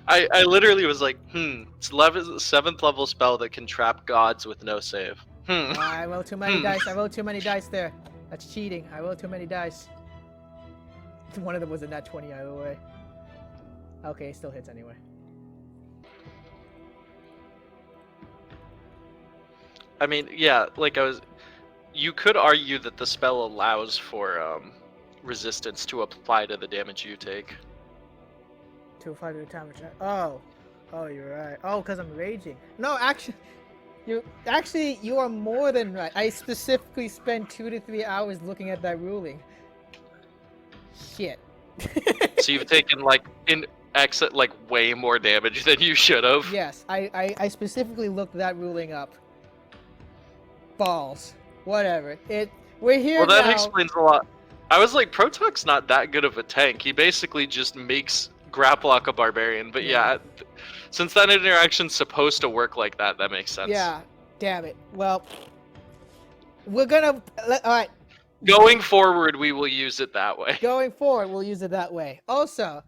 Speaker 2: I literally was like, it's 7th level spell that can trap gods with no save.
Speaker 3: I rolled too many dice. I rolled too many dice there. That's cheating. I rolled too many dice. One of them was a nat 20 either way. Okay, it still hits anyway.
Speaker 2: I mean, yeah, like you could argue that the spell allows for resistance to apply to the damage you take.
Speaker 3: To apply to the damage. Oh, you're right. Oh, because I'm raging. No, actually, you are more than right. I specifically spent 2 to 3 hours looking at that ruling. Shit.
Speaker 2: So you've taken like way more damage than you should have.
Speaker 3: Yes, I specifically looked that ruling up. Balls. Whatever. We're here
Speaker 2: Well, that
Speaker 3: now.
Speaker 2: explains a lot. I was like, Protox's not that good of a tank. He basically just makes Graplock a barbarian. But yeah, since that interaction's supposed to work like that, that makes sense.
Speaker 3: Yeah. Damn it. Well, we're gonna. All right.
Speaker 2: Going forward, we will use it that way.
Speaker 3: Going forward, we'll use it that way. Also,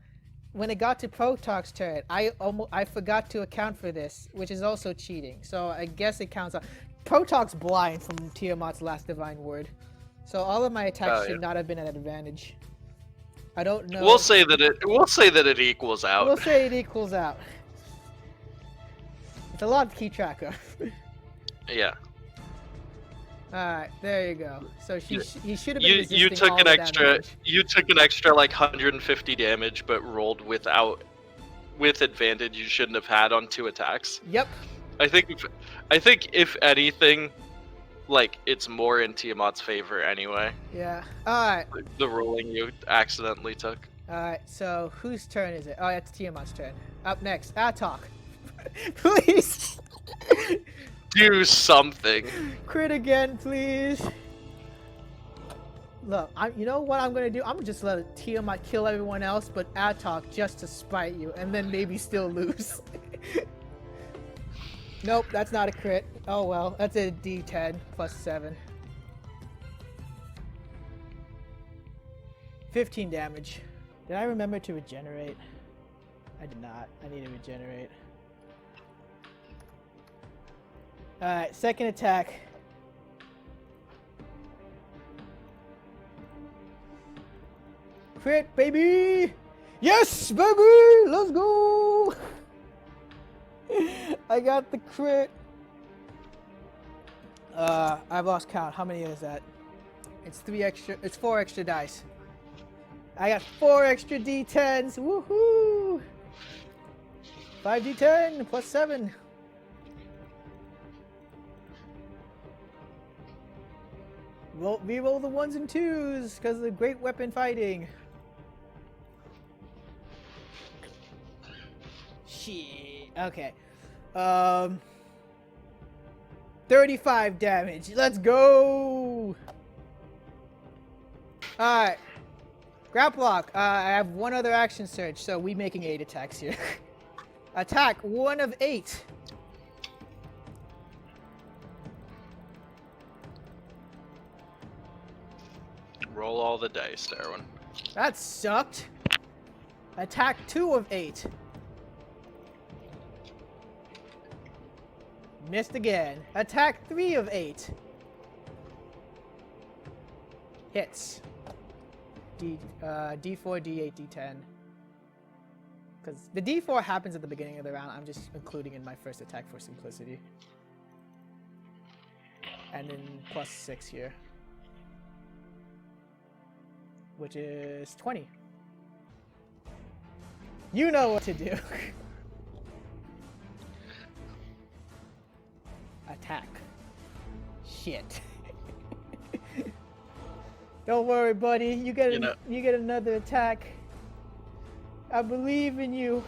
Speaker 3: when it got to Protox's turn, I forgot to account for this, which is also cheating. So I guess it counts out. Protox's blind from Tiamat's last divine word, so all of my attacks should not have been at an advantage. I don't know.
Speaker 2: We'll say that it equals out.
Speaker 3: We'll say it equals out. It's a lot to keep track of.
Speaker 2: Yeah.
Speaker 3: Alright, there you go. So he should have been resisting
Speaker 2: you took
Speaker 3: all
Speaker 2: an
Speaker 3: the
Speaker 2: extra
Speaker 3: damage.
Speaker 2: you took an extra like 150 damage, but rolled with advantage you shouldn't have had on 2 attacks.
Speaker 3: Yep.
Speaker 2: I think if anything, like it's more in Tiamat's favor anyway.
Speaker 3: Yeah. Alright.
Speaker 2: The rolling you accidentally took.
Speaker 3: Alright, so whose turn is it? Oh, it's Tiamat's turn. Up next, Atok. Please!
Speaker 2: Do something.
Speaker 3: Crit again, please. Look, you know what I'm gonna do? I'm gonna just let Tiamat kill everyone else, but Atok just to spite you, and then maybe still lose. Nope, that's not a crit. Oh well, that's a D10 plus 7. 15 damage. Did I remember to regenerate? I did not. I need to regenerate. Alright, second attack. Crit, baby! Yes, baby! Let's go! I got the crit. I've lost count. How many is that? It's 4 extra dice. I got 4 extra D10s. Woohoo! 5d10 plus 7. Reroll the 1s and 2s because of the great weapon fighting. Shit. Okay. 35 damage. Let's go. Alright. Graplock. I have one other action surge, so we making 8 attacks here. Attack 1 of 8.
Speaker 2: Roll all the dice, Darwin.
Speaker 3: That sucked. Attack 2 of 8. Missed again. Attack 3 of 8. Hits. D4, D8, D10. Because the D4 happens at the beginning of the round. I'm just including in my first attack for simplicity. And then plus 6 here. Which is 20. You know what to do. Attack. Shit. Don't worry, buddy. You get another attack. I believe in you.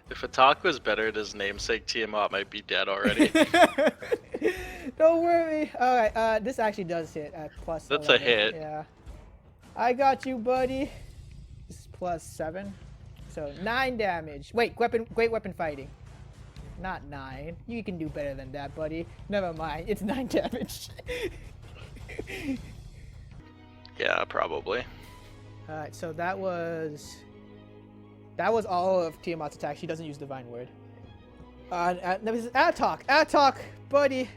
Speaker 2: If Attack was better at his namesake, Tiamat might be dead already.
Speaker 3: Don't worry. Alright, this actually does hit at plus
Speaker 2: That's
Speaker 3: 11.
Speaker 2: a hit.
Speaker 3: Yeah. I got you, buddy. This is plus 7. So 9 damage. Wait, great weapon fighting. Not 9. You can do better than that, buddy. Never mind. It's 9 damage.
Speaker 2: Yeah, probably.
Speaker 3: Alright, so that was That was all of Tiamat's attack. She doesn't use Divine Word. Attack, buddy.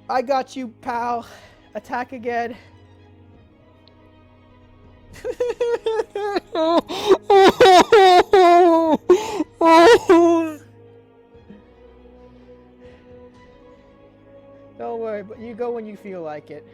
Speaker 3: I got you, pal. Attack again. Don't worry, but you go when you feel like it.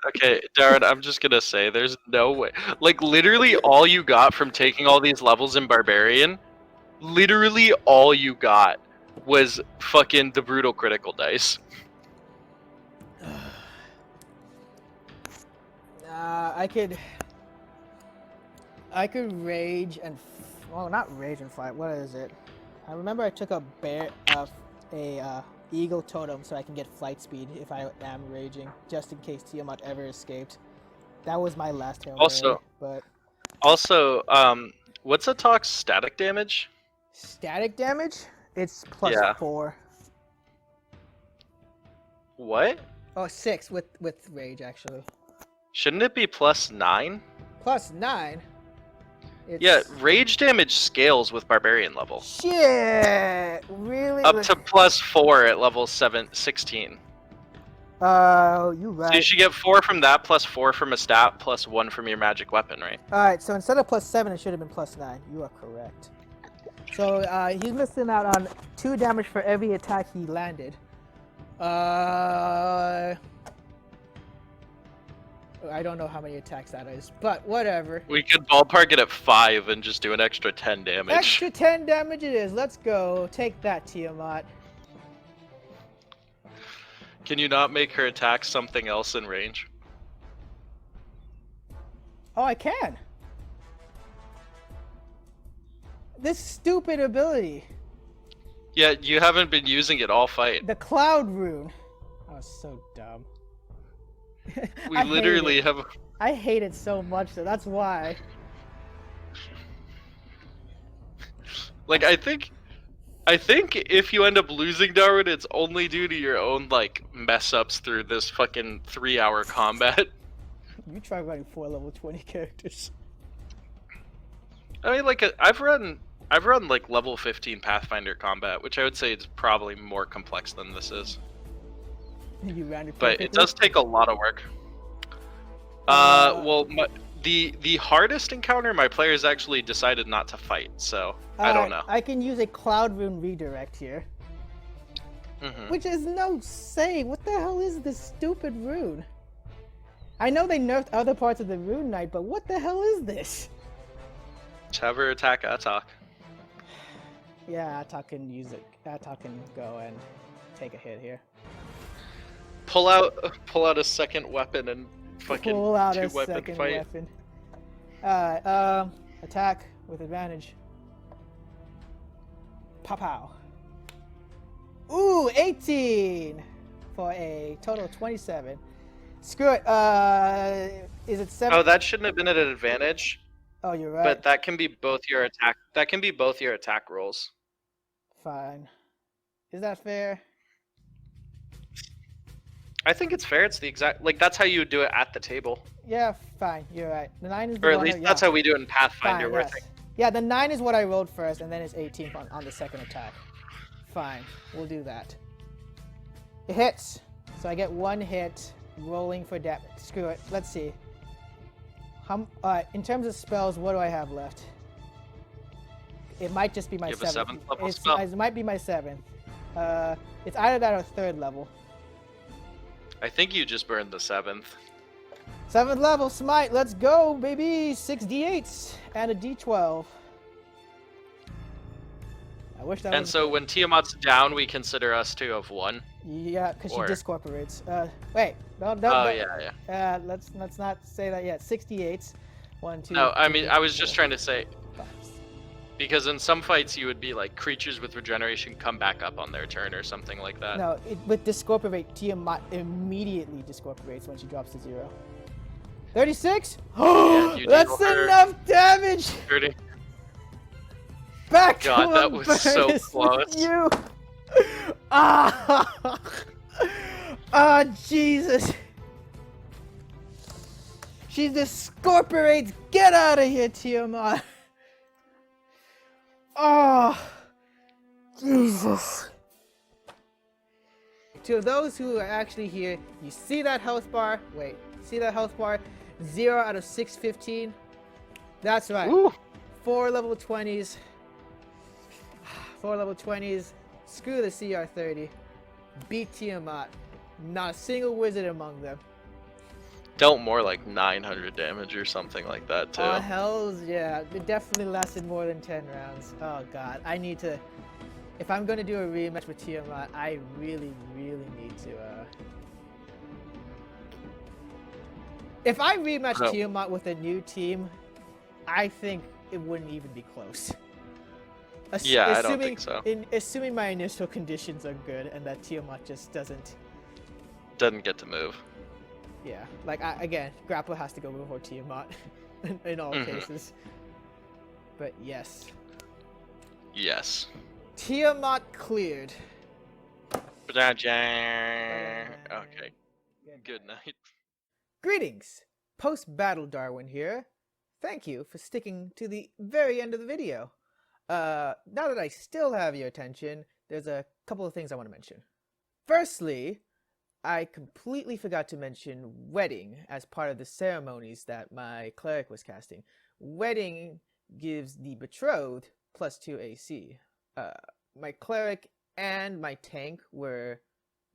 Speaker 2: Okay, Darren, I'm just gonna say, there's no way. Like, literally all you got from taking all these levels in Barbarian, literally all you got was fucking the brutal critical dice.
Speaker 3: I could rage and, well, not rage and fight. What is it? I remember I took a eagle totem so I can get flight speed if I am raging, just in case Tiamat ever escaped. That was my last Hail Mary, but
Speaker 2: Also, what's Attack's static damage?
Speaker 3: static damage? It's plus 4.
Speaker 2: What?
Speaker 3: Oh, 6 with rage actually.
Speaker 2: Shouldn't it be plus 9?
Speaker 3: Plus 9. It's...
Speaker 2: Yeah, rage damage scales with Barbarian level.
Speaker 3: Shit! Really?
Speaker 2: Up to plus 4 at level 16.
Speaker 3: Oh, you right.
Speaker 2: So you should get 4 from that, plus 4 from a stat, plus 1 from your magic weapon, right?
Speaker 3: Alright, so instead of plus 7, it should have been plus 9. You are correct. So he's missing out on 2 damage for every attack he landed. I don't know how many attacks that is, but whatever.
Speaker 2: We could ballpark it at 5 and just do an extra 10 damage.
Speaker 3: Extra 10 damage it is. Let's go. Take that, Tiamat.
Speaker 2: Can you not make her attack something else in range?
Speaker 3: Oh, I can. This stupid ability.
Speaker 2: Yeah, you haven't been using it all fight.
Speaker 3: The Cloud Rune. Oh, so dumb.
Speaker 2: We literally have...
Speaker 3: I hate it so much, so that's why.
Speaker 2: Like, I think if you end up losing Darwin, it's only due to your own, like, mess-ups through this fucking 3-hour combat.
Speaker 3: You try running 4 level 20 characters.
Speaker 2: I mean, like, I've run like level 15 Pathfinder combat, which I would say is probably more complex than this is.
Speaker 3: You ran it
Speaker 2: but it does take a lot of work. Well, the hardest encounter, my players actually decided not to fight, so I don't know.
Speaker 3: I can use a Cloud Rune redirect here. Which is no saying. What the hell is this stupid rune? I know they nerfed other parts of the Rune Knight, but what the hell is this?
Speaker 2: Just have her attack Atok.
Speaker 3: Yeah, Atok can use it. Atok can go and take a hit here.
Speaker 2: Pull out a second weapon and fucking
Speaker 3: pull out a
Speaker 2: two-weapon
Speaker 3: second
Speaker 2: fight.
Speaker 3: weapon. Attack with advantage. Pow. Ooh, 18 for a total of 27. Screw it. Is it 7?
Speaker 2: Oh, that shouldn't have been at an advantage.
Speaker 3: Oh, you're right.
Speaker 2: But that can be both your attack. That can be both your attack rolls.
Speaker 3: Fine. Is that fair?
Speaker 2: I think it's fair. It's the exact, like, that's how you would do it at the table.
Speaker 3: Yeah, fine. You're right. The 9 is the
Speaker 2: Or at
Speaker 3: one
Speaker 2: least that's how we do it in Pathfinder.
Speaker 3: Fine, yes. Yeah, the 9 is what I rolled first, and then it's 18 on the second attack. Fine. We'll do that. It hits. So I get 1 hit, rolling for damage. Screw it. Let's see. In terms of spells, what do I have left? It might just be my 7th.
Speaker 2: You have a 7th level spell?
Speaker 3: It might be my 7th. It's either that or 3rd level.
Speaker 2: I think you just burned the 7th.
Speaker 3: 7th level smite. Let's go, baby. 6 d8s and a d12. I wish that.
Speaker 2: And so when Tiamat's down, we consider us to have won.
Speaker 3: Yeah, because she discorporates. Wait, no.
Speaker 2: Oh yeah.
Speaker 3: Let's not say that yet. 68s. 1, 2.
Speaker 2: No, I mean I was just
Speaker 3: 4,
Speaker 2: trying to say
Speaker 3: 5.
Speaker 2: because in some fights you would be like creatures with regeneration come back up on their turn or something like that.
Speaker 3: No, with discorporate, Tiamat immediately discorporates when she drops to 0. 36.
Speaker 2: Yeah,
Speaker 3: That's enough damage.
Speaker 2: 30.
Speaker 3: Back
Speaker 2: God,
Speaker 3: to
Speaker 2: that was so
Speaker 3: Albertus with
Speaker 2: close.
Speaker 3: you. Ah, ah, Jesus. She's the Scorpiorates. Get out of here, Tiamat. Oh, Jesus. To those who are actually here, you see that health bar? Wait, see that health bar? 0 out of 615. That's right.
Speaker 2: Ooh.
Speaker 3: 4 level 20s. 4 level 20s. Screw the CR30. Beat Tiamat. Not a single wizard among them.
Speaker 2: Dealt more like 900 damage or something like that too.
Speaker 3: Oh, hells yeah. It definitely lasted more than 10 rounds. Oh, God. I need to... If I'm going to do a rematch with Tiamat, I really, really need to... If I rematch
Speaker 2: No.
Speaker 3: Tiamat with a new team, I think it wouldn't even be close.
Speaker 2: Yeah, I don't think so.
Speaker 3: Assuming my initial conditions are good and that Tiamat just doesn't...
Speaker 2: Doesn't get to move.
Speaker 3: Yeah, like, again, Grapple has to go before Tiamat in all cases. But yes.
Speaker 2: Yes.
Speaker 3: Tiamat cleared.
Speaker 2: Okay. Good night.
Speaker 3: Greetings! Post-battle Darwin here. Thank you for sticking to the very end of the video. Now that I still have your attention, there's a couple of things I want to mention. Firstly, I completely forgot to mention wedding as part of the ceremonies that my cleric was casting. Wedding gives the betrothed +2 AC. My cleric and my tank were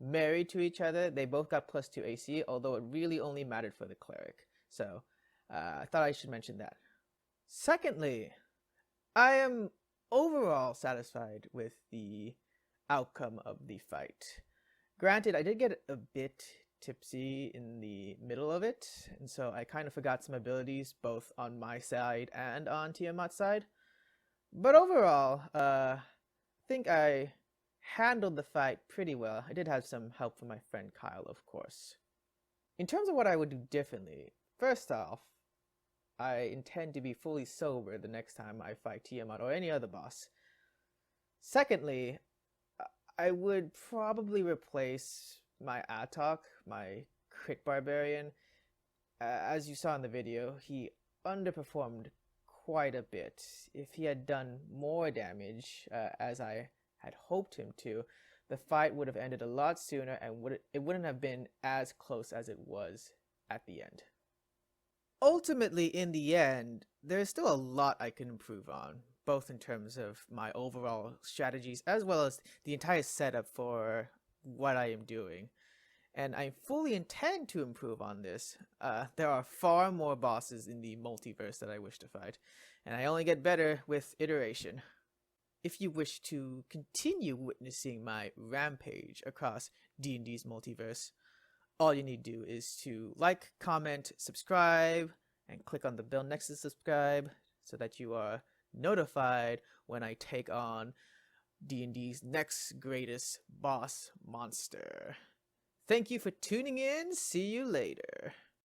Speaker 3: married to each other. They both got +2 AC, although it really only mattered for the cleric. So I thought I should mention that. Secondly, I am overall satisfied with the outcome of the fight. Granted, I did get a bit tipsy in the middle of it, and so I kind of forgot some abilities both on my side and on Tiamat's side. But overall, I think I handled the fight pretty well. I did have some help from my friend Kyle, of course. In terms of what I would do differently, first off, I intend to be fully sober the next time I fight Tiamat or any other boss. Secondly, I would probably replace my Atok, my crit barbarian. As you saw in the video, he underperformed quite a bit. If he had done more damage, as I had hoped him to, the fight would have ended a lot sooner and it wouldn't have been as close as it was at the end. Ultimately, in the end, there's still a lot I can improve on, both in terms of my overall strategies as well as the entire setup for what I am doing. And I fully intend to improve on this. There are far more bosses in the multiverse that I wish to fight, and I only get better with iteration. If you wish to continue witnessing my rampage across D&D's multiverse, all you need to do is to like, comment, subscribe, and click on the bell next to subscribe so that you are notified when I take on D&D's next greatest boss monster. Thank you for tuning in. See you later.